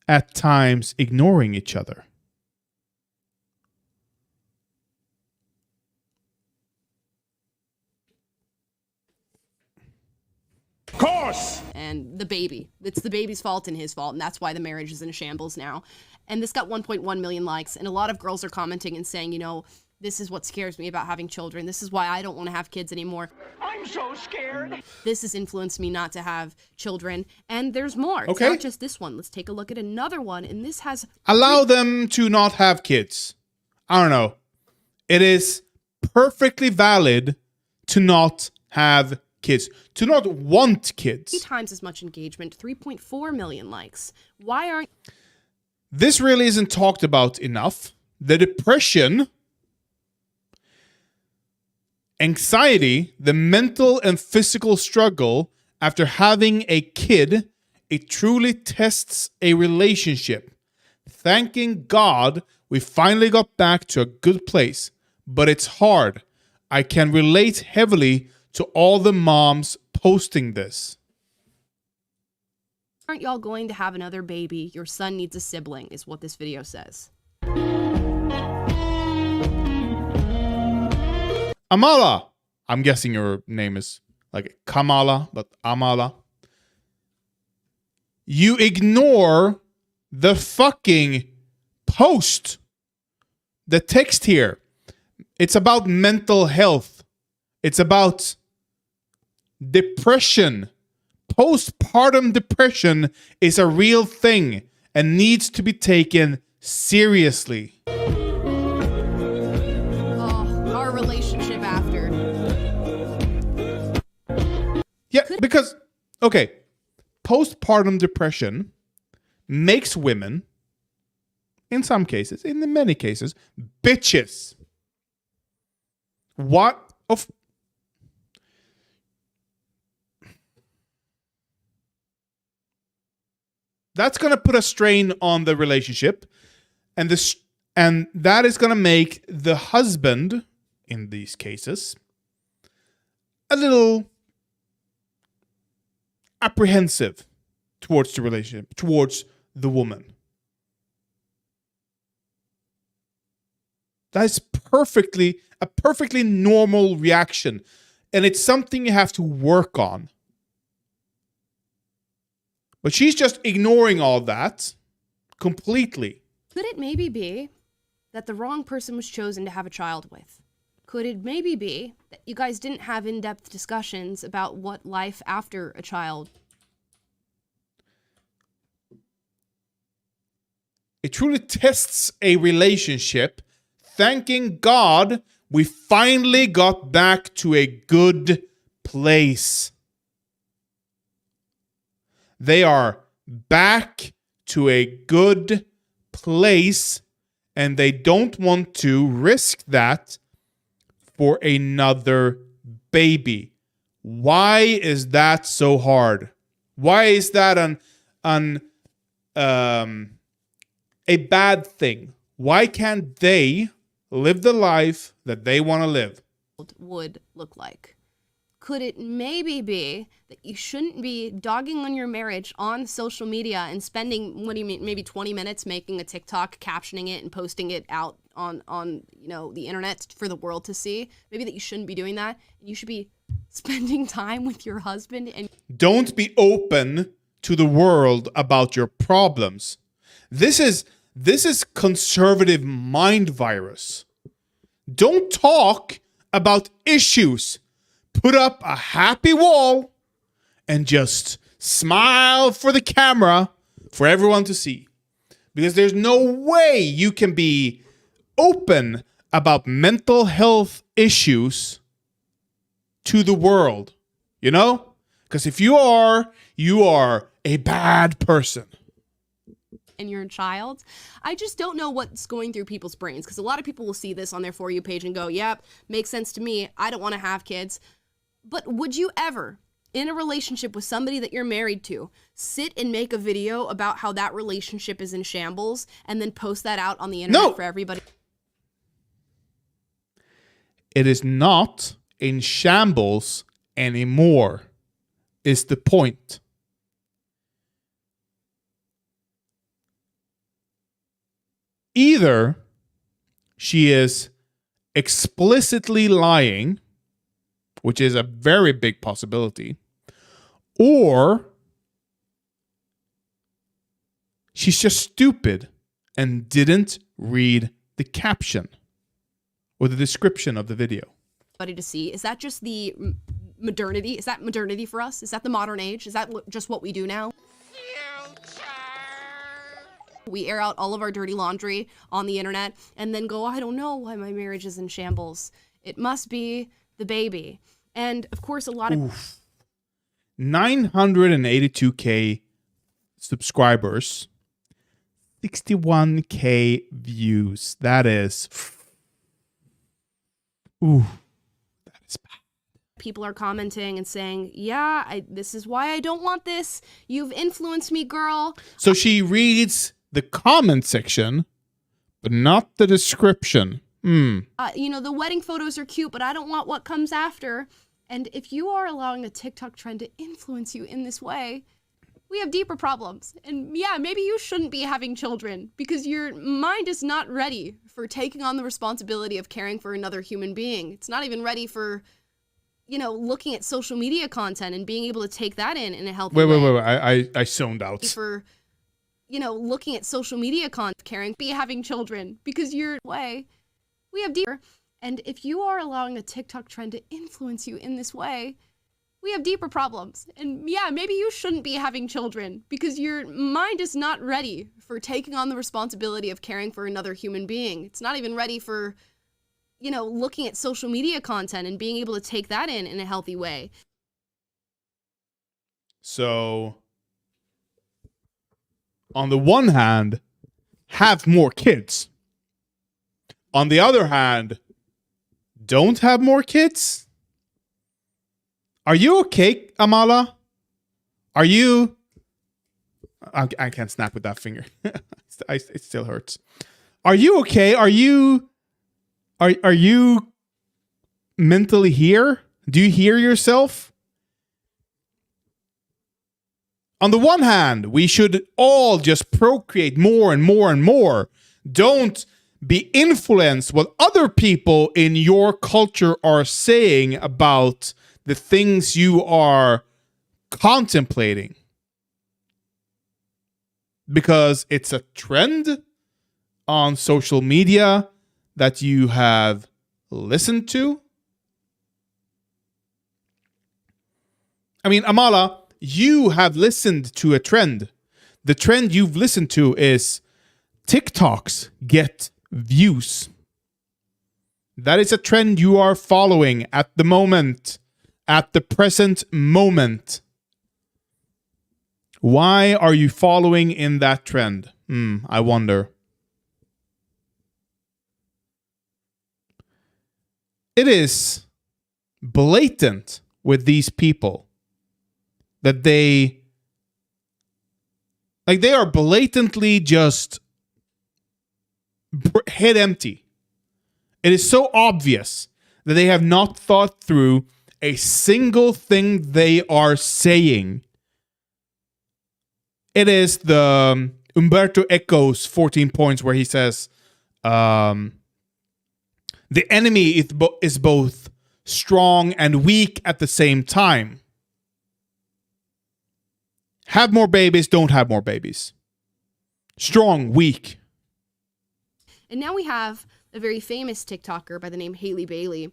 at times ignoring each other. Of course! And the baby. It's the baby's fault and his fault, and that's why the marriage is in shambles now. And this got 1.1 million likes, and a lot of girls are commenting and saying, you know, this is what scares me about having children. This is why I don't want to have kids anymore. I'm so scared. This has influenced me not to have children. And there's more. It's Okay. not just this one. Let's take a look at another one. And this has... Allow them to not have kids. I don't know. It is perfectly valid to not have kids, to not want kids. 3 times as much engagement, 3.4 million likes. Why aren't... This really isn't talked about enough. The depression, anxiety, the mental and physical struggle after having a kid, it truly tests a relationship. Thanking God, we finally got back to a good place, but it's hard. I can relate heavily to all the moms posting this. Aren't y'all going to have another baby? Your son needs a sibling, is what this video says. Amala. I'm guessing your name is like Kamala, but Amala. You ignore the fucking post. The text here. It's about mental health. It's about depression. Postpartum depression is a real thing and needs to be taken seriously. Oh, our relationship after. Yeah, because, okay, postpartum depression makes women, in some cases, in many cases, bitches. What of... That's going to put a strain on the relationship, and that is going to make the husband, in these cases, a little apprehensive towards the relationship, towards the woman. That's a perfectly normal reaction, and it's something you have to work on. But she's just ignoring all that completely. Could it maybe be that the wrong person was chosen to have a child with? Could it maybe be that you guys didn't have in-depth discussions about what life after a child? It truly tests a relationship. Thanking God, we finally got back to a good place. They are back to a good place, and they don't want to risk that for another baby. Why is that so hard? Why is that a bad thing? Why can't they live the life that they want to live? Would look like. could it maybe be that you shouldn't be dogging on your marriage on social media and spending, what do you mean, maybe 20 minutes making a TikTok, captioning it and posting it out on the internet for the world to see? Maybe that you shouldn't be doing that. You should be spending time with your husband. And don't be open to the world about your problems. This is conservative mind virus. Don't talk about issues. Put up a happy wall and just smile for the camera for everyone to see. Because there's no way you can be open about mental health issues to the world. You know? Because if you are a bad person. And your child, I just don't know what's going through people's brains, because a lot of people will see this on their For You page and go, yep, makes sense to me. I don't want to have kids. But would you ever, in a relationship with somebody that you're married to, sit and make a video about how that relationship is in shambles and then post that out on the internet for everybody? It is not in shambles anymore, is the point. Either she is explicitly lying, which is a very big possibility, or she's just stupid and didn't read the caption or the description of the video. To see, is that just the modernity? Is that modernity for us? Is that the modern age? Is that just what we do now? We air out all of our dirty laundry on the internet and then go, I don't know why my marriage is in shambles. It must be the baby. And of course, a lot of 982K subscribers, 61K views. That is, that is bad. People are commenting and saying, yeah, this is why I don't want this. You've influenced me, girl. So she reads the comment section, but not the description. The wedding photos are cute, but I don't want what comes after. And if you are allowing a TikTok trend to influence you in this way, we have deeper problems. And yeah, maybe you shouldn't be having children because your mind is not ready for taking on the responsibility of caring for another human being. It's not even ready for, looking at social media content and being able to take that in a healthy way. Wait. I zoned out. For, looking at social media content, caring, be having children because you're way. We have deeper. And if you are allowing a TikTok trend to influence you in this way, we have deeper problems. And yeah, maybe you shouldn't be having children because your mind is not ready for taking on the responsibility of caring for another human being. It's not even ready for, looking at social media content and being able to take that in a healthy way. So, on the one hand, have more kids. On the other hand, don't have more kids? Are you okay, Amala? Are you... I can't snap with that finger. It still hurts. Are you okay? Are you mentally here? Do you hear yourself? On the one hand, we should all just procreate more and more and more. Don't be influenced what other people in your culture are saying about the things you are contemplating. Because it's a trend on social media that you have listened to. I mean, Amala, you have listened to a trend. The trend you've listened to is TikToks get views. That is a trend you are following at the moment, at the present moment. Why are you following in that trend? I wonder. It is blatant with these people that they are blatantly just head empty. It is so obvious that they have not thought through a single thing they are saying. It is the Umberto Eco's 14 points where he says, the enemy is both strong and weak at the same time. Have more babies, don't have more babies. Strong, weak. And now we have a very famous TikToker by the name Haley Bailey,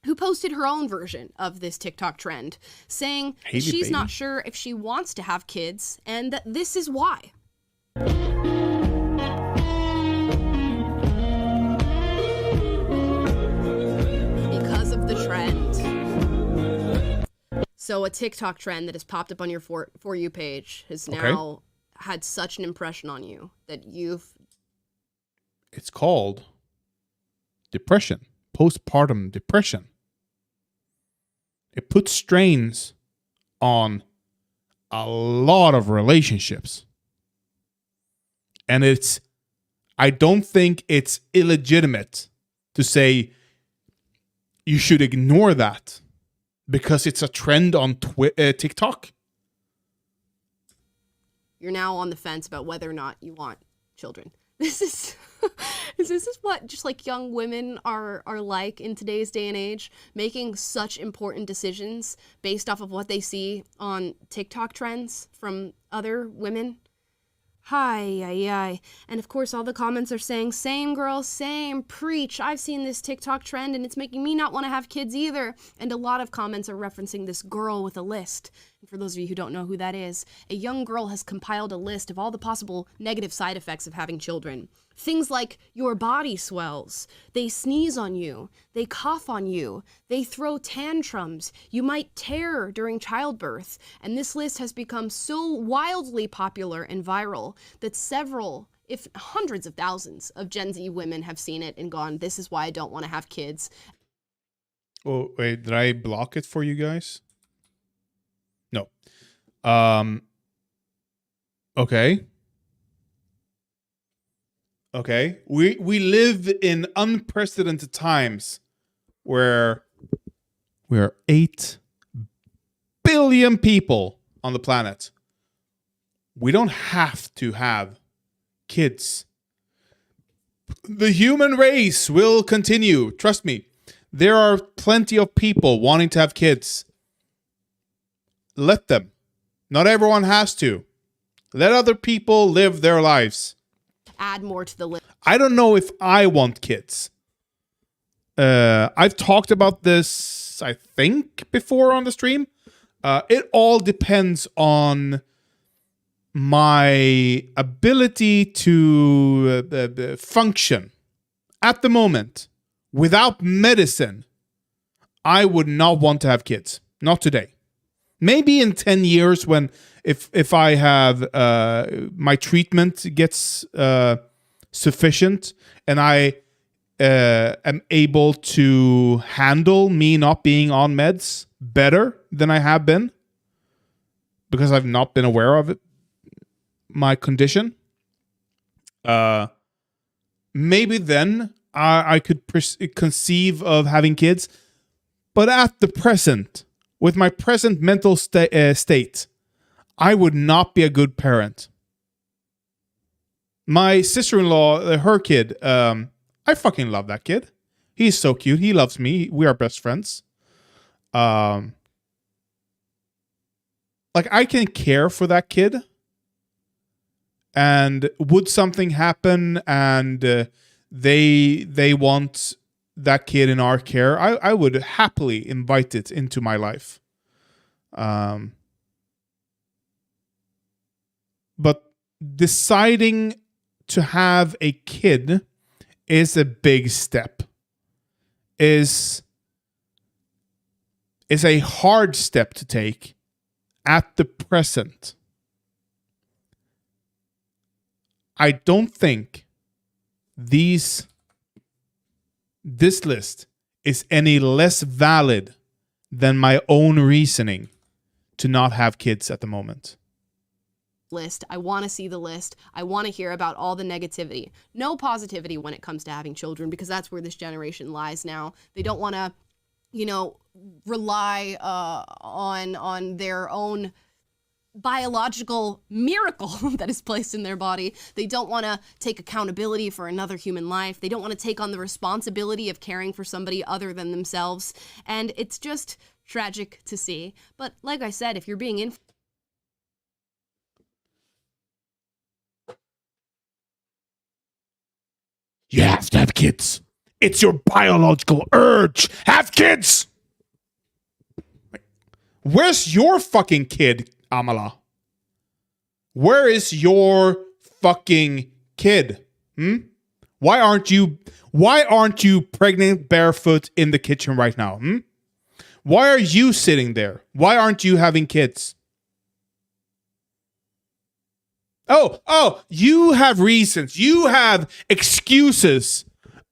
who posted her own version of this TikTok trend, saying she's not sure if she wants to have kids and that this is why. Because of the trend. So a TikTok trend that has popped up on your For You page has now had such an impression on you that you've... It's called depression. Postpartum depression. It puts strains on a lot of relationships. And I don't think it's illegitimate to say you should ignore that because it's a trend on TikTok. You're now on the fence about whether or not you want children. This is this is what just like young women are like in today's day and age, making such important decisions based off of what they see on TikTok trends from other women. Hi. And of course all the comments are saying, same girl, same, preach. I've seen this TikTok trend and it's making me not want to have kids either. And a lot of comments are referencing this girl with a list. And for those of you who don't know who that is, a young girl has compiled a list of all the possible negative side effects of having children. Things like your body swells, they sneeze on you, they cough on you, they throw tantrums, you might tear during childbirth. And this list has become so wildly popular and viral that several, if hundreds of thousands of Gen Z women have seen it and gone, this is why I don't want to have kids. Oh, wait, did I block it for you guys? No. Okay. We live in unprecedented times where we are 8 billion people on the planet. We don't have to have kids. The human race will continue. Trust me. There are plenty of people wanting to have kids. Let them. Not everyone has to. Let other people live their lives. Add more to the list. I don't know if I want kids. I've talked about this, I think, before on the stream. It all depends on my ability to function. At the moment, without medicine, I would not want to have kids. Not today. Maybe in 10 years when if I have my treatment gets sufficient and I am able to handle me not being on meds better than I have been because I've not been aware of it, my condition. Maybe then I could conceive of having kids. But at the present, with my present mental state, I would not be a good parent. My sister-in-law, her kid, I fucking love that kid. He's so cute. He loves me. We are best friends. Like, I can care for that kid. And would something happen and they want that kid in our care, I would happily invite it into my life. But deciding to have a kid is a big step. Is a hard step to take at the present. I don't think this list is any less valid than my own reasoning to not have kids at the moment. List. I want to see the list. I want to hear about all the negativity. No positivity when it comes to having children, because that's where this generation lies now. They don't want to rely on their own biological miracle that is placed in their body. They don't want to take accountability for another human life. They don't want to take on the responsibility of caring for somebody other than themselves. And it's just tragic to see. But like I said, if you're being You have to have kids. It's your biological urge. Have kids. Where's your fucking kid, Amala? Where is your fucking kid? Why aren't you pregnant barefoot in the kitchen right now? Why are you sitting there? Why aren't you having kids? Oh, you have reasons. You have excuses.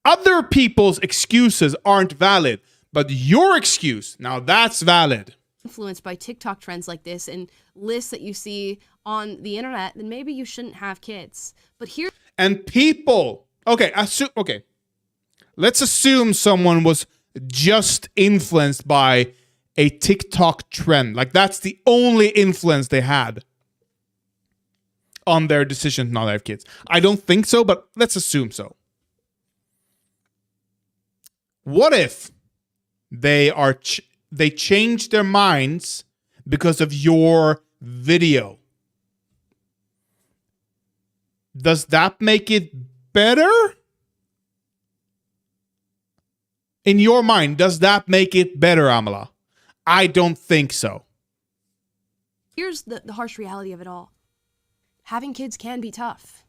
Other people's excuses aren't valid, but your excuse, now that's valid. Influenced by TikTok trends like this and lists that you see on the internet, then maybe you shouldn't have kids. But here and people, okay, let's assume someone was just influenced by a TikTok trend. Like that's the only influence they had on their decision to not have kids. I don't think so, but let's assume so. What if they change their minds because of your video? Does that make it better? In your mind, does that make it better, Amala? I don't think so. Here's the harsh reality of it all. Having kids can be tough.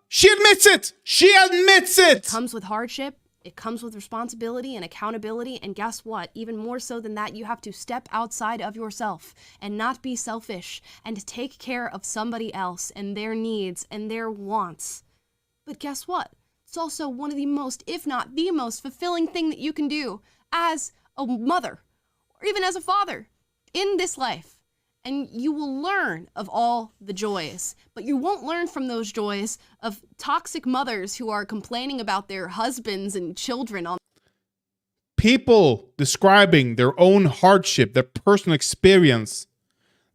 She admits it! She admits it! It comes with hardship. It comes with responsibility and accountability, and guess what? Even more so than that, you have to step outside of yourself and not be selfish and take care of somebody else and their needs and their wants. But guess what? It's also one of the most, if not the most, fulfilling thing that you can do as a mother or even as a father in this life. And you will learn of all the joys, but you won't learn from those joys of toxic mothers who are complaining about their husbands and children on people describing their own hardship, their personal experience.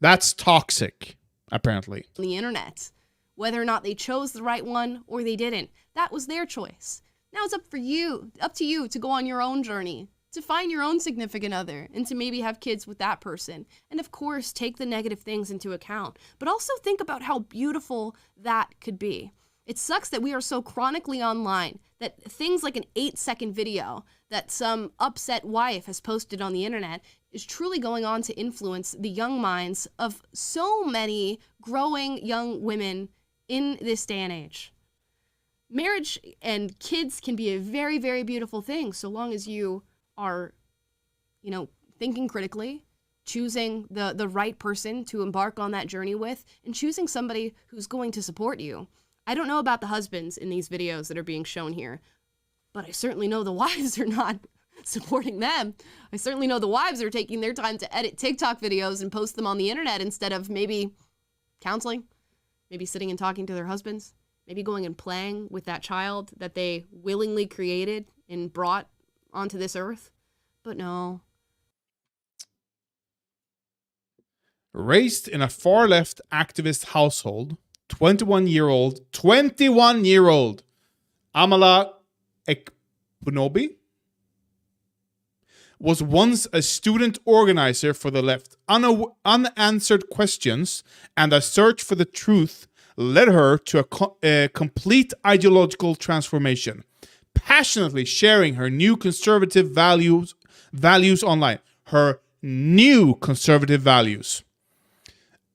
That's toxic, apparently. The internet. Whether or not they chose the right one or they didn't, that was their choice. Now it's up to you to go on your own journey, to find your own significant other and to maybe have kids with that person. And of course, take the negative things into account, but also think about how beautiful that could be. It sucks that we are so chronically online that things like an 8-second video that some upset wife has posted on the internet is truly going on to influence the young minds of so many growing young women in this day and age. Marriage and kids can be a very, very beautiful thing so long as you are, thinking critically, choosing the right person to embark on that journey with, and choosing somebody who's going to support you. I don't know about the husbands in these videos that are being shown here, but I certainly know the wives are not supporting them. I certainly know the wives are taking their time to edit TikTok videos and post them on the internet instead of maybe counseling, maybe sitting and talking to their husbands, maybe going and playing with that child that they willingly created and brought onto this earth. But no. Raised in a far-left activist household, 21-year-old Amala Ekpunobi was once a student organizer for the left. Unanswered questions and a search for the truth led her to a complete ideological transformation, passionately sharing her new conservative values online. Her new conservative values.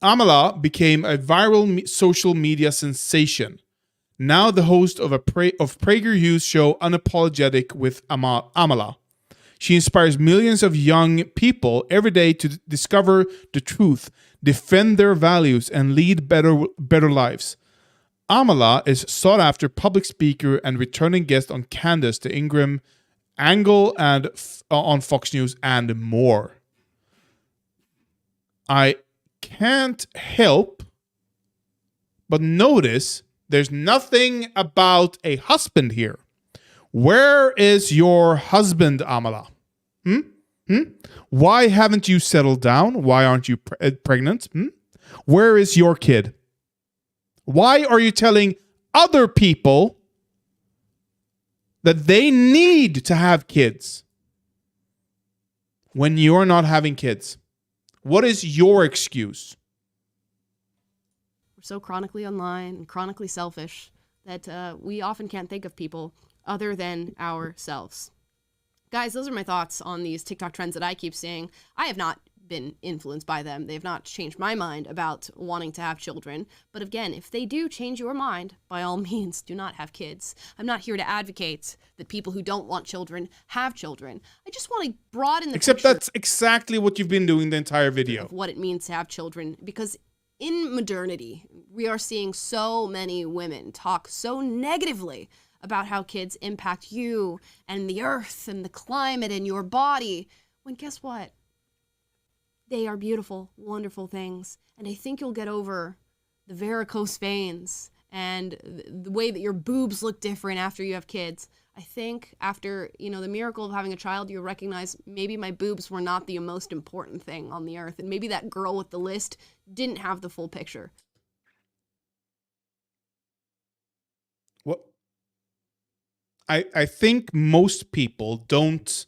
Amala became a viral social media sensation. Now the host of PragerU's show Unapologetic with Amala. She inspires millions of young people every day to discover the truth, defend their values, and lead better lives. Amala is sought-after public speaker and returning guest on Candace the Ingram Angle and on Fox News and more. I can't help but notice there's nothing about a husband here. Where is your husband, Amala? Why haven't you settled down? Why aren't you pregnant? Where is your kid? Why are you telling other people that they need to have kids when you're not having kids? What is your excuse? We're so chronically online and chronically selfish that we often can't think of people other than ourselves. Guys, those are my thoughts on these TikTok trends that I keep seeing. I have not been influenced by them. They have not changed my mind about wanting to have children. But again, if they do change your mind, by all means, do not have kids. I'm not here to advocate that people who don't want children have children. I just want to broaden the Except picture that's exactly what you've been doing the entire video. of what it means to have children, because in modernity, we are seeing so many women talk so negatively about how kids impact you and the earth and the climate and your body, when guess what? They are beautiful, wonderful things. And I think you'll get over the varicose veins and the way that your boobs look different after you have kids. I think after, the miracle of having a child, you'll recognize maybe my boobs were not the most important thing on the earth. And maybe that girl with the list didn't have the full picture. What? I think most people don't.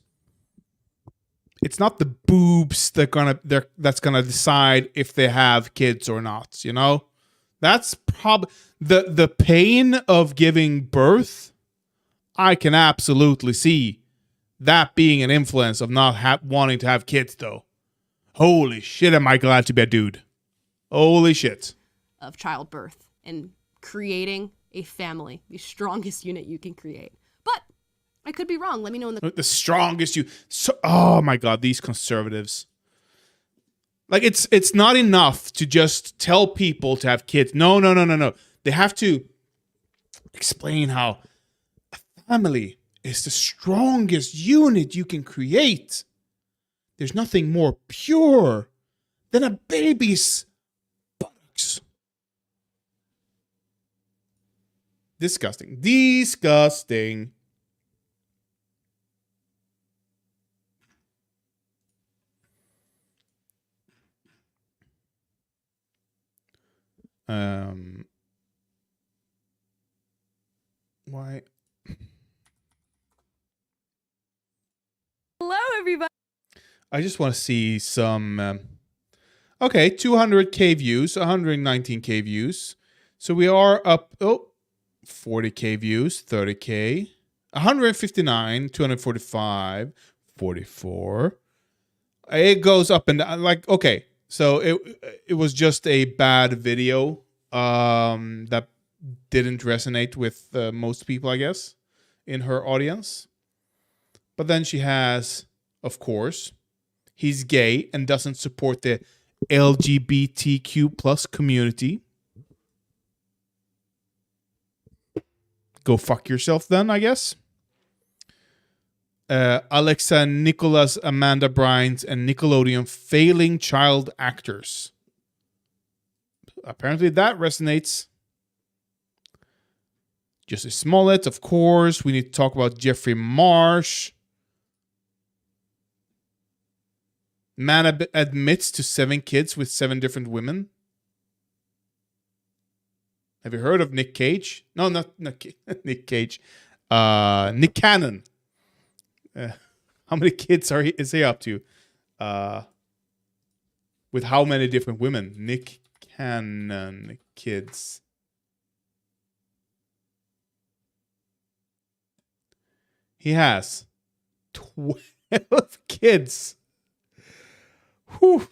It's not the boobs that's gonna decide if they have kids or not. That's probably the pain of giving birth. I can absolutely see that being an influence of not wanting to have kids, though. Holy shit, am I glad to be a dude. Holy shit. Of childbirth and creating a family, the strongest unit you can create. But I could be wrong. Let me know in the strongest you. Oh my god, these conservatives. Like it's not enough to just tell people to have kids. No. They have to explain how a family is the strongest unit you can create. There's nothing more pure than a baby's buttocks. Disgusting. Why? Hello, everybody. I just want to see some. Okay, 200k views, 119k views. So we are up. 40k views, 30k, 159, 245, 44. It goes up and down. Like, okay, so it was just a bad video that didn't resonate with most people, I guess, in her audience. But then she has, of course, he's gay and doesn't support the LGBTQ plus community. Go fuck yourself then, I guess. Alexa, Nicholas, Amanda Bynes, and Nickelodeon failing child actors. Apparently that resonates. Jussie Smollett, of course. We need to talk about Jeffrey Marsh. Man admits to 7 kids with 7 different women. Have you heard of Nick Cage? No, not Nick Cage. Nick Cannon. How many kids is he up to? With how many different women? Nick Cannon kids. He has 12 kids. Whew.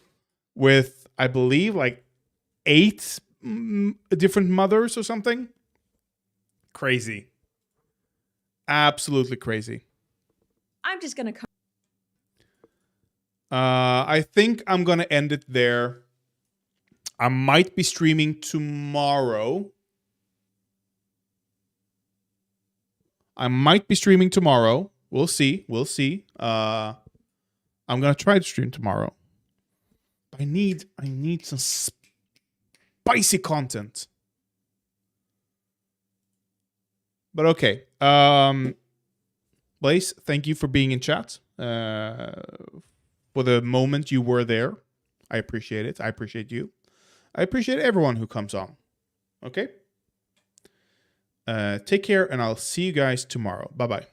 With, I believe, like 8 different mothers or something. Crazy. Absolutely crazy. I'm just gonna come. I think I'm gonna end it there. I might be streaming tomorrow. We'll see. I'm gonna try to stream tomorrow. I need some spicy content. But okay. Blaze, thank you for being in chat. for the moment you were there. I appreciate it. I appreciate you. I appreciate everyone who comes on. Okay? Take care, and I'll see you guys tomorrow. Bye-bye.